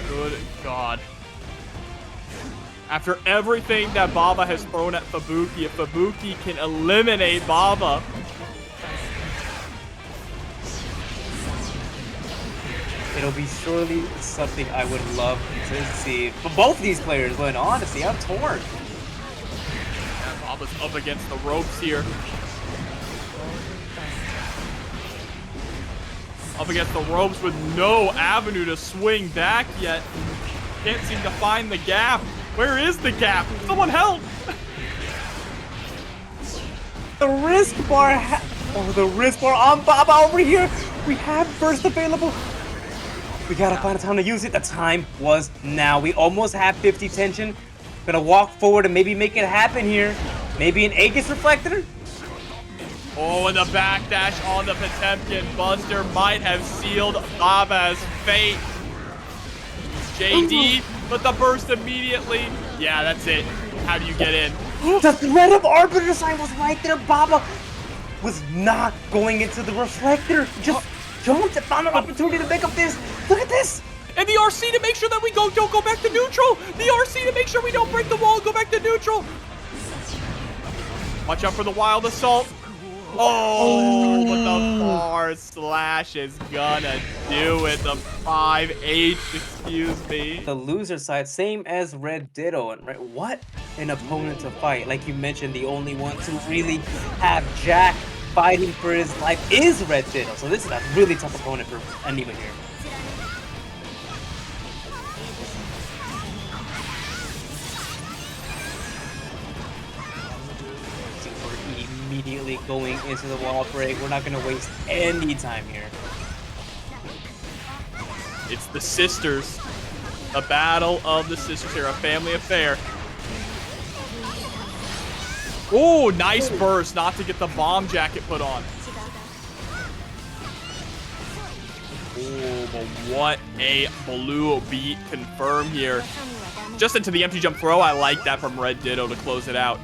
Good God. After everything that Baba has thrown at Fubuki, if Fubuki can eliminate Baba. It'll be surely something I would love to see for both these players, but honestly, I'm torn. Yeah, Baba's up against the ropes here. Up against the ropes with no avenue to swing back yet. Can't seem to find the gap. Where is the gap? Someone help! The wrist bar, the wrist bar on Baba over here. We have burst available. We gotta find a time to use it. The time was now. We almost have 50 tension. Gonna walk forward and maybe make it happen here. Maybe an Aegis reflector. Oh, and the backdash on the Potemkin Buster might have sealed Baba's fate. JD, but the burst immediately. Yeah, that's it. How do you get in? The threat of Arbiter sign was right there. Baba was not going into the reflector. Just jumped and found an opportunity to make up this. Look at this. And the RC to make sure that we don't go back to neutral. The RC to make sure we don't break the wall and go back to neutral. Watch out for the wild assault. Oh, but the far slash is gonna do it. The 5H, excuse me. The loser side, same as RedDitto. And right, what an opponent to fight. Like you mentioned, the only one to really have Jack fighting for his life is RedDitto. So this is a really tough opponent for Aneema here. Immediately going into the wall break. We're not going to waste any time here. It's the sisters. A battle of the sisters here. A family affair. Oh, nice burst. Not to get the bomb jacket put on. Oh, but what a blue beat confirmed here. Just into the empty jump throw. I like that from RedDitto to close it out.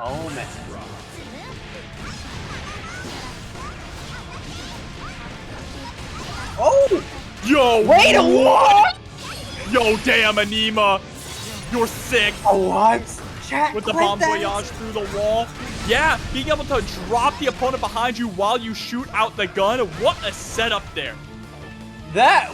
Oh, man. Oh! Yo, wait a what? Yo, damn, Aneema. You're sick. What? Chat, with the bomb voyage through the wall. Yeah, being able to drop the opponent behind you while you shoot out the gun. What a setup there. That...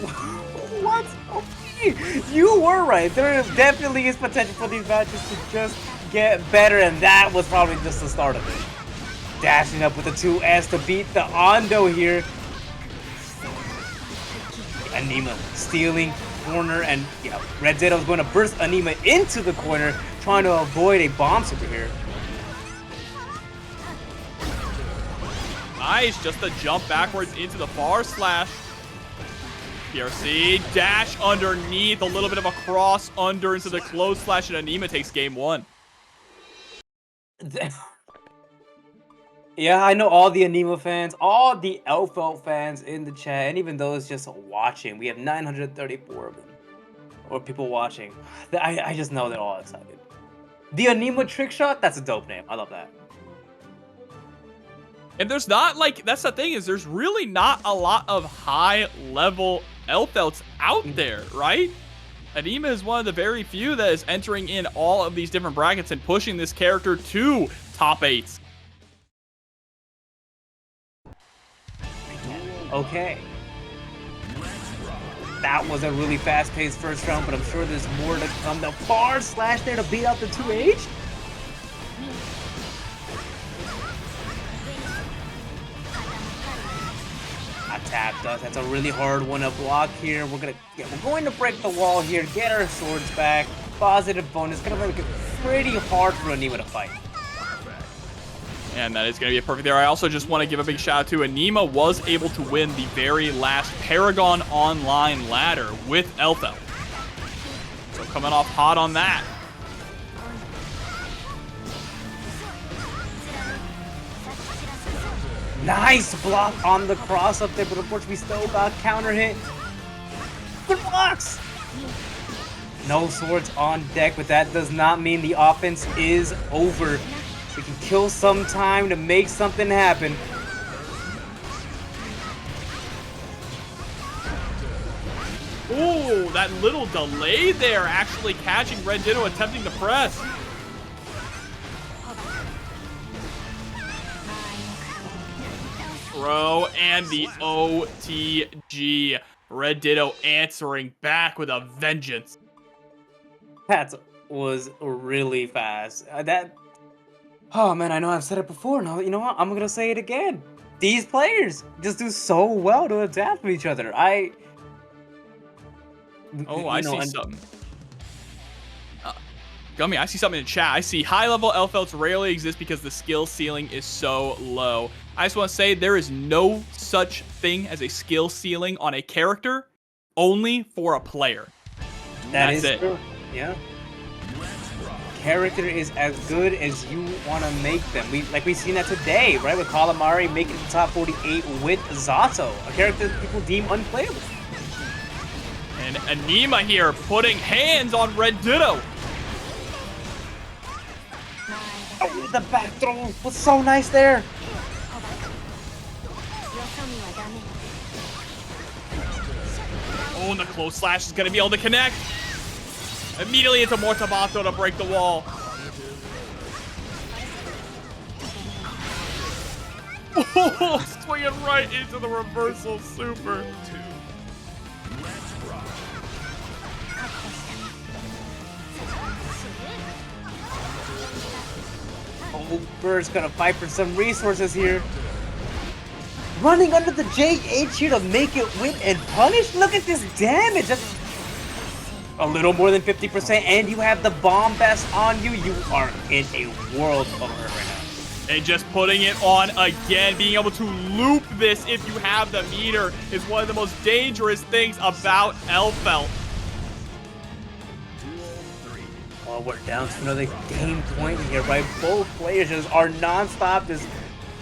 What? Okay. You were right. There definitely is potential for these matches to just get better, and that was probably just the start of it. Dashing up with the 2S to beat the Ondo here. Aneema stealing corner, and yeah, RedDitto is going to burst Aneema into the corner, trying to avoid a bomb super here. Nice, just a jump backwards into the far slash. PRC, dash underneath, a little bit of a cross under into the close slash, and Aneema takes game one. Yeah, I know all the Aneema fans, all the Elphelt fans in the chat, and even those just watching. We have 934 of them, or people watching. I just know they're all excited. The Aneema trick shot, that's a dope name. I love that. And there's not, like, that's the thing, is there's really not a lot of high-level Elphelts out there, right? Aneema is one of the very few that is entering in all of these different brackets and pushing this character to top 8s. Okay. That was a really fast-paced first round, but I'm sure there's more to come. The far slash there to beat out the 2H. Tapped us. That's a really hard one to block here. We're going to break the wall here, get our swords back. Positive bonus. Gonna make it pretty hard for Aneema to fight. And that is going to be a perfect there. I also just want to give a big shout out to Aneema was able to win the very last Paragon Online ladder with Elphelt. So coming off hot on that. Nice block on the cross up there, but unfortunately we still got counter hit. Good blocks! No swords on deck, but that does not mean the offense is over. We can kill some time to make something happen. Ooh, that little delay there actually catching RedDitto attempting to press. Throw and the OTG. RedDitto answering back with a vengeance. That was really fast. Oh man, I know I've said it before. No, you know what? I'm gonna say it again. These players just do so well to adapt to each other. I see something. Gummy, I see something in chat. I see high-level Elphelts rarely exist because the skill ceiling is so low. I just want to say there is no such thing as a skill ceiling on a character, only for a player. That's it. True. Yeah. Character is as good as you want to make them. We've seen that today, right? With Calamari making the top 48 with Zato, a character that people deem unplayable. And Aneema here putting hands on RedDitto. Oh, the back throw was so nice there. Oh, and the close slash is going to be able to connect. Immediately into Mortabato to break the wall. Oh, swinging right into the reversal super. Oh, Bird's gonna fight for some resources here. Running under the JH here to make it win and punish? Look at this damage! That's a little more than 50%, and you have the bomb best on you. You are in a world of hurt right now. And just putting it on again, being able to loop this if you have the meter is one of the most dangerous things about Elphelt. Oh, we're down to another game point here, right? Both players just are non-stop just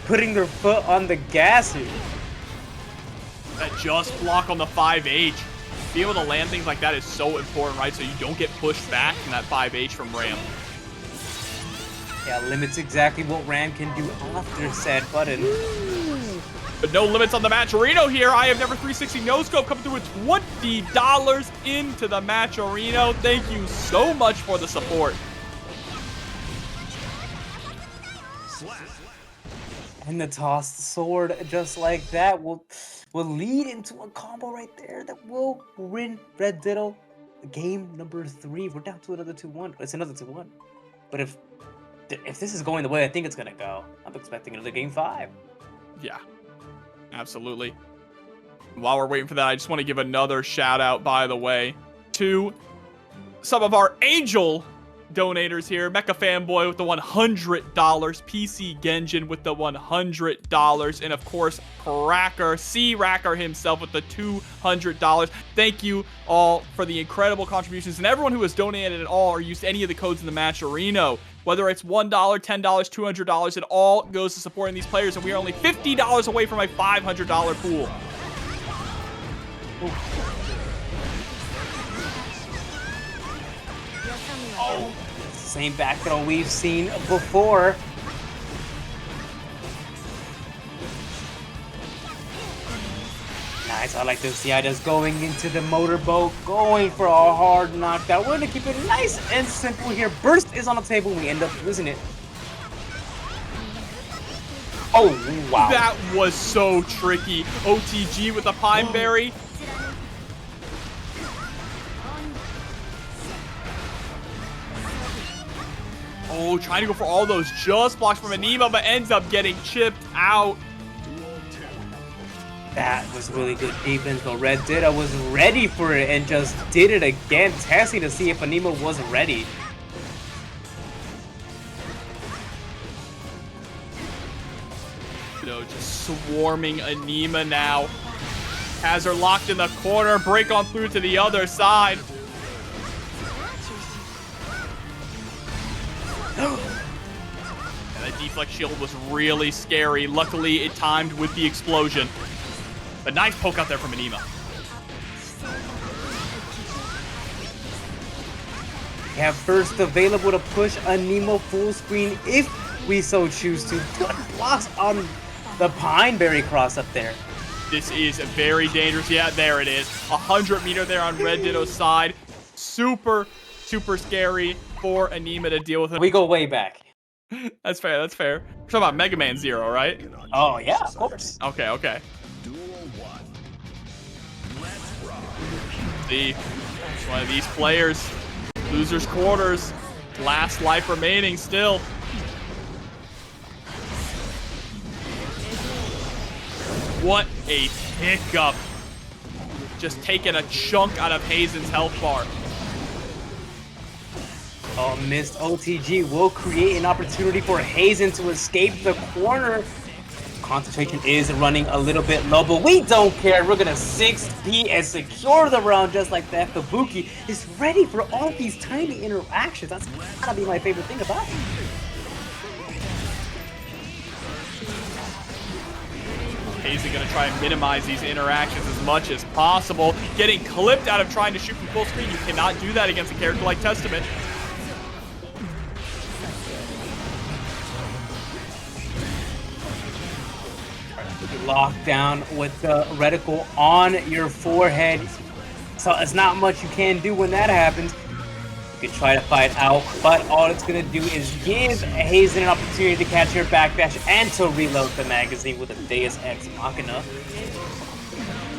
putting their foot on the gas here. That just block on the 5H. Being able to land things like that is so important, right? So you don't get pushed back from that 5H from Ram. Yeah, limits exactly what Ram can do after said button. But no limits on the Matcherino here. I have never 360 no scope coming through with $20 into the Matcherino. Thank you so much for the support. And the tossed sword just like that will lead into a combo right there that will win RedDitto game number 3. We're down to another 2-1. It's another 2-1. But if this is going the way I think it's gonna go, I'm expecting another game 5. Yeah, absolutely. While we're waiting for that, I just want to give another shout out, by the way, to some of our Angel donators here. Mecha Fanboy with the $100, PC Genjin with the $100, and of course Cracker, C-Racker himself with the $200. Thank you all for the incredible contributions, and everyone who has donated at all or used any of the codes in the Matcherino. Whether it's $1, $10, $200, it all goes to supporting these players, and we are only $50 away from a $500 pool. Oh, same back throw we've seen before. Nice, I like to see Ida's going into the motorboat, going for a hard knockdown. We're gonna keep it nice and simple here. Burst is on the table, we end up losing it. Oh, wow. That was so tricky. OTG with the Pine Berry. Oh, trying to go for all those just blocks from Aneema, but ends up getting chipped out. That was really good defense, but RedDitto was ready for it and just did it again, testing to see if Aneema was ready. Just swarming Aneema now. Has her locked in the corner, break on through to the other side. And that deflect shield was really scary. Luckily, it timed with the explosion. But nice poke out there from Aneema. We have first available to push Aneema full screen if we so choose to. Good blocks on the Pineberry cross up there. This is very dangerous. Yeah, there it is. 100-meter there on RedDitto's side. Super, super scary for Aneema to deal with. We go way back. That's fair, that's fair. We're talking about Mega Man Zero, right? Oh, yeah, of course. Okay, okay. Duel 1. Let's rock. See, one of these players, loser's quarters, last life remaining still. What a hiccup. Just taking a chunk out of Hazen's health bar. Oh, missed OTG will create an opportunity for Hazen to escape the corner. Concentration is running a little bit low, but we don't care. We're gonna 6P and secure the round just like that. Fubuki is ready for all of these tiny interactions. That's gotta be my favorite thing about it. Hazen gonna try and minimize these interactions as much as possible. Getting clipped out of trying to shoot from full screen. You cannot do that against a character like Testament. Locked down with the reticle on your forehead. So it's not much you can do when that happens. You can try to fight out, but all it's gonna do is give Hazen an opportunity to catch your backdash and to reload the magazine with a Deus Ex Machina.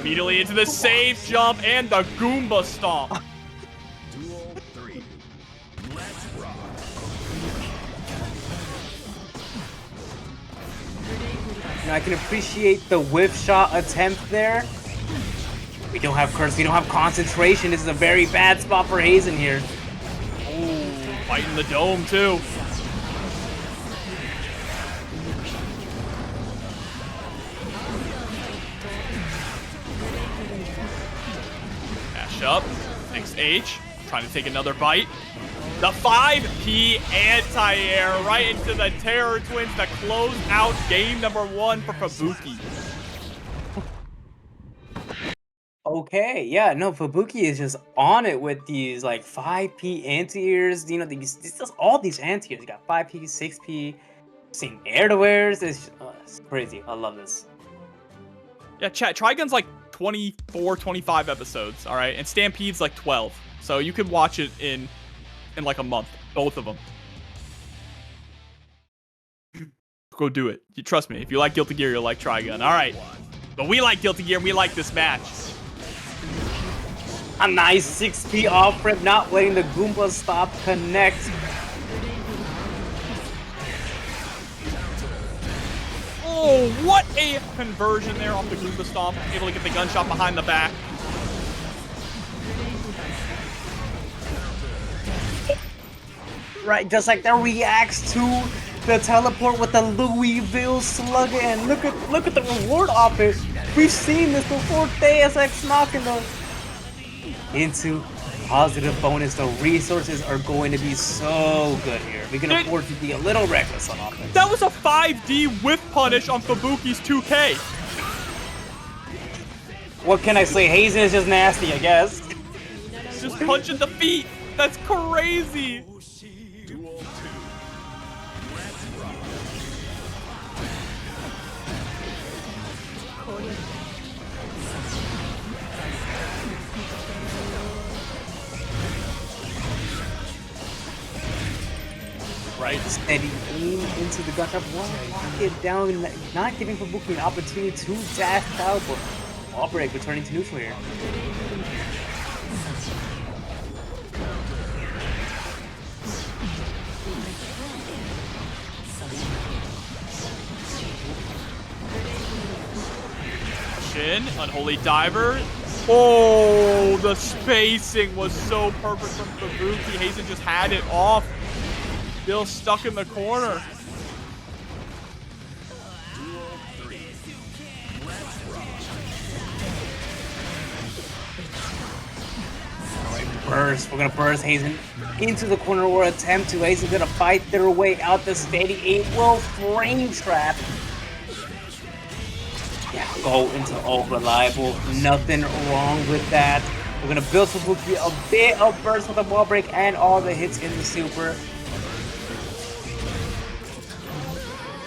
Immediately into the safe jump and the Goomba stomp. Duel 3. Let's rock. You know, I can appreciate the whiff shot attempt there. We don't have curse, we don't have concentration. This is a very bad spot for Hazen here. Ooh, fighting the dome too. Dash up, 6H, trying to take another bite. The 5P anti-air right into the Terror Twins to close out game number 1 for Fubuki. Okay, yeah, no, Fubuki is just on it with these like 5P anti-airs. You know, it's just all these anti-airs. You got 5P, 6P, same air-to-airs. It's crazy. I love this. Yeah, chat, Trigun's like 24, 25 episodes, all right? And Stampede's like 12. So you could watch it in like a month, both of them. Go do it. You trust me. If you like Guilty Gear, you'll like Trigun. All right. But we like Guilty Gear, and we like this match. A nice 6P off rip, not letting the Goomba stop connect. Oh, what a conversion there off the Goomba stomp. Able to get the gunshot behind the back. Right, just like that reacts to the teleport with the Louisville Slugger, and look at the reward off it. We've seen this before. Deus Ex Machina into positive bonus. The resources are going to be so good here. We can afford to be a little reckless on offense. That was a 5D whiff punish on Fubuki's 2K. What can I say? Hazen is just nasty, I guess. Just punching the feet. That's crazy. Duel 2. Let's rock. Right, steady aim into the gunshot. One lock it down, not giving Fubuki an opportunity to dash out, but wall break returning to neutral here. Shin, Unholy Diver. Oh, the spacing was so perfect from Fubuki. Hazen just had it off. Still stuck in the corner. Duel 3. Let's rock. Alright, burst. We're gonna burst Hazen into the corner or attempt to. Hazen's gonna fight their way out the steady 8 will frame trap. Yeah, go into all reliable. Nothing wrong with that. We're gonna build Fubuki a bit of burst with the wall break and all the hits in the super.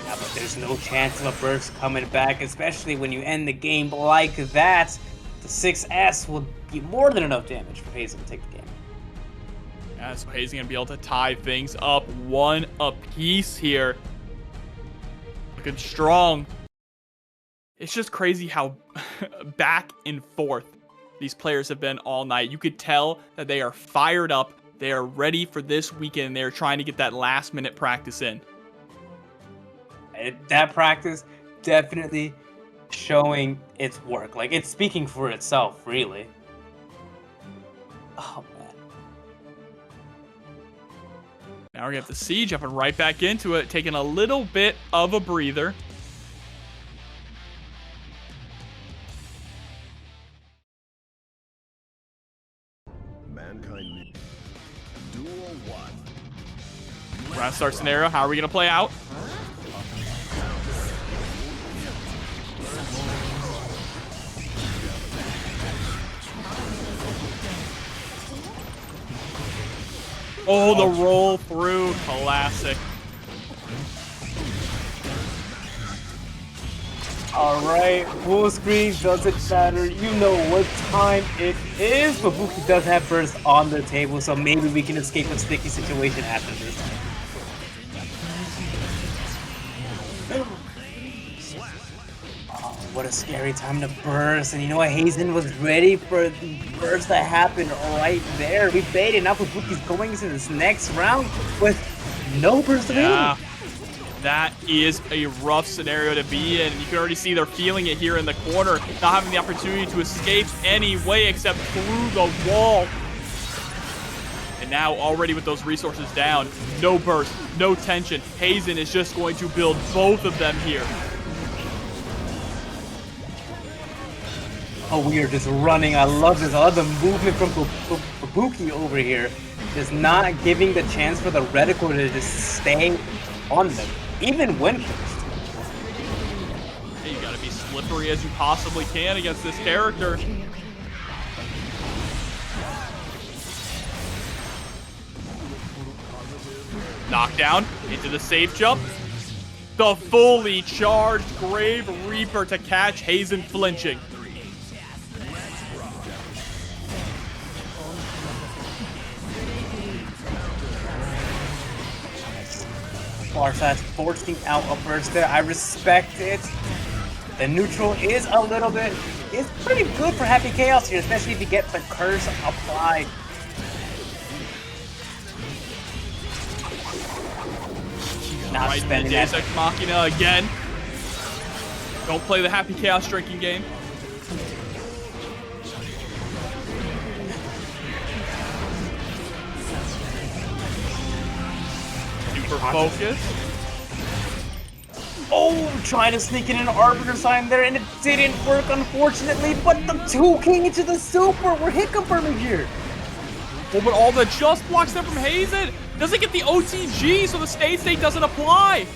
Yeah, but there's no chance of a burst coming back, especially when you end the game like that. The 6S will be more than enough damage for Hazen to take the game. Yeah, so Hazen gonna be able to tie things up 1 apiece here. Looking strong. It's just crazy how back and forth these players have been all night. You could tell that they are fired up. They are ready for this weekend. They're trying to get that last minute practice in. That practice definitely showing its work. Like, it's speaking for itself, really. Oh, man. Now we're gonna have the Siege jumping right back into it, taking a little bit of a breather. Mankind. Duel 1. Round start scenario. How are we gonna play out? Oh, the roll through. Classic. Alright, full screen doesn't matter. You know what time it is. Fubuki does have burst on the table, so maybe we can escape a sticky situation after this. Oh, what a scary time to burst. And you know what? Hazen was ready for the burst that happened right there. We baited. Now Fubuki's going into this next round with no burst available. Yeah. That is a rough scenario to be in. You can already see they're feeling it here in the corner, not having the opportunity to escape any way except through the wall. And now already with those resources down, no burst, no tension. Hazen is just going to build both of them here. Oh, we are just running. I love this. I love the movement from Fubuki over here. Just not giving the chance for the reticle to just stay on them, even when burst. Hey, you gotta be slippery as you possibly can against this character. Knockdown into the safe jump. The fully charged Grave Reaper to catch Hazen flinching. Farsat's forcing out a burst there. I respect it. The neutral is a little bit, it's pretty good for Happy Chaos here, especially if you get the curse applied. Not Right in the spending Deus that. Ex Machina again. Don't play the Happy Chaos drinking game. Super focus. Oh, trying to sneak in an Arbiter sign there, and it didn't work, unfortunately, but the 2 came into the super. We're hit confirming here. Oh, but all the just blocks there from Hazen. Doesn't get the OTG, so the state doesn't apply.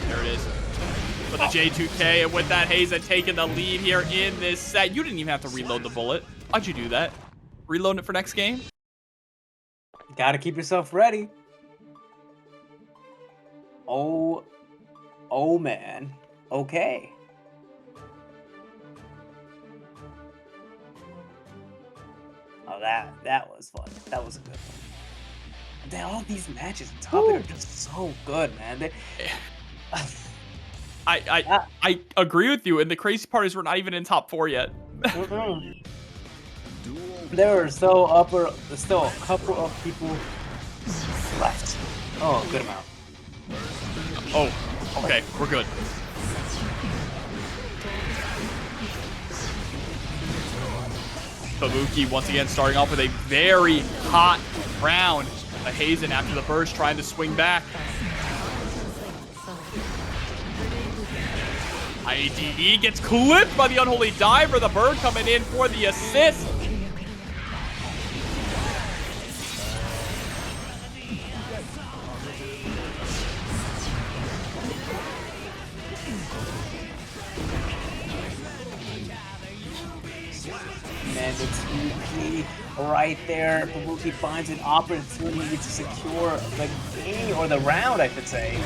There it is. For the J2K, and with that, Hazen taking the lead here in this set. You didn't even have to reload the bullet. Why'd you do that? Reload it for next game? Gotta keep yourself ready. Oh man. Okay. Oh, that was fun. That was a good one. All these matches in top 8 are just so good, man. I agree with you, and the crazy part is we're not even in top 4 yet. There are still a couple of people left. Oh, good amount. Oh, okay, we're good. Fubuki once again starting off with a very hot round. But Hazen after the burst trying to swing back. IADE gets clipped by the Unholy Diver. The bird coming in for the assist. and the 2P right there. Fubuki finds an opportunity to secure the game, or the round, I should say.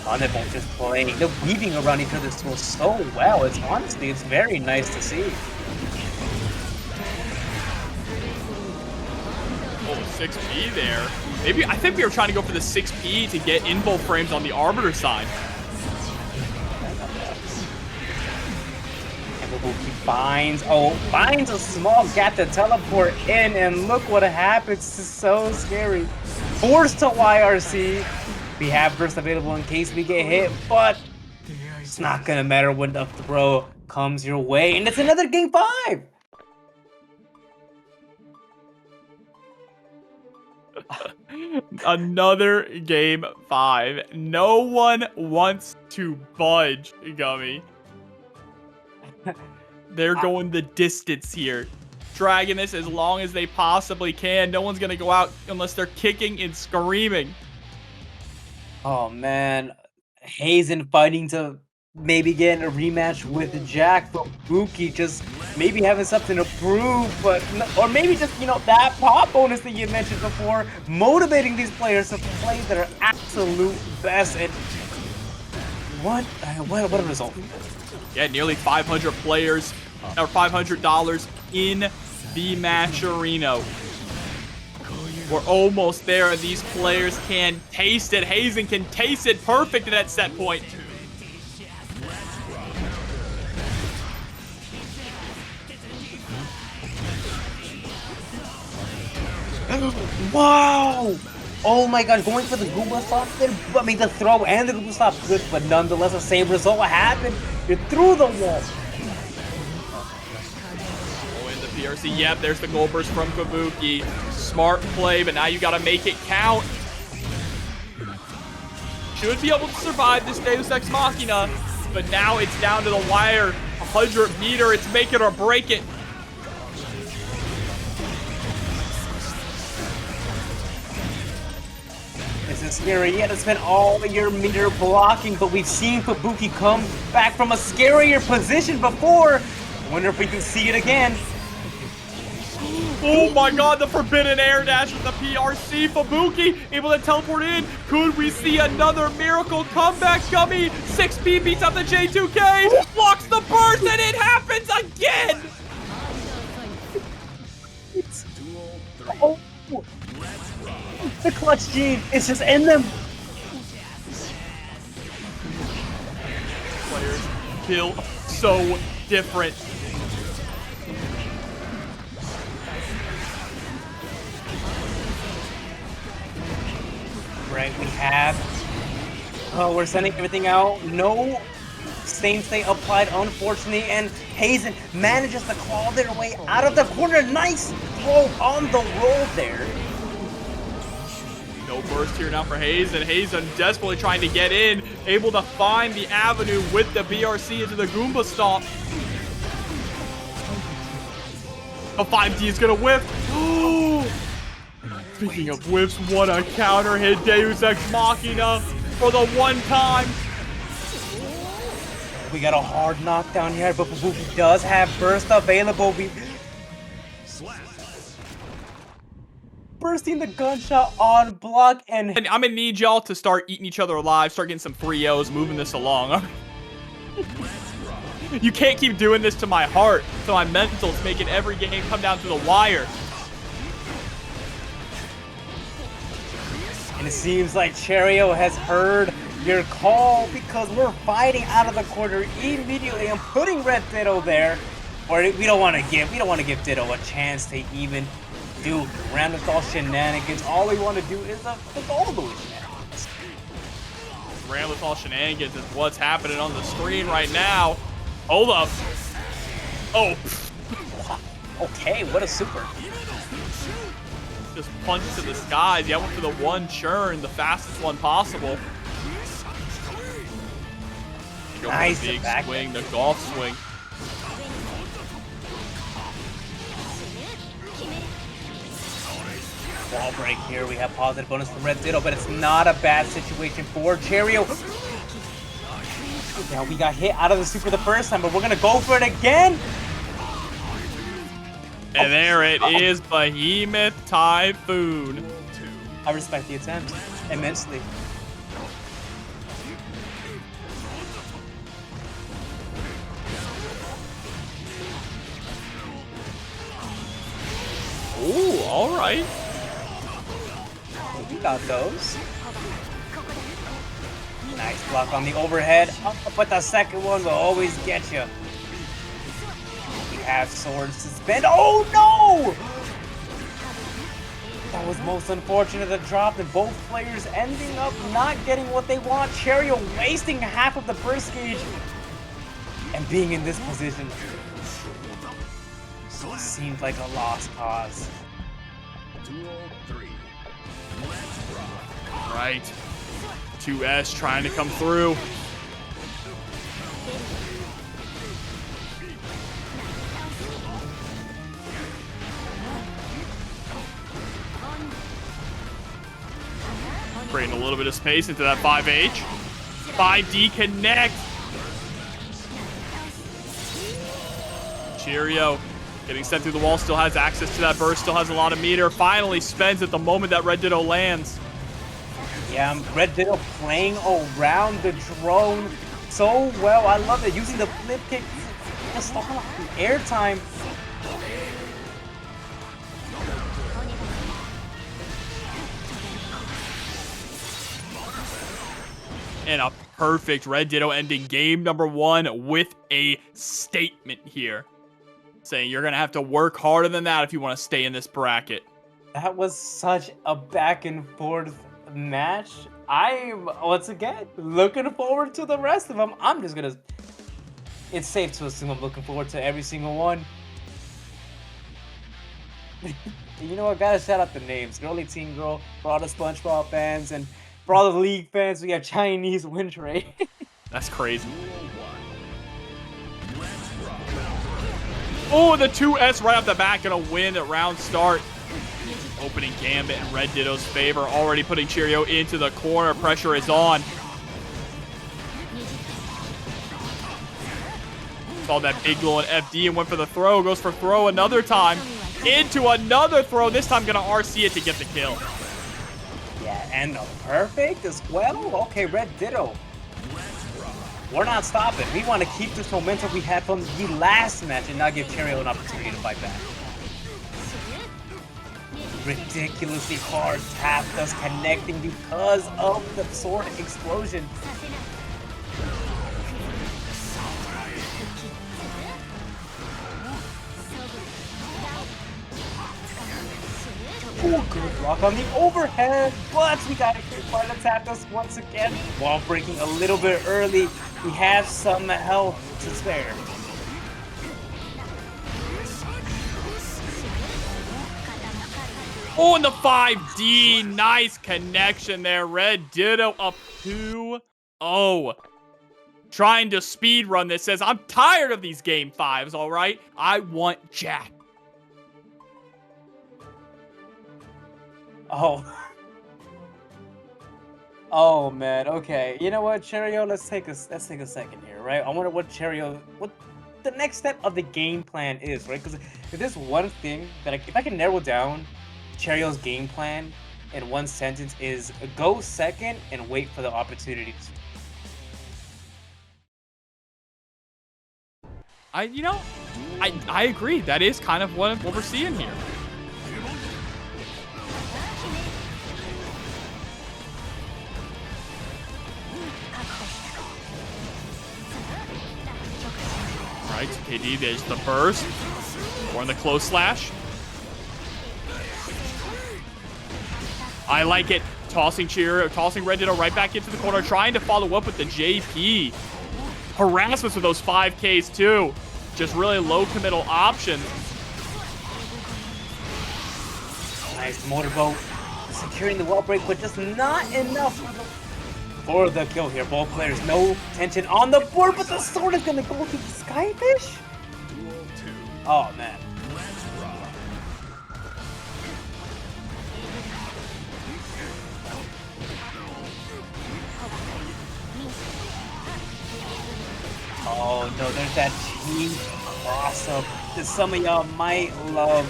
Thunderbolt just playing, they're weaving around each other's tools so well. It's honestly, it's very nice to see. Oh, 6P there. Maybe, I think we were trying to go for the 6P to get invo frames on the Arbiter side. He finds a small gap to teleport in, and look what happens. This is so scary. Forced to YRC. We have burst available in case we get hit, but it's not gonna matter when the throw comes your way, and it's another game 5. Another game 5. No one wants to budge, Gummy. They're going the distance here. Dragging this as long as they possibly can. No one's going to go out unless they're kicking and screaming. Oh man, Hazen fighting to maybe get a rematch with Jack, but Fubuki just maybe having something to prove, but or maybe just, you know, that pop bonus that you mentioned before, motivating these players to play their absolute best. And what a result! Yeah, nearly 500 players, or $500 in the match arena. We're almost there, and these players can taste it. Hazen can taste it perfect at that set point. Wow! Oh my god, going for the Goomba Stop there, I mean the throw and the Goomba Stop good, but nonetheless the same result happened. You're through the wall. Oh, and the PRC, yep, there's the goal burst from Fubuki. Smart play, but now you gotta make it count. Should be able to survive this Deus Ex Machina, but now it's down to the wire. 100 meter, it's make it or break it. This is scary. You had to spend all your meter blocking, but we've seen Fubuki come back from a scarier position before. Wonder if we can see it again. Oh my god, the forbidden air dash with the PRC. Fubuki able to teleport in. Could we see another miracle comeback, Gummy? 6P beats out the J2K. Blocks the burst, and it happens again. Oh, the clutch gene is just in them. Players feel so different. Right, we have. Oh, we're sending everything out. No same state applied, unfortunately, and Hazen manages to claw their way out of the corner. Nice throw on the roll there. No burst here now for Hazen. Hazen desperately trying to get in, able to find the avenue with the BRC into the Goomba Stomp. The 5D is gonna whiff. Speaking of whiffs, what a counter hit. Deus Ex Machina for the one time. We got a hard knockdown here, but Fubuki does have burst available. Bursting the gunshot on block, and I'm gonna need y'all to start eating each other alive, start getting some free O's, moving this along. You can't keep doing this to my heart, to my mentals, making every game come down to the wire. And it seems like Cheryo has heard your call, because we're fighting out of the corner immediately and putting RedDitto there. Or we don't want to give Ditto a chance to even do Ramlethal shenanigans. All we want to do is the Goldlewis shenanigans. Ramlethal shenanigans is what's happening on the screen right now. Hold up. Oh. Okay, what a super. Just punch to the skies. Yeah, went for the one churn, the fastest one possible. Go Nice, for the big back swing, the golf swing. Wall break here. We have positive bonus from RedDitto, but it's not a bad situation for Cheryo. Now we got hit out of the super the first time, but we're gonna go for it again. And there it is, Behemoth Typhoon. I respect the attempt immensely. Ooh, all right. We got those. Nice block on the overhead. But the second one will always get you. We have swords to spend. Oh no! That was most unfortunate, the drop, and both players ending up not getting what they want. Cheryo wasting half of the burst gauge and being in this position seemed like a lost cause. Duel 3. Let's rock. Right. 2S trying to come through. Creating a little bit of space into that 5H. 5D connect. Cheryo getting sent through the wall, still has access to that burst, still has a lot of meter. Finally spends at the moment that RedDitto lands. Yeah, RedDitto playing around the drone so well. I love it. Using the flip kick to stall out the airtime. And a perfect RedDitto ending game number 1 with a statement here. Saying you're going to have to work harder than that if you want to stay in this bracket. That was such a back and forth match. I'm, once again, looking forward to the rest of them. I'm just going to... It's safe to assume I'm looking forward to every single one. You know what? Gotta shout out the names. Girly Teen Girl, for all the SpongeBob fans, and for all the League fans, we have Chinese win rate. That's crazy. Oh, the 2S right off the bat, gonna win at round start. Opening gambit in RedDitto's favor, already putting Cheryo into the corner. Pressure is on. Saw that Bigwil and FD and went for the throw. Goes for throw another time. Into another throw. This time gonna RC it to get the kill. Yeah, and the perfect as well. Okay, RedDitto. We're not stopping. We want to keep this momentum we had from the last match and not give Cheryo an opportunity to fight back. Ridiculously hard tap, thus connecting because of the sword explosion. Ooh, good block on the overhead, but we got a quick part to tap us once again. While breaking a little bit early, we have some health to spare. Oh, and the 5D. Nice connection there. RedDitto up 2-0. Trying to speed run this. Says, I'm tired of these game 5s, all right? I want Jack. Oh. Oh man, okay. You know what, Cheryo, let's take a second here, right? I wonder what the next step of the game plan is, right? Because if there's one thing that if I can narrow down Cheryo's game plan in one sentence is go second and wait for the opportunities. I agree. That is kind of what we're seeing here. Right, KD, there's the burst. Or in the close slash. I like it. Tossing RedDitto right back into the corner, trying to follow up with the JP. Harassments with those 5Ks too. Just really low committal options. Nice motorboat. Securing the wall break, but just not enough for the kill here. Both players, no tension on the board, but the sword is gonna go to the Skyfish? Oh man. Oh no, there's that team cross-up that some of y'all might love.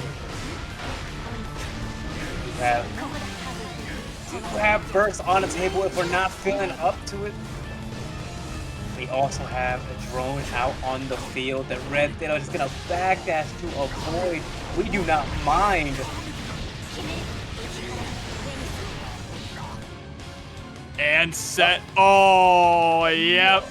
Do have bursts on the table if we're not feeling up to it. We also have a drone out on the field that RedDitto is gonna backdash to avoid. We do not mind. And set. Oh, yep.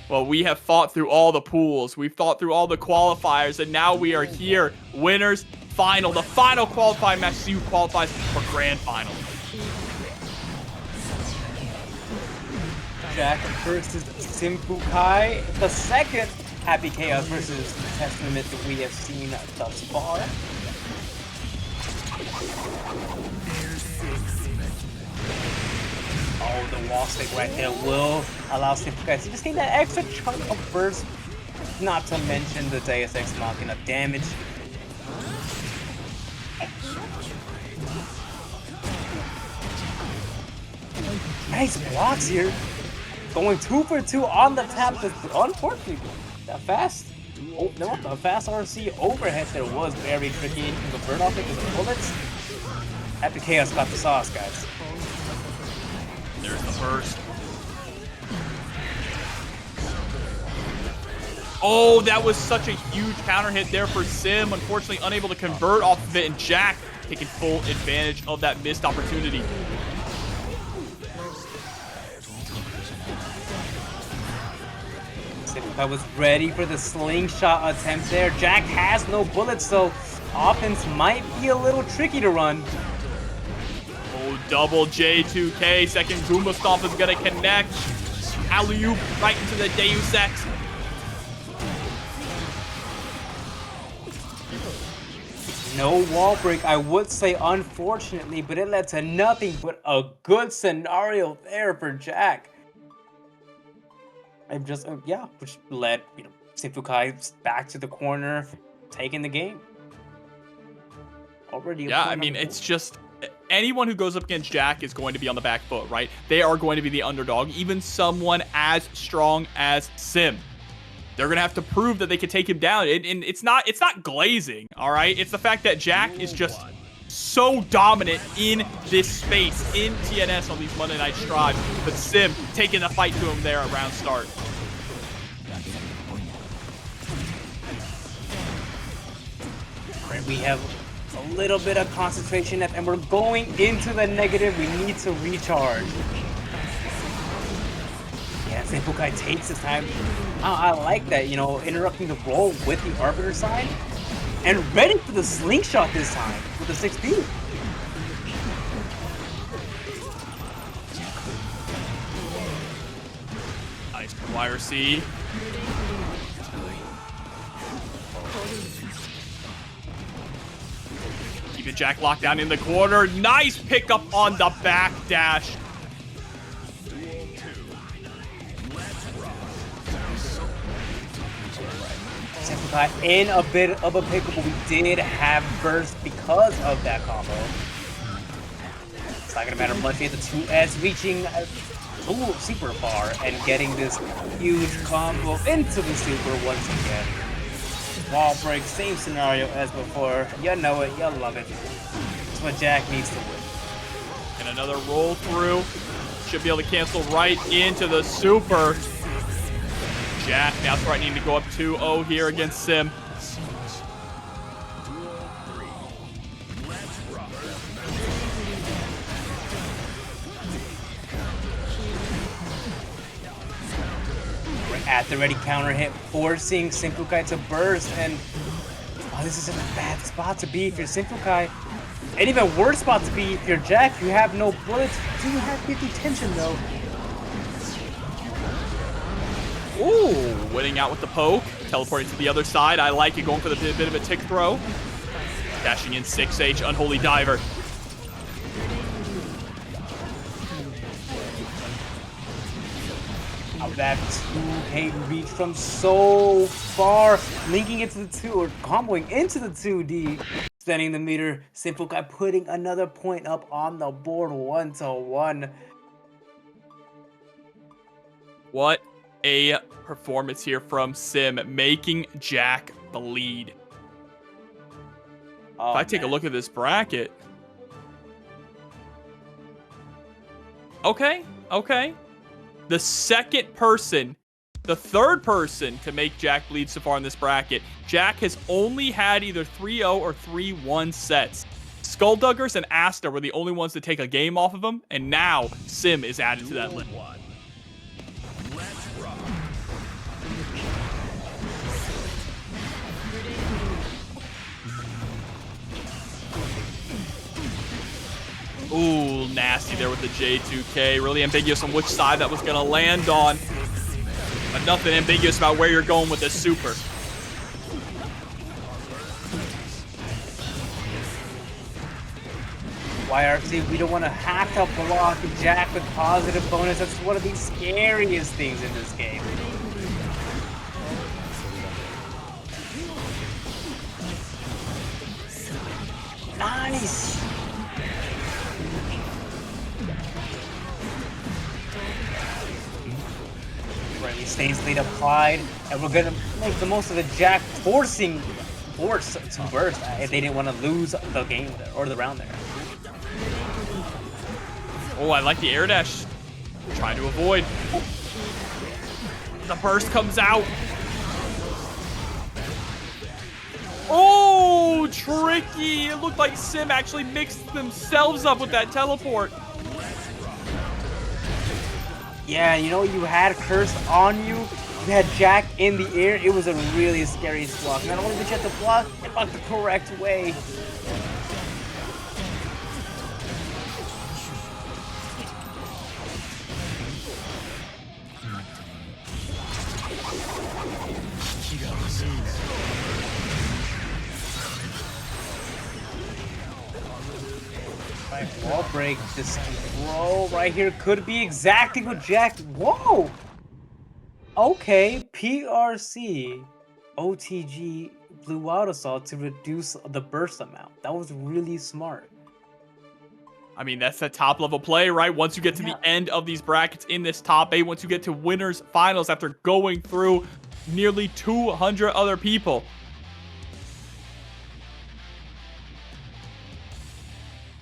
Well, we have fought through all the pools. We've fought through all the qualifiers, and now we are here. Winners final. The final qualifying match. See who qualifies for grand final. Jack versus SYMPHUUKAI. The second Happy Chaos versus Testament that we have seen thus far. Oh, the wall stick right there will allow SYMPHUUKAI to just gain that extra chunk of burst. Not to mention the Deus Ex Machina damage. Nice blocks here. Going 2 for 2 on the tap. Unfortunately, that fast. Oh no, the fast RC overhead there was very tricky. You can convert off it because of bullets. Happy Chaos got the sauce, guys. There's the burst. Oh, that was such a huge counter hit there for Sim. Unfortunately, unable to convert off of it, and Jack taking full advantage of that missed opportunity. SYMPHUUKAI was ready for the slingshot attempt there. Jack has no bullets, so offense might be a little tricky to run. Oh, double J2K. Second Goomba Stomp is going to connect. Alley-oop right into the Deus Ex. No wall break, I would say, unfortunately, but it led to nothing but a good scenario there for Jack. I've just, yeah, which led, SYMPHUUKAI back to the corner, taking the game. Already. Yeah, I mean, it's just anyone who goes up against Jack is going to be on the back foot, right? They are going to be the underdog, even someone as strong as Sim. They're going to have to prove that they can take him down. And it's not glazing, all right? It's the fact that Jack is just so dominant in this space, in TNS on these Monday Night Strives. But Sim taking the fight to him there at round start. We have a little bit of concentration left, and we're going into the negative. We need to recharge. Yeah, SYMPHUUKAI takes his time. I like that, interrupting the roll with the Arbiter side. And ready for the slingshot this time with the 6P. Nice YRC. Keeping Jack locked down in the corner. Nice pickup on the back dash. SYMPHUUKAI in a bit of a pickle, but we did have burst because of that combo. It's not gonna matter much at the 2S reaching super far and getting this huge combo into the super once again. Wall break, same scenario as before. You know it, you love it. It's what Jack needs to win. And another roll through. Should be able to cancel right into the super. Jack now threatening to go up 2-0 here against Sim. We're at the ready counter hit, forcing SYMPHUUKAI to burst, and this is a bad spot to be if you're SYMPHUUKAI. An even worse spot to be if you're Jack. You have no bullets. Do you have 50 tension though? Ooh, winning out with the poke. Teleporting to the other side. I like it, going for the bit of a tick throw. Dashing in 6H, Unholy Diver. That 2K reach from so far, linking it to the 2, or comboing into the 2D. Extending the meter, SYMPHUUKAI putting another point up on the board, 1-1. What a performance here from Sim, making Jack the lead. Oh, If I take a man. look at this bracket. Okay. The third person to make Jack bleed so far in this bracket. Jack has only had either 3-0 or 3-1 sets. Skullduggers and Asta were the only ones to take a game off of him, and now Sim is added to that list. Let's rock. Ooh, nasty there with the J2K. Really ambiguous on which side that was going to land on. But nothing ambiguous about where you're going with this super. YRC, we don't want to have to block Jack with positive bonus. That's one of the scariest things in this game. Nice! Friendly stains lead applied, and we're gonna make the most of the Jack forcing Force to burst if they didn't want to lose the game there, or the round there. Oh, I like the air dash. Trying to avoid. The burst comes out. Oh, tricky. It looked like Sim actually mixed themselves up with that teleport. Yeah, you know, you had Curse on you. You had Jack in the air. It was a really scary block. Not only did you have to block, it blocked the correct way. Wall break, this throw right here could be exactly what Jack. Whoa! Okay, PRC OTG blew out assault to reduce the burst amount. That was really smart. I mean, that's a top level play, right? Once you get to the end of these brackets in this top 8, once you get to winners finals after going through nearly 200 other people.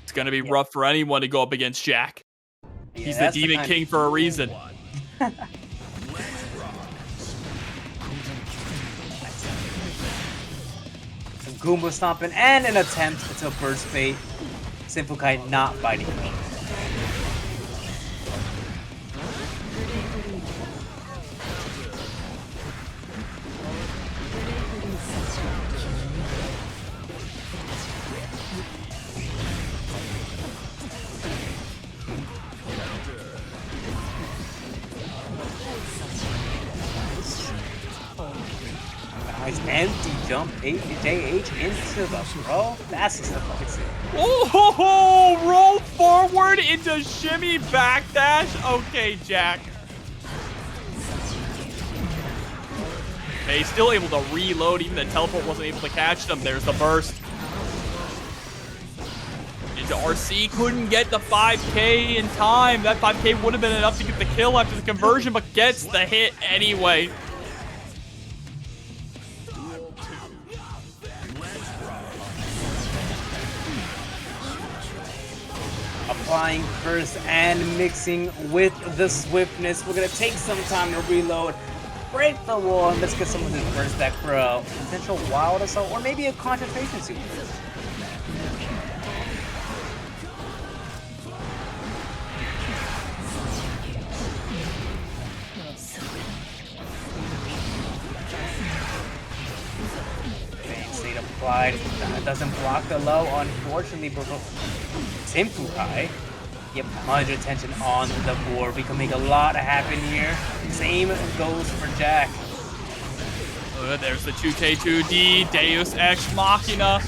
It's going to be rough for anyone to go up against Jack. Yeah, He's the Demon King for a reason. Some Goomba stomping and an attempt to burst bait. SYMPHUUKAI not biting. Nice empty jump, JH into the bro. That's just the fucking sick. Oh, roll forward into shimmy backdash. Okay, Jack. He's still able to reload. Even the teleport wasn't able to catch them. There's the burst. Into RC. Couldn't get the 5K in time. That 5K would have been enough to get the kill after the conversion, but gets the hit anyway. Applying first and mixing with the swiftness. We're gonna take some time to reload, break the wall, and let's get some of this burst back for a potential wild assault or maybe a concentration super. State applied. That doesn't block the low, unfortunately, but SYMPHUUKAI. Yep, 100 attention on the board. We can make a lot happen here. Same goes for Jack. There's the 2K2D, Deus Ex Machina.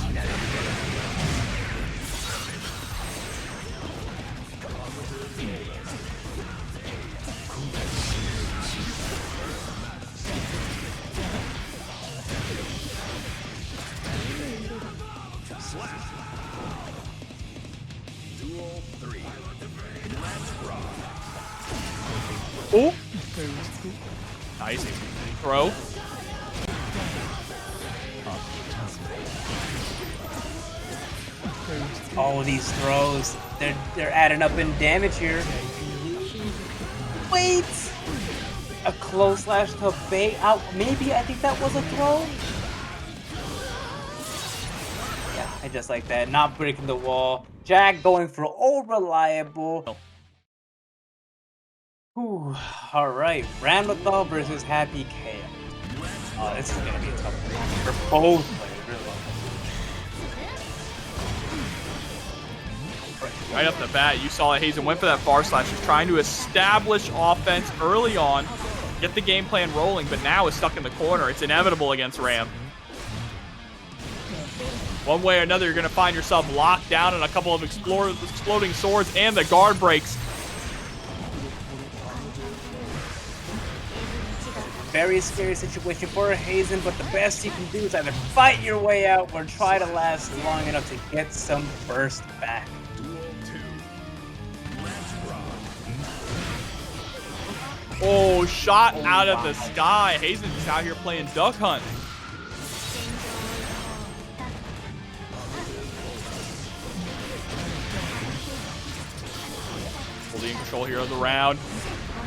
Oh! Nice throw. All these throws, they're adding up in damage here. Wait! A close slash to bait out. Maybe I think that was a throw. Yeah, I just like that. Not breaking the wall. Jack going for all reliable. Whew. All right, Ramlethal versus Happy Chaos. Oh, this is gonna be a tough one for both players, really. Right off the bat, you saw that Hazen went for that far slash, just trying to establish offense early on, get the game plan rolling, but now is stuck in the corner. It's inevitable against Ram. One way or another, you're going to find yourself locked down in a couple of exploding swords, and the guard breaks. Very scary situation for Hazen, but the best you can do is either fight your way out or try to last long enough to get some burst back. Oh, shot out of the sky. Hazen's just out here playing duck hunt. Fully in control here of the round.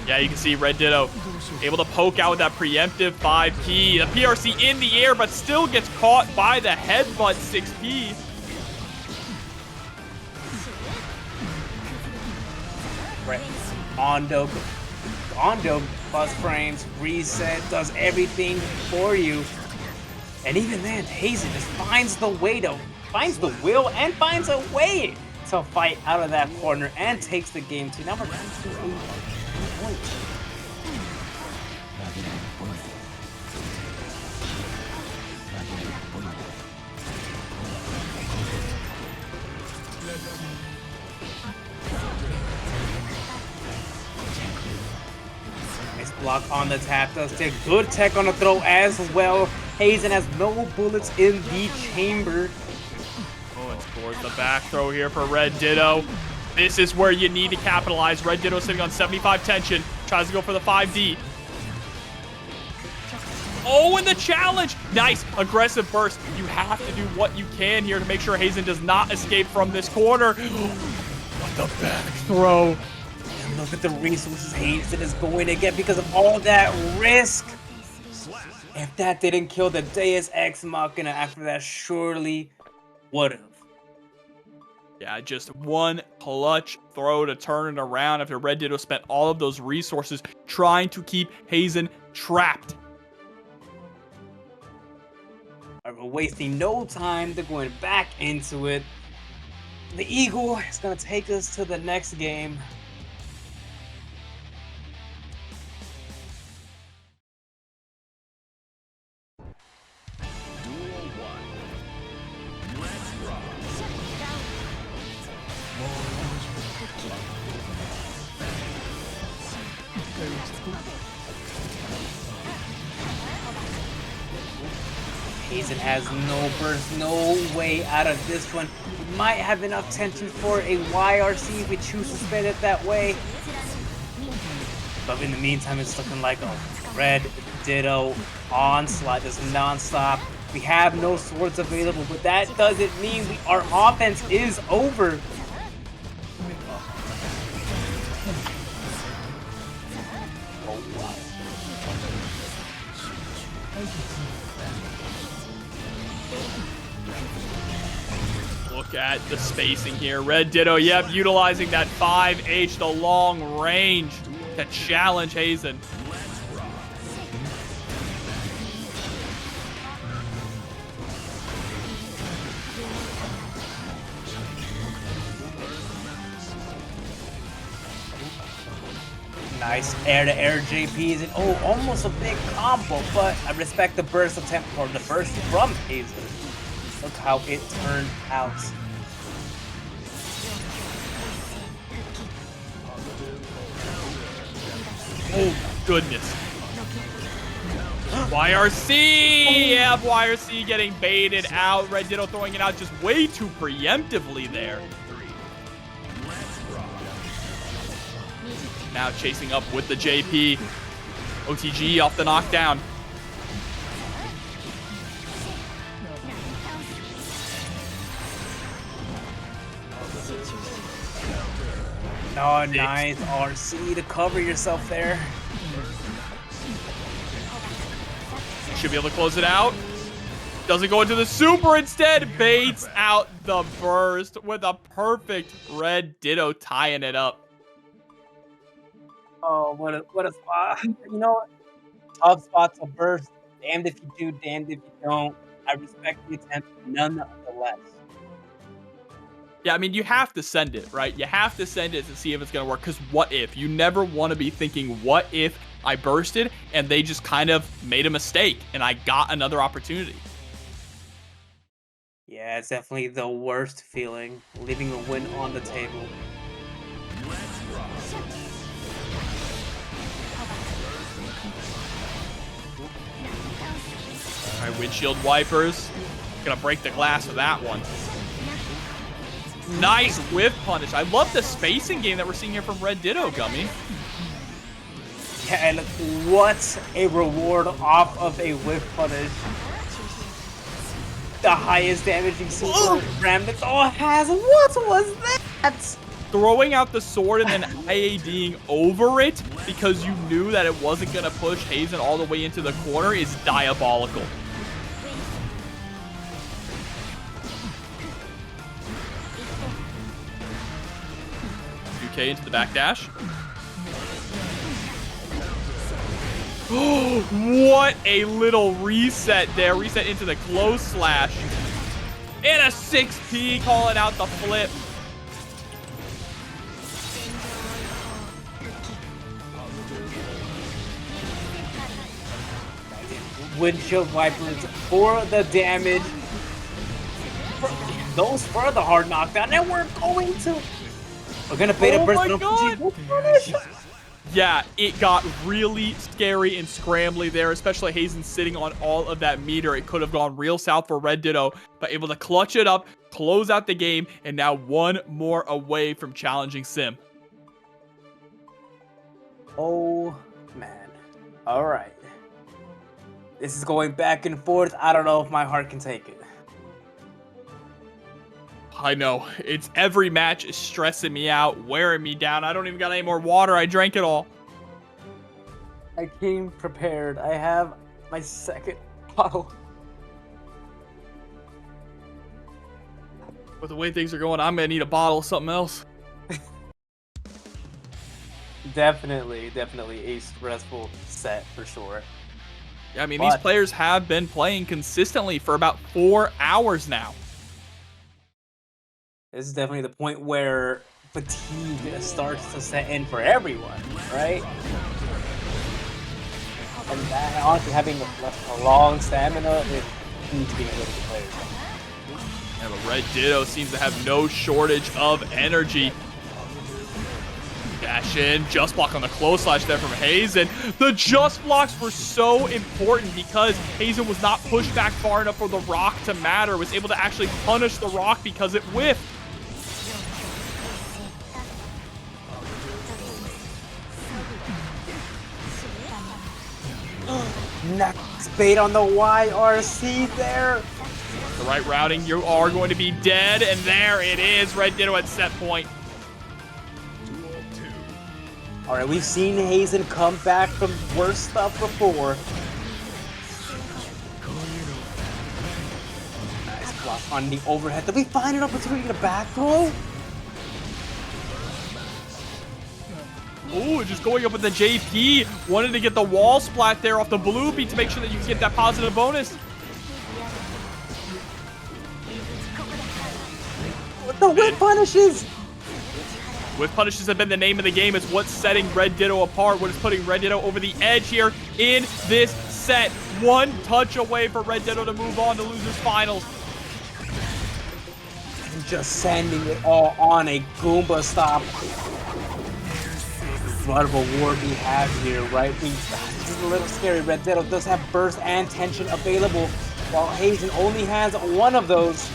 Yeah, you can see RedDitto able to poke out with that preemptive 5P. The PRC in the air, but still gets caught by the headbutt 6P. Right. Ondo plus frames, reset, does everything for you. And even then, Hazen just finds the will and finds a way to fight out of that corner and takes the game to number 2 points. Block on the tap does take good tech on the throw as well. Hazen has no bullets in the chamber. Oh, and scores the back throw here for RedDitto. This is where you need to capitalize. RedDitto sitting on 75 tension. Tries to go for the 5D. Oh, and the challenge. Nice aggressive burst. You have to do what you can here to make sure Hazen does not escape from this corner. What the back throw. And look at the resources Hazen is going to get because of all that risk. If that didn't kill the Deus Ex Machina after that, surely would have. Yeah, just one clutch throw to turn it around after RedDitto spent all of those resources trying to keep Hazen trapped. We're wasting no time. They're going back into it. The Eagle is going to take us to the next game. Hazen has no burst, no way out of this one. We might have enough tension for a YRC if we choose to spend it that way. But in the meantime, it's looking like a RedDitto onslaught, just non-stop. We have no swords available, but that doesn't mean our offense is over. Look at the spacing here. RedDitto, yep, utilizing that 5H, the long range to challenge Hazen. Nice air-to-air JPs and oh, almost a big combo, but I respect the burst attempt or the burst from Hazen. Look how it turned out. Oh, goodness. YRC! Yeah, YRC getting baited out. RedDitto throwing it out just way too preemptively there. Now chasing up with the JP. OTG off the knockdown. Oh, nice RC to cover yourself there. Should be able to close it out. Doesn't go into the super, instead baits out the burst with a perfect RedDitto tying it up. Oh, what a spot. You know, tough spot to burst. Damned if you do, damned if you don't. I respect the attempt nonetheless. Yeah, I mean, you have to send it, right? You have to send it to see if it's going to work, because what if? You never want to be thinking, what if I bursted and they just kind of made a mistake and I got another opportunity? Yeah, it's definitely the worst feeling, leaving a win on the table. All right, windshield wipers. Gonna break the glass with that one. Nice whiff punish. I love the spacing game that we're seeing here from RedDitto, Gummy. Yeah, and what a reward off of a whiff punish. The highest damaging super Ramlethal has. What was that? Throwing out the sword and then IADing over it because you knew that it wasn't gonna push Hazen all the way into the corner is diabolical. UK into the backdash. What a little reset there. Reset into the close slash. And a 6P calling out the flip. Windshield wipers for the damage. Those for the hard knockdown. And we're going to... We're going to bait a burst. Oh my God. Yeah, it got really scary and scrambly there, especially Hazen sitting on all of that meter. It could have gone real south for RedDitto, but able to clutch it up, close out the game, and now one more away from challenging Sim. Oh, man. All right. This is going back and forth. I don't know if my heart can take it. I know. It's every match is stressing me out, wearing me down. I don't even got any more water. I drank it all. I came prepared. I have my second bottle. With the way things are going, I'm going to need a bottle of something else. Definitely a stressful set for sure. Yeah, I mean, these players have been playing consistently for about 4 hours now. This is definitely the point where fatigue starts to set in for everyone, right? And that, honestly, having a long stamina is key to being able to play. Yeah, but RedDitto seems to have no shortage of energy. Dash in, just block on the close slash there from Hazen. The just blocks were so important because Hazen was not pushed back far enough for the rock to matter. Was able to actually punish the rock because it whiffed. Next bait on the YRC there. The right routing, you are going to be dead, and there it is. RedDitto at set point. All right, we've seen Hazen come back from worse stuff before. Nice block on the overhead. Did we find an opportunity to back throw? Ooh, just going up with the JP. Wanted to get the wall splat there off the blue beat to make sure that you can get that positive bonus. The whip punishes! Whip punishes have been the name of the game. It's what's setting RedDitto apart. What is putting RedDitto over the edge here in this set. One touch away for RedDitto to move on to losers finals. And just sending it all on a Goomba stop. What of a war we have here, right? This is a little scary. RedDitto does have burst and tension available, while Hazen only has one of those.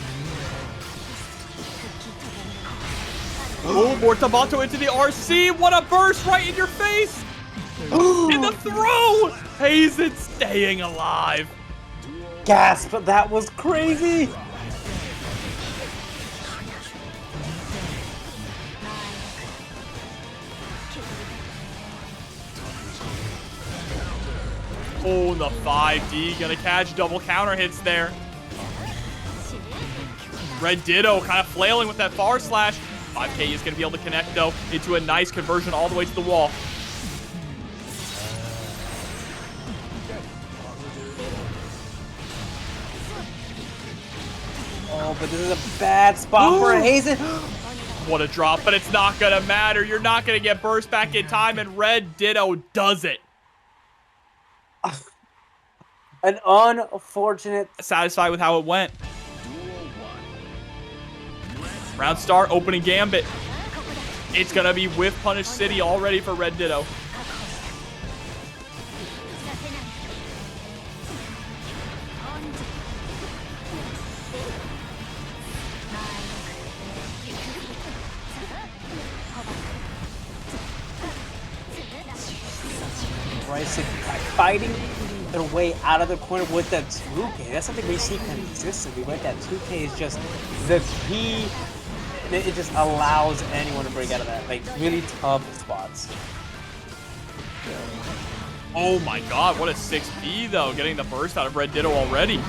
Oh, Mortabato into the RC. What a burst right in your face. In the throw! Hazen staying alive. Gasp, that was crazy! Oh, the 5D gonna catch double counter hits there. RedDitto kind of flailing with that far slash. 5K is gonna be able to connect though into a nice conversion all the way to the wall. Oh, but this is a bad spot for Hazen. What a drop, but it's not gonna matter. You're not gonna get burst back in time, and RedDitto does it. An unfortunate. Satisfied with how it went. Round start, opening gambit. It's gonna be Whiff Punish City all ready for RedDitto. Fighting their way out of the corner with that 2K. That's something we see consistently, right? That 2K is just the key. It just allows anyone to break out of that, like, really tough spots. Oh my god, what a 6P though, getting the burst out of RedDitto already.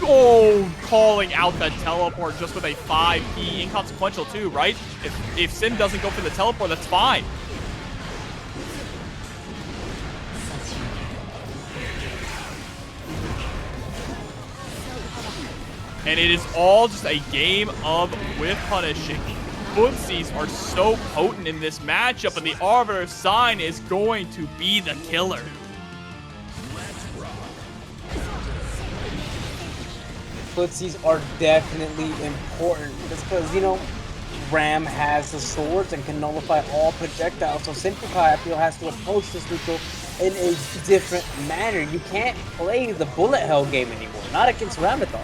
Oh, calling out that teleport just with a 5P, inconsequential too, right? If Sim doesn't go for the teleport, that's fine. And it is all just a game of whiff punishing. Footsies are so potent in this matchup, and the Arbiter sign is going to be the killer. Footsies are definitely important just because, you know, Ram has the swords and can nullify all projectiles. So SYMPHUUKAI, I feel, has to approach this neutral in a different manner. You can't play the bullet hell game anymore, not against Ramlethal.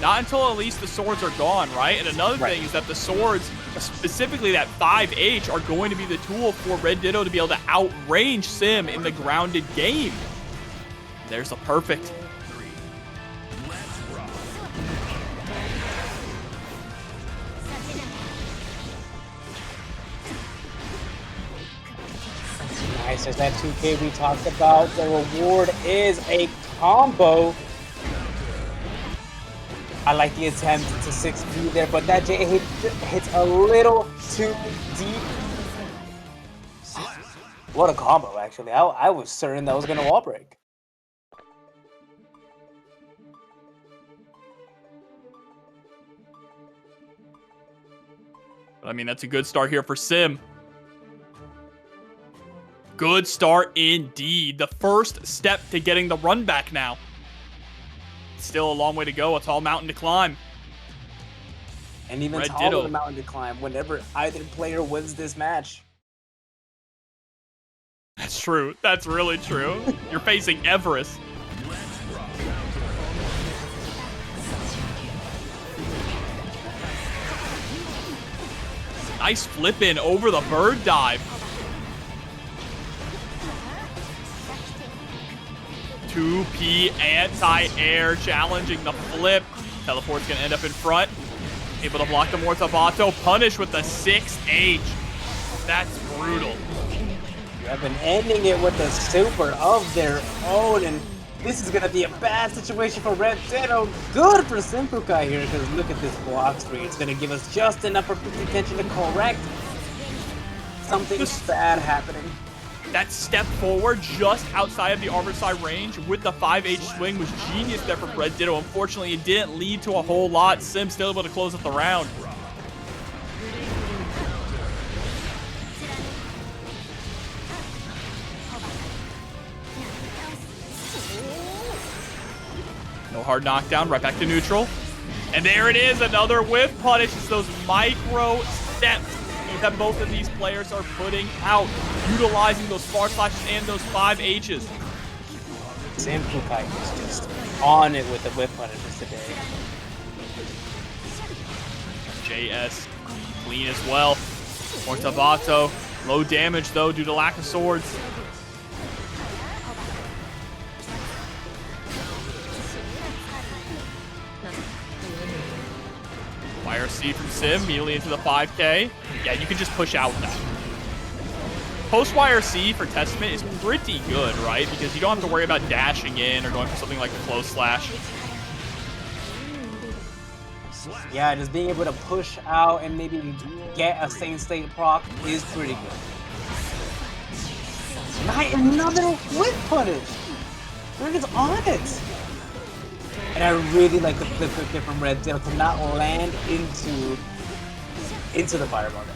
Not until at least the swords are gone, right? And another thing is that the swords, specifically that 5H, are going to be the tool for RedDitto to be able to outrange Sim in the grounded game. There's a perfect. Nice, there's that 2K we talked about. The reward is a combo. I like the attempt to 6B there, but that J hits a little too deep. What a combo, actually. I was certain that was going to wall break. I mean, that's a good start here for Sim. Good start indeed. The first step to getting the run back now. Still a long way to go. A tall mountain to climb. And even taller mountain to climb whenever either player wins this match. That's true. That's really true. You're facing Everest. Nice flip in over the bird dive. 2P anti-air challenging the flip. Teleport's gonna end up in front. Able to block the Mortabato. Punish with the 6H. That's brutal. You have been ending it with a super of their own, and this is gonna be a bad situation for RedDitto. Good for SYMPHUUKAI here, because look at this block screen. It's gonna give us just enough for attention to correct something bad happening. That step forward just outside of the Arbor side range with the 5H swing was genius there from RedDitto. Unfortunately, it didn't lead to a whole lot. Sim still able to close up the round. No hard knockdown, right back to neutral. And there it is, another whiff punish. It's those micro steps that both of these players are putting out, utilizing those far slashes and those 5Hs. SYMPHUUKAI is just on it with the whip punishes today. JS clean as well. Mortabato Low damage, though, due to lack of swords. Fire C from Sim, immediately into the 5K. Yeah, you can just push out with that. Post YRC for Testament is pretty good, right? Because you don't have to worry about dashing in or going for something like a close slash. Yeah, just being able to push out and maybe get a same state proc is pretty good. Another whip punish! We're just on it! And I really like the flip kick from RedDitto to not land into the fireball there.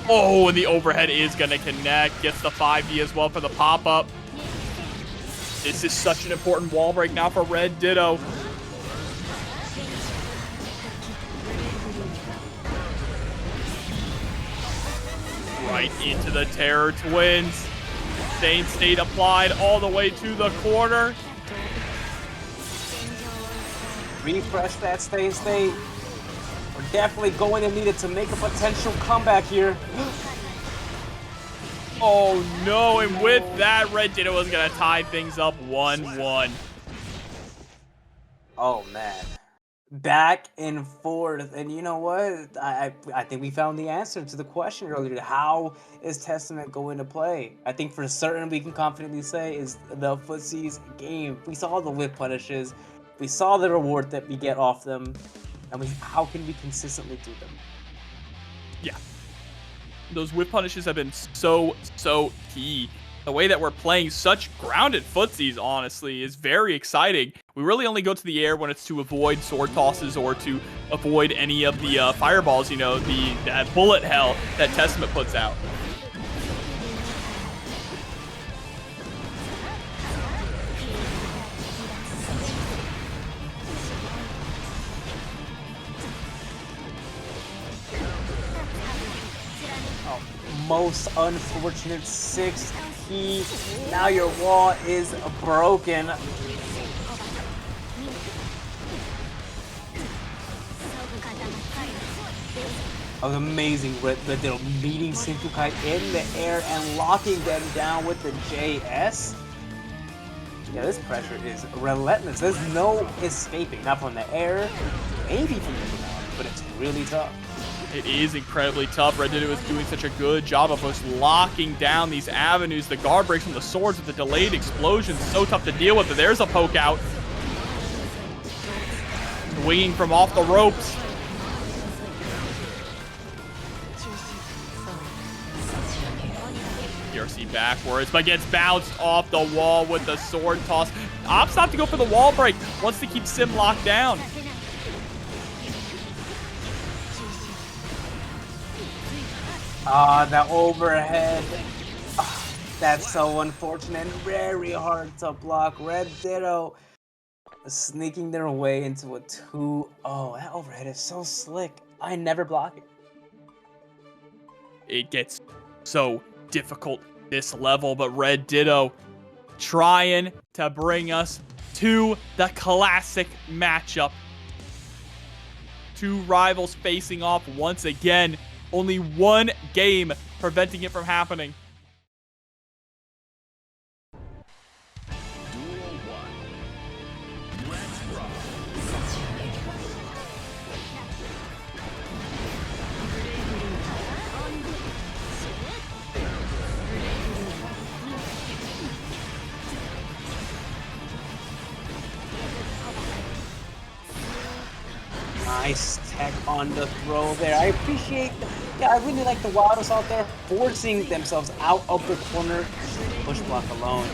Oh, and the overhead is going to connect. Gets the 5D as well for the pop-up. This is such an important wall break now for RedDitto. Right into the Terror Twins. Same state applied all the way to the corner. Refresh that state. We're definitely going to need it to make a potential comeback here. Oh no, and with that, RedDitto was going to tie things up 1-1. Oh man. Back and forth, and you know what? I think we found the answer to the question earlier. How is Testament going to play? I think for certain we can confidently say is the Footsie's game. We saw the whip punishes, we saw the reward that we get off them, and how can we consistently do them? Yeah, those whip punishes have been so key. The way that we're playing such grounded footsies, honestly, is very exciting. We really only go to the air when it's to avoid sword tosses or to avoid any of the fireballs, you know, that bullet hell that Testament puts out. Most unfortunate 6 key. Now your wall is broken. Amazing RedDitto meeting SYMPHUUKAI in the air and locking them down with the JS. Yeah, this pressure is relentless. There's no escaping. Not from the air, maybe from the ground, but it's really tough. It is incredibly tough. RedDitto is doing such a good job of us locking down these avenues. The guard breaks from the swords with the delayed explosions. So tough to deal with, but there's a poke out. Swinging from off the ropes. PRC backwards, but gets bounced off the wall with the sword toss. Opts not to go for the wall break. Wants to keep Sim locked down. The overhead. That's so unfortunate and very hard to block. RedDitto sneaking their way into a 2-0. That overhead is so slick. I never block it. It gets so difficult this level, but RedDitto trying to bring us to the classic matchup. Two rivals facing off once again. Only one game preventing it from happening. Duel 1. Let's rock. Nice tech on the throw there. I appreciate, yeah, I really like the Wildos out there forcing themselves out of the corner. Push block alone.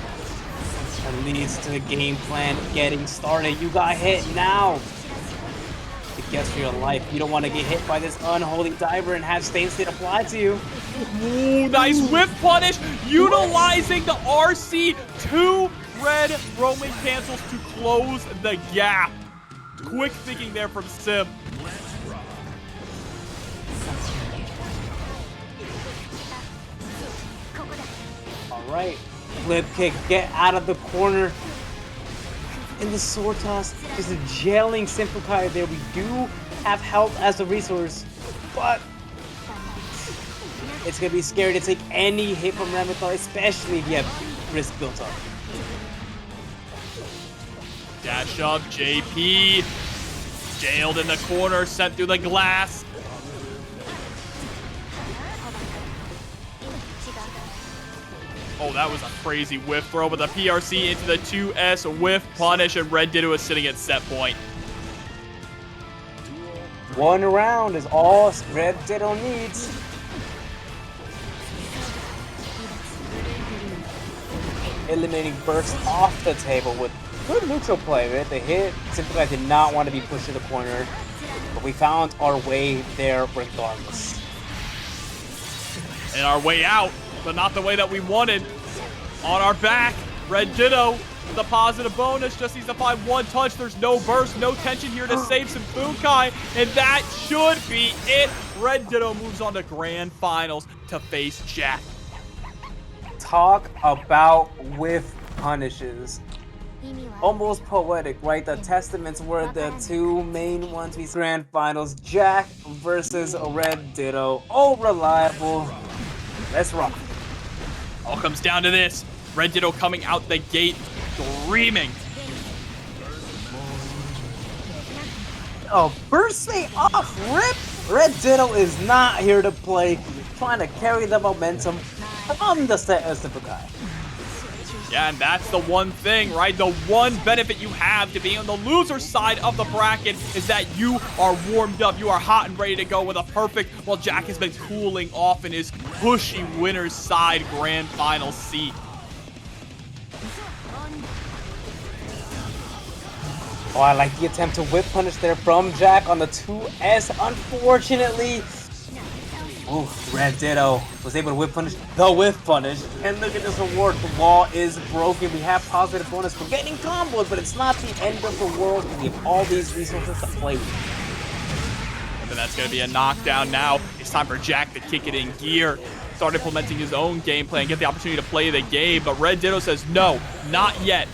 That leads to the game plan getting started. You got hit now. It gets for your life. You don't want to get hit by this unholy diver and have Stain State applied to you. Ooh, nice whip punish, utilizing the RC. 2 red Roman cancels to close the gap. Quick thinking there from Sim. Alright, flip kick, get out of the corner. In the sword toss, just jailing SYMPHUUKAI there. We do have health as a resource, but It's gonna be scary to take any hit from Ramlethal, especially if you have risk built up. Dash up, JP. Jailed in the corner, sent through the glass. Oh, that was a crazy whiff throw, but the PRC into the 2S whiff punish, and RedDitto is sitting at set point. One round is all RedDitto needs. Eliminating burst off the table with good neutral play, right? The hit, SYMPHUUKAI did not want to be pushed to the corner, but we found our way there regardless. And our way out, but not the way that we wanted. On our back, RedDitto with a positive bonus, just needs to find one touch. There's no burst, no tension here to save SYMPHUUKAI, and that should be it. RedDitto moves on to Grand Finals to face Jack. Talk about whiff punishes. Almost poetic, right? The testaments were the two main ones we Grand Finals. Jack versus RedDitto. Oh, reliable. Let's rock. All comes down to this. RedDitto coming out the gate, screaming. Oh, birthday off rip! RedDitto is not here to play, trying to carry the momentum from the set as SYMPHUUKAI. Yeah, and that's the one thing, right? The one benefit you have to being on the loser side of the bracket is that you are warmed up. You are hot and ready to go with a perfect, while Jack has been cooling off in his pushy winner's side Grand Final seat. Oh, I like the attempt to whip punish there from Jack on the 2S. Unfortunately, ooh, RedDitto was able to whip punish the whip punish. And look at this reward. The wall is broken. We have positive bonus for getting combos, but it's not the end of the world because we have all these resources to play with. And that's going to be a knockdown now. It's time for Jack to kick it in gear. Start implementing his own gameplay and get the opportunity to play the game. But RedDitto says, no, not yet.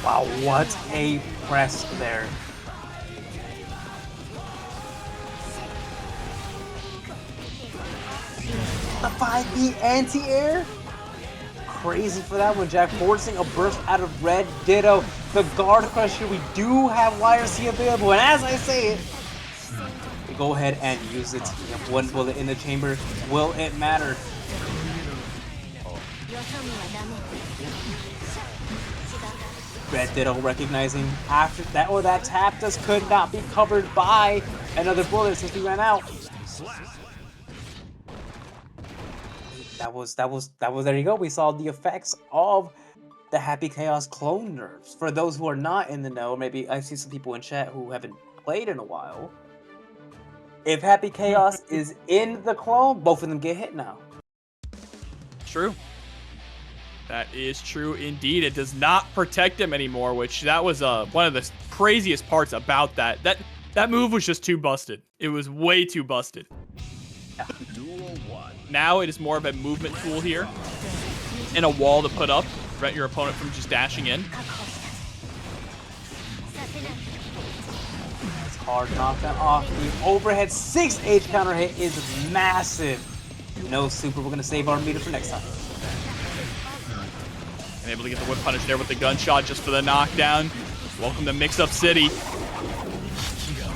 Wow, what a press there. The 5B anti-air? Crazy for that one, Jack. Forcing a burst out of RedDitto. The guard crusher, we do have YRC available, and as I say it, we go ahead and use it. We have one bullet in the chamber. Will it matter? RedDitto recognizing after that, or that tap just could not be covered by another bullet since we ran out. That was, there you go. We saw the effects of the Happy Chaos clone nerfs. For those who are not in the know, maybe I see some people in chat who haven't played in a while. If Happy Chaos is in the clone, both of them get hit now. True. That is true indeed. It does not protect him anymore, which that was one of the craziest parts about that. That move was just too busted. It was way too busted. Now it is more of a movement tool here and a wall to put up, prevent your opponent from just dashing in. It's hard knockdown off. The overhead 6H counter hit is massive. No super. We're going to save our meter for next time. And able to get the whip punish there with the gunshot just for the knockdown. Welcome to Mix Up City.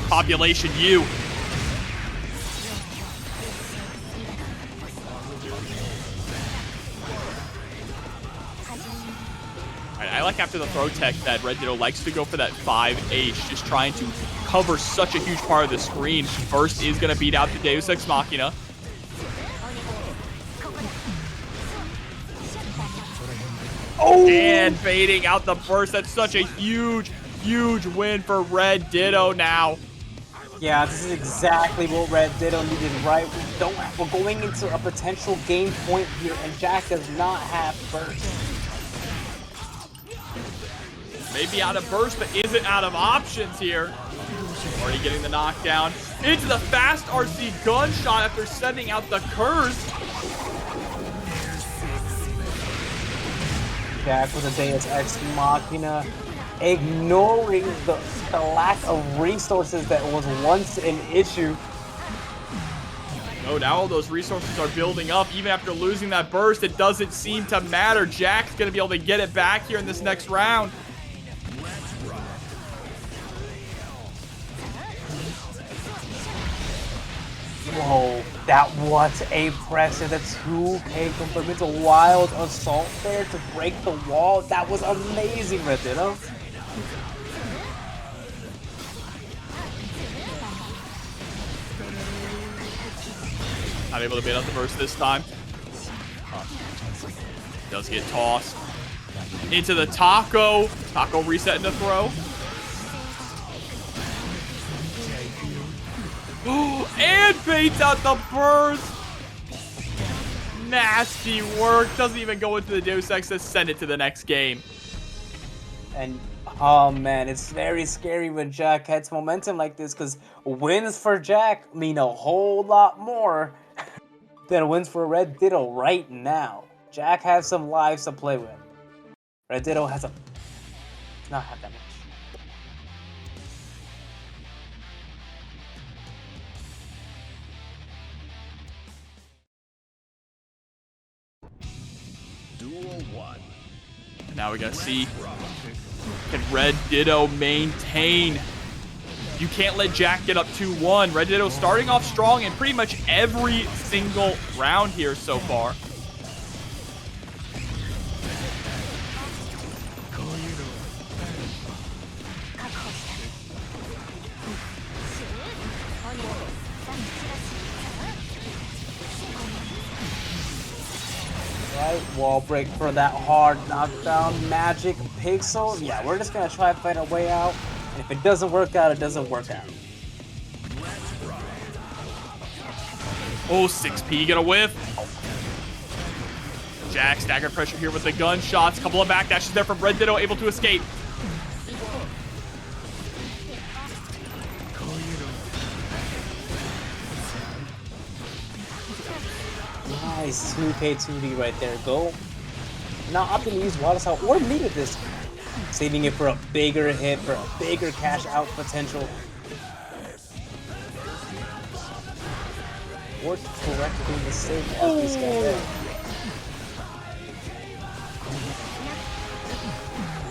Population U. I like after the throw tech that RedDitto likes to go for that 5H, just trying to cover such a huge part of the screen. First is going to beat out the Deus Ex Machina. Oh! And baiting out the burst. That's such a huge, huge win for RedDitto now. Yeah, this is exactly what RedDitto needed, right? We're going into a potential game point here, and Jack does not have burst. Maybe out of burst, but isn't out of options here. Already getting the knockdown. Into the fast RC gunshot after sending out the curse. Jack with a Deus Ex Machina, ignoring the lack of resources that was once an issue. Oh, now all those resources are building up. Even after losing that burst, it doesn't seem to matter. Jack's going to be able to get it back here in this next round. Whoa, that was impressive. The 2K confirmed. It's a wild assault there to break the wall. That was amazing, RedDitto. Not able to bait out the burst this time. Does get tossed into the Taco. Taco resetting the throw. And baits out the burst. Nasty work. Doesn't even go into the Deus Ex to send it to the next game. And oh man, it's very scary when Jack gets momentum like this, because wins for Jack mean a whole lot more than wins for RedDitto right now. Jack has some lives to play with. RedDitto has not have that much. Duel 1. Now we gotta see, can RedDitto maintain? You can't let Jack get up 2-1. RedDitto starting off strong in pretty much every single round here so far. Right, wall break for that hard knockdown. Magic pixel. Yeah, we're just gonna try to fight our way out. And if it doesn't work out, it doesn't work out. Oh, 6P get a whiff. Jack stagger pressure here with the gunshots. Couple of backdashes there from RedDitto, able to escape. Nice 2K 2D right there. Go. Now opting to use Water Cell or Mito this time. Saving it for a bigger hit, for a bigger cash out potential. Or to correctly mistake as we step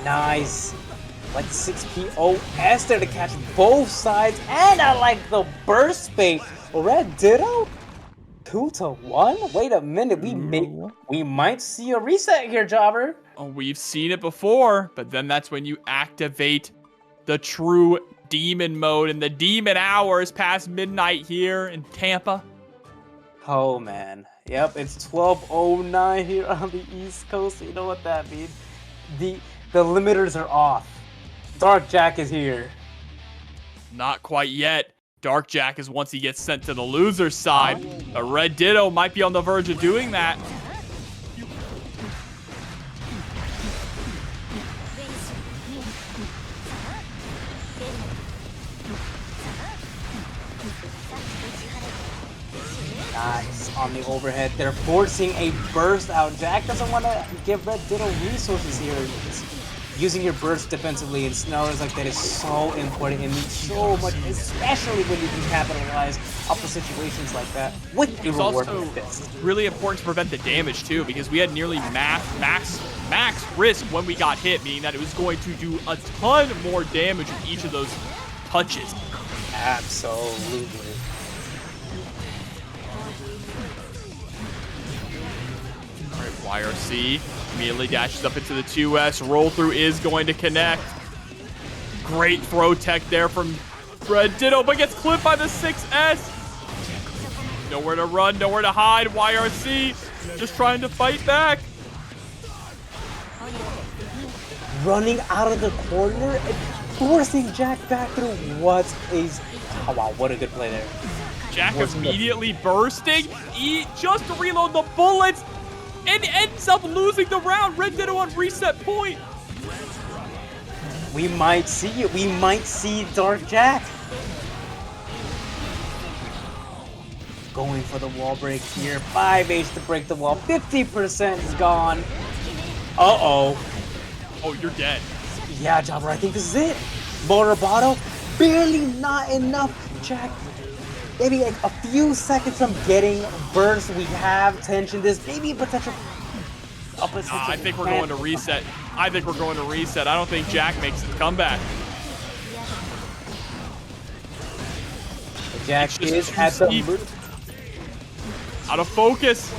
in. Nice. Like 6P OS there to catch both sides. And I like the burst bait. RedDitto? 2-1? Wait a minute, we might see a reset here, Jobber. Oh, we've seen it before, but then that's when you activate the true demon mode, and the demon hour is past midnight here in Tampa. Oh man, yep, it's 12:09 here on the East Coast. You know what that means? The limiters are off. Dark Jack is here. Not quite yet. Dark Jack is once he gets sent to the loser's side. A RedDitto might be on the verge of doing that. Nice on the overhead. They're forcing a burst out. Jack doesn't want to give RedDitto resources here. Using your burst defensively in scenarios like that is so important and means so much, especially when you can capitalize off of situations like that with a reward like this. Really important to prevent the damage too, because we had nearly max risk when we got hit, meaning that it was going to do a ton more damage with each of those touches. Absolutely. All right, YRC immediately dashes up into the 2S. Roll through is going to connect. Great throw tech there from RedDitto, but gets clipped by the 6S. Nowhere to run, nowhere to hide. YRC just trying to fight back. Running out of the corner and forcing Jack back through. What a good play there. Jack immediately bursting. Just to reload the bullets. And ends up losing the round. RedDitto on reset point. We might see it. We might see Dark Jack. Going for the wall break here. 5H to break the wall. 50% is gone. Uh-oh. Oh, you're dead. Yeah, Jobber, I think this is it. Motor bottle. Barely not enough. Jack maybe like a few seconds from getting burst. We have tension. There's maybe a potential. I think we're going to reset. I think we're going to reset. I don't think Jack makes his comeback. Jack is at the out of focus.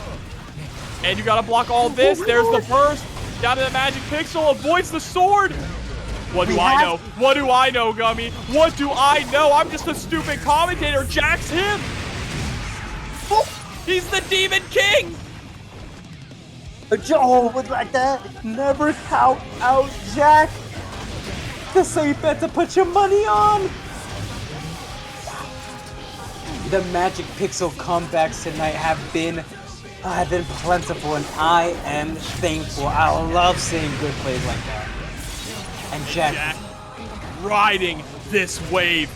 And you gotta block all this. There's the burst. Down to the magic pixel. Avoids the sword. What do I know? What do I know, Gummy? What do I know? I'm just a stupid commentator. Jack's him. He's the Demon King. Oh, but like that, never count out Jack. The safe bet to put your money on. The magic pixel comebacks tonight have been plentiful, and I am thankful. I love seeing good plays like that. And Jack riding this wave.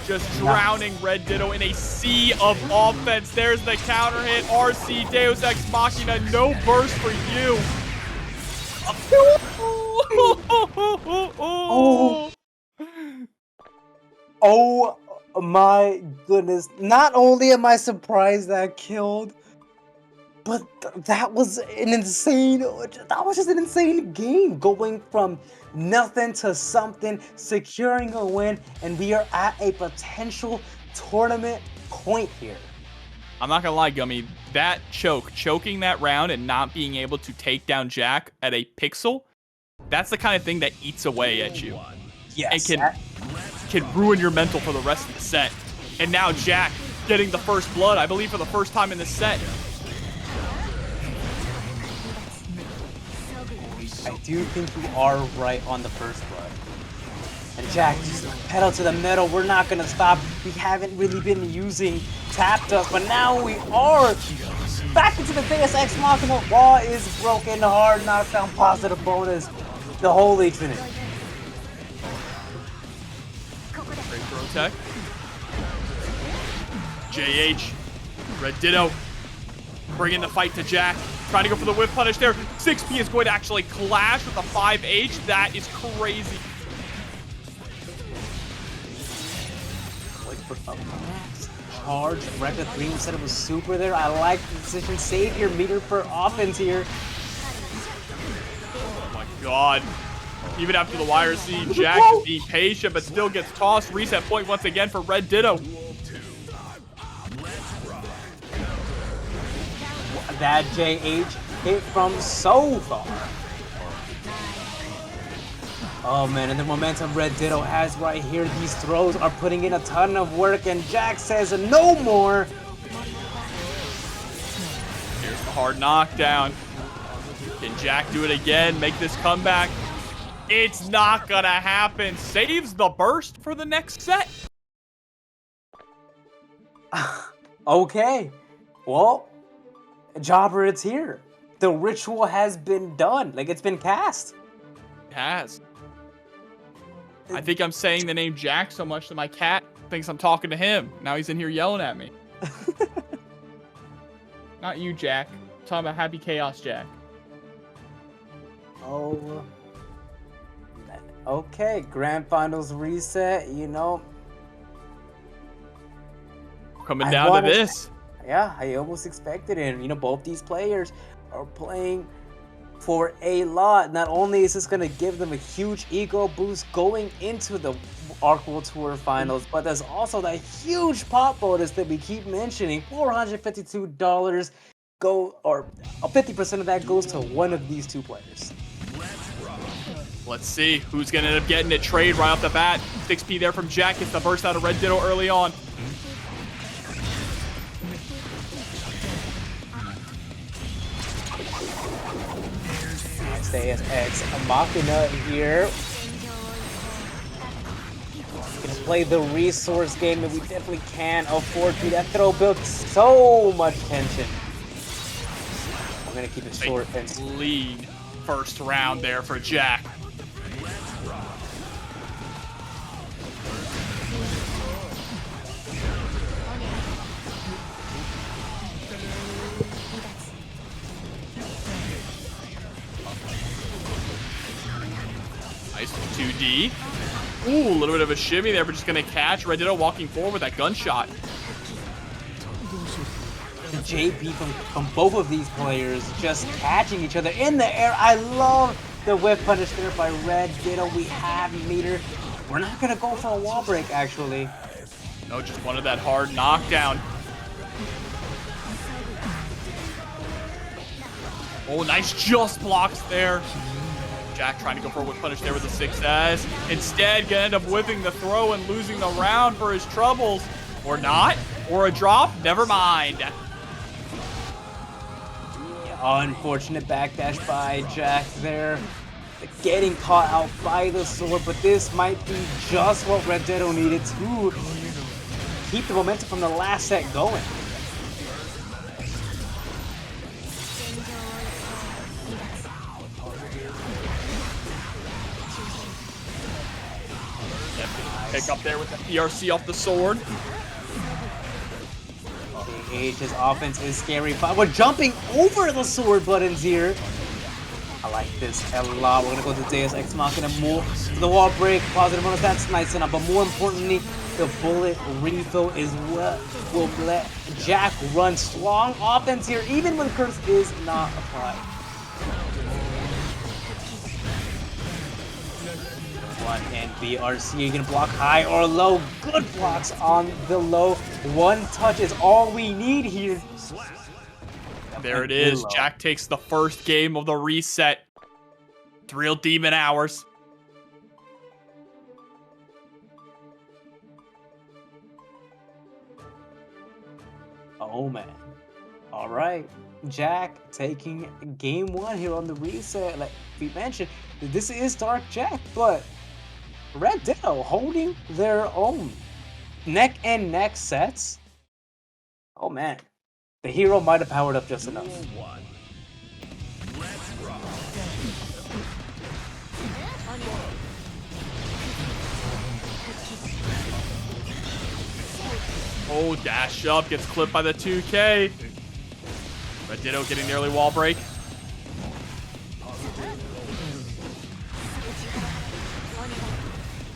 Just drowning RedDitto in a sea of offense. There's the counter hit. RC Deus Ex Machina. No burst for you. Oh my goodness. Not only am I surprised that killed, but that was just an insane game. Going from nothing to something, securing a win, and we are at a potential tournament point here. I'm not gonna lie, Gummy. That choking that round and not being able to take down Jack at a pixel, that's the kind of thing that eats away at you. Yes. And can ruin your mental for the rest of the set. And now Jack getting the first blood, I believe, for the first time in this set. I do think you are right on the first blood. And Jack, just pedal to the metal. We're not gonna stop. We haven't really been using tap dust, but now we are. Back into the Deus Ex Machina. Wall is broken. Hard knockdown, positive bonus. The Holy Trinity. Great protect. JH. RedDitto. Bringing the fight to Jack. Trying to go for the whip punish there. 6P is going to actually clash with the 5H. That is crazy. Like for a max charge. Record 3 said it was super there. I like the decision. Save your meter for offense here. Oh my god. Even after the YRC, Jack is being patient, but still gets tossed. Reset point once again for RedDitto. That JH hit from so far. Oh man, and the momentum RedDitto has right here. These throws are putting in a ton of work, and Jack says no more. Here's the hard knockdown. Can Jack do it again? Make this comeback? It's not gonna happen. Saves the burst for the next set. Okay. Well, Jobber, it's here. The ritual has been done. Like, it's been cast. It has. I think I'm saying the name Jack so much that my cat thinks I'm talking to him. Now he's in here yelling at me. Not you, Jack. I'm talking about Happy Chaos Jack. Oh. Okay, Grand Finals reset, you know. Coming down to this. Yeah, I almost expected it. You know, both these players are playing for a lot. Not only is this going to give them a huge ego boost going into the Arc World Tour Finals, but there's also that huge pop bonus that we keep mentioning. $452 go, or 50% of that goes to one of these two players. Let's see who's going to end up getting a trade right off the bat. 6P there from Jack. Gets the burst out of RedDitto early on. Deus Ex Machina here. Gonna play the resource game, and we definitely can afford to. That throw built so much tension. I'm gonna keep it short and lead first round there for Jack. Nice 2D. Ooh, a little bit of a shimmy there, but just gonna catch RedDitto walking forward with that gunshot. The JP from both of these players just catching each other in the air. I love the whip punish there by RedDitto. We have meter. We're not gonna go for a wall break, actually. No, just wanted that hard knockdown. Oh, nice just blocks there. Jack trying to go for a whip punish there with the 6S. Instead, gonna end up whipping the throw and losing the round for his troubles. Or not. Or a drop. Never mind. Yeah, unfortunate backdash by Jack there. Getting caught out by the sword, but this might be just what RedDitto needed to keep the momentum from the last set going. Pick up there with the PRC off the sword. His offense is scary, but we're jumping over the sword buttons here. I like this a lot. We're gonna go to Deus Ex Machina more. The wall break, positive bonus, that's nice enough. But more importantly, the bullet refill is what will let Jack run strong offense here, even when Curse is not applied. One and BRC, you're gonna block high or low. Good blocks on the low. One touch is all we need here. There it is. Jack takes the first game of the reset. It's real demon hours. Oh man. All right. Jack taking game one here on the reset. Like we mentioned, this is Dark Jack, but RedDitto holding their own. Neck and neck sets. Oh man. The hero might have powered up just enough. Oh, dash up, gets clipped by the 2K. RedDitto getting the early wall break.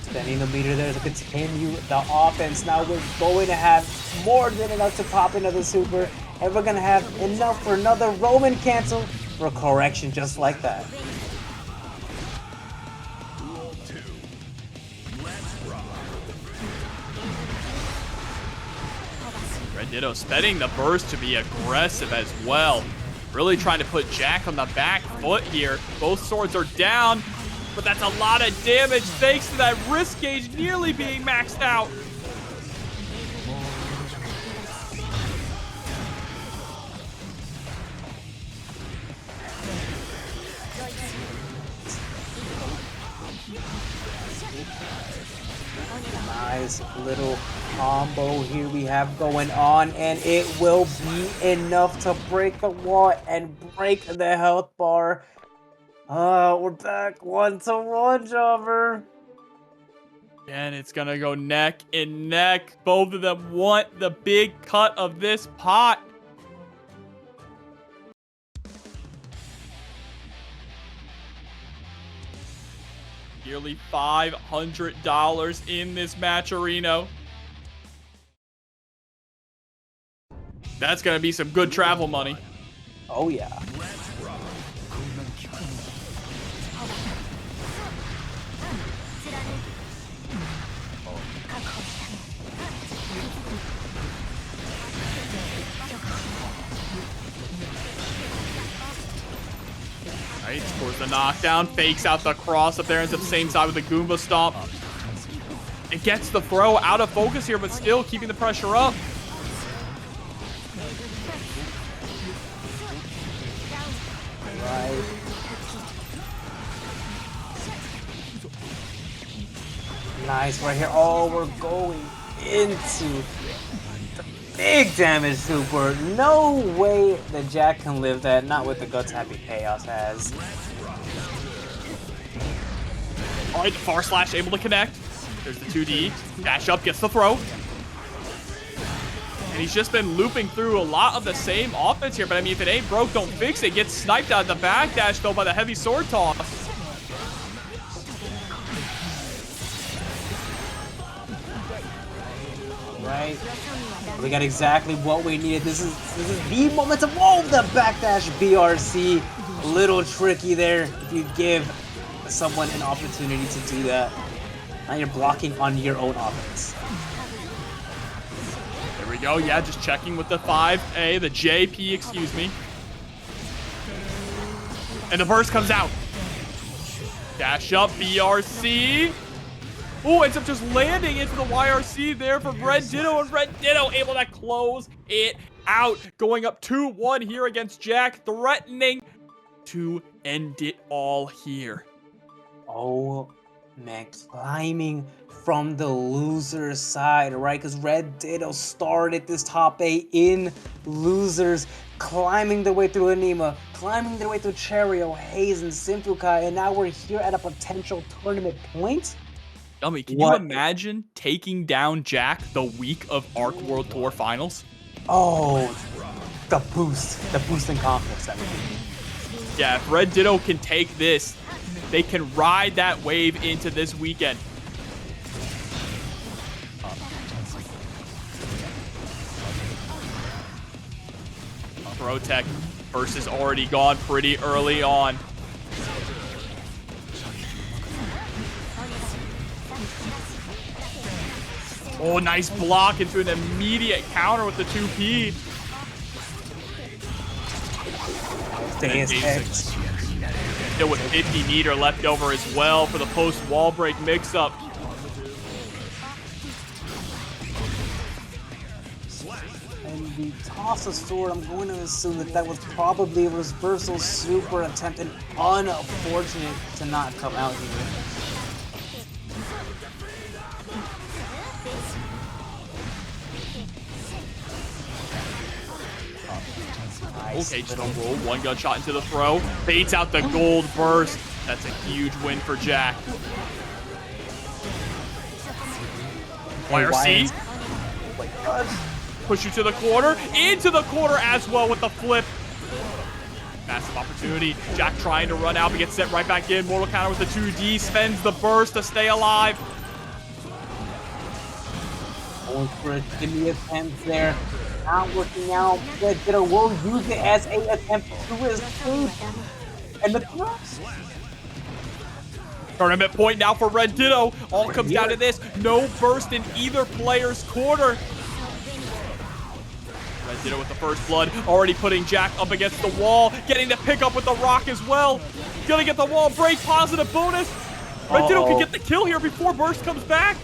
Spending the meter there to continue the offense. Now we're going to have more than enough to pop another super. And we're going to have enough for another Roman cancel for correction just like that. RedDitto spending the burst to be aggressive as well. Really trying to put Jack on the back foot here. Both swords are down, but that's a lot of damage thanks to that risk gauge nearly being maxed out. Nice little combo here we have going on, and it will be enough to break the wall and break the health bar. We're back 1-1, Jobber. And it's gonna go neck and neck. Both of them want the big cut of this pot. Nearly $500 in this match, Areno. That's gonna be some good travel money. Oh yeah. Right, scores the knockdown, fakes out the cross up there, ends up same side with the Goomba Stomp. It gets the throw out of focus here, but still keeping the pressure up. Right. Nice right here. Oh, we're going into the big damage super. No way that Jack can live that. Not with the Guts Happy Chaos has. All right, the far slash able to connect. There's the 2D. Dash up, gets the throw. And he's just been looping through a lot of the same offense here. But I mean, if it ain't broke, don't fix it. Gets sniped out of the backdash, though, by the heavy sword toss. Right? We got exactly what we needed. This is the momentum. Whoa, the backdash BRC. Little tricky there if you give someone an opportunity to do that. Now you're blocking on your own offense. There we go. Yeah, just checking with the 5A, the JP, excuse me. And the burst comes out. Dash up, BRC. Oh, ends up just landing into the YRC there for RedDitto, and RedDitto able to close it out. Going up 2-1 here against Jack, threatening to end it all here. Oh, man, climbing from the loser side, right? Because RedDitto started this top 8 in losers, climbing their way through Aneema, climbing their way through Cheryo, Hazen, SYMPHUUKAI, and now we're here at a potential tournament point. Dummy, can you imagine taking down Jack the week of Arc World Tour Finals? Oh, the boost in confidence that would be. Yeah, if RedDitto can take this, they can ride that wave into this weekend. Protect versus already gone pretty early on. Oh, nice block into an immediate counter with the 2P. Still with 50 meter left over as well for the post wall break mix-up. And the toss of sword, I'm going to assume that was probably a reversal super attempt, and unfortunate to not come out here. Okay, just a roll, one gunshot into the throw, baits out the gold burst. That's a huge win for Jack. YRC. Push you to the corner, into the corner as well with the flip. Massive opportunity. Jack trying to run out, but gets set right back in. Mortal counter with the 2D, spends the burst to stay alive. Going for a shimmy attempt there. Not working out. RedDitto will use it as a attempt to escape. And the cross. Tournament point now for RedDitto. All comes down to this. No burst in either player's quarter. RedDitto with the first blood. Already putting Jack up against the wall. Getting the pick up with the rock as well. Gonna get the wall break. Positive bonus. RedDitto can get the kill here before burst comes back.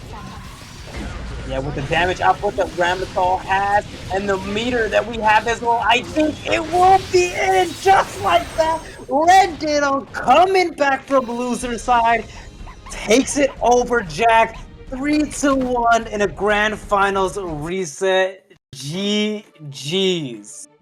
Yeah, with the damage output that Ramlethal has and the meter that we have as well, I think it will be in just like that. RedDitto coming back from loser side, takes it over Jack, 3-1 in a grand finals reset. GG's.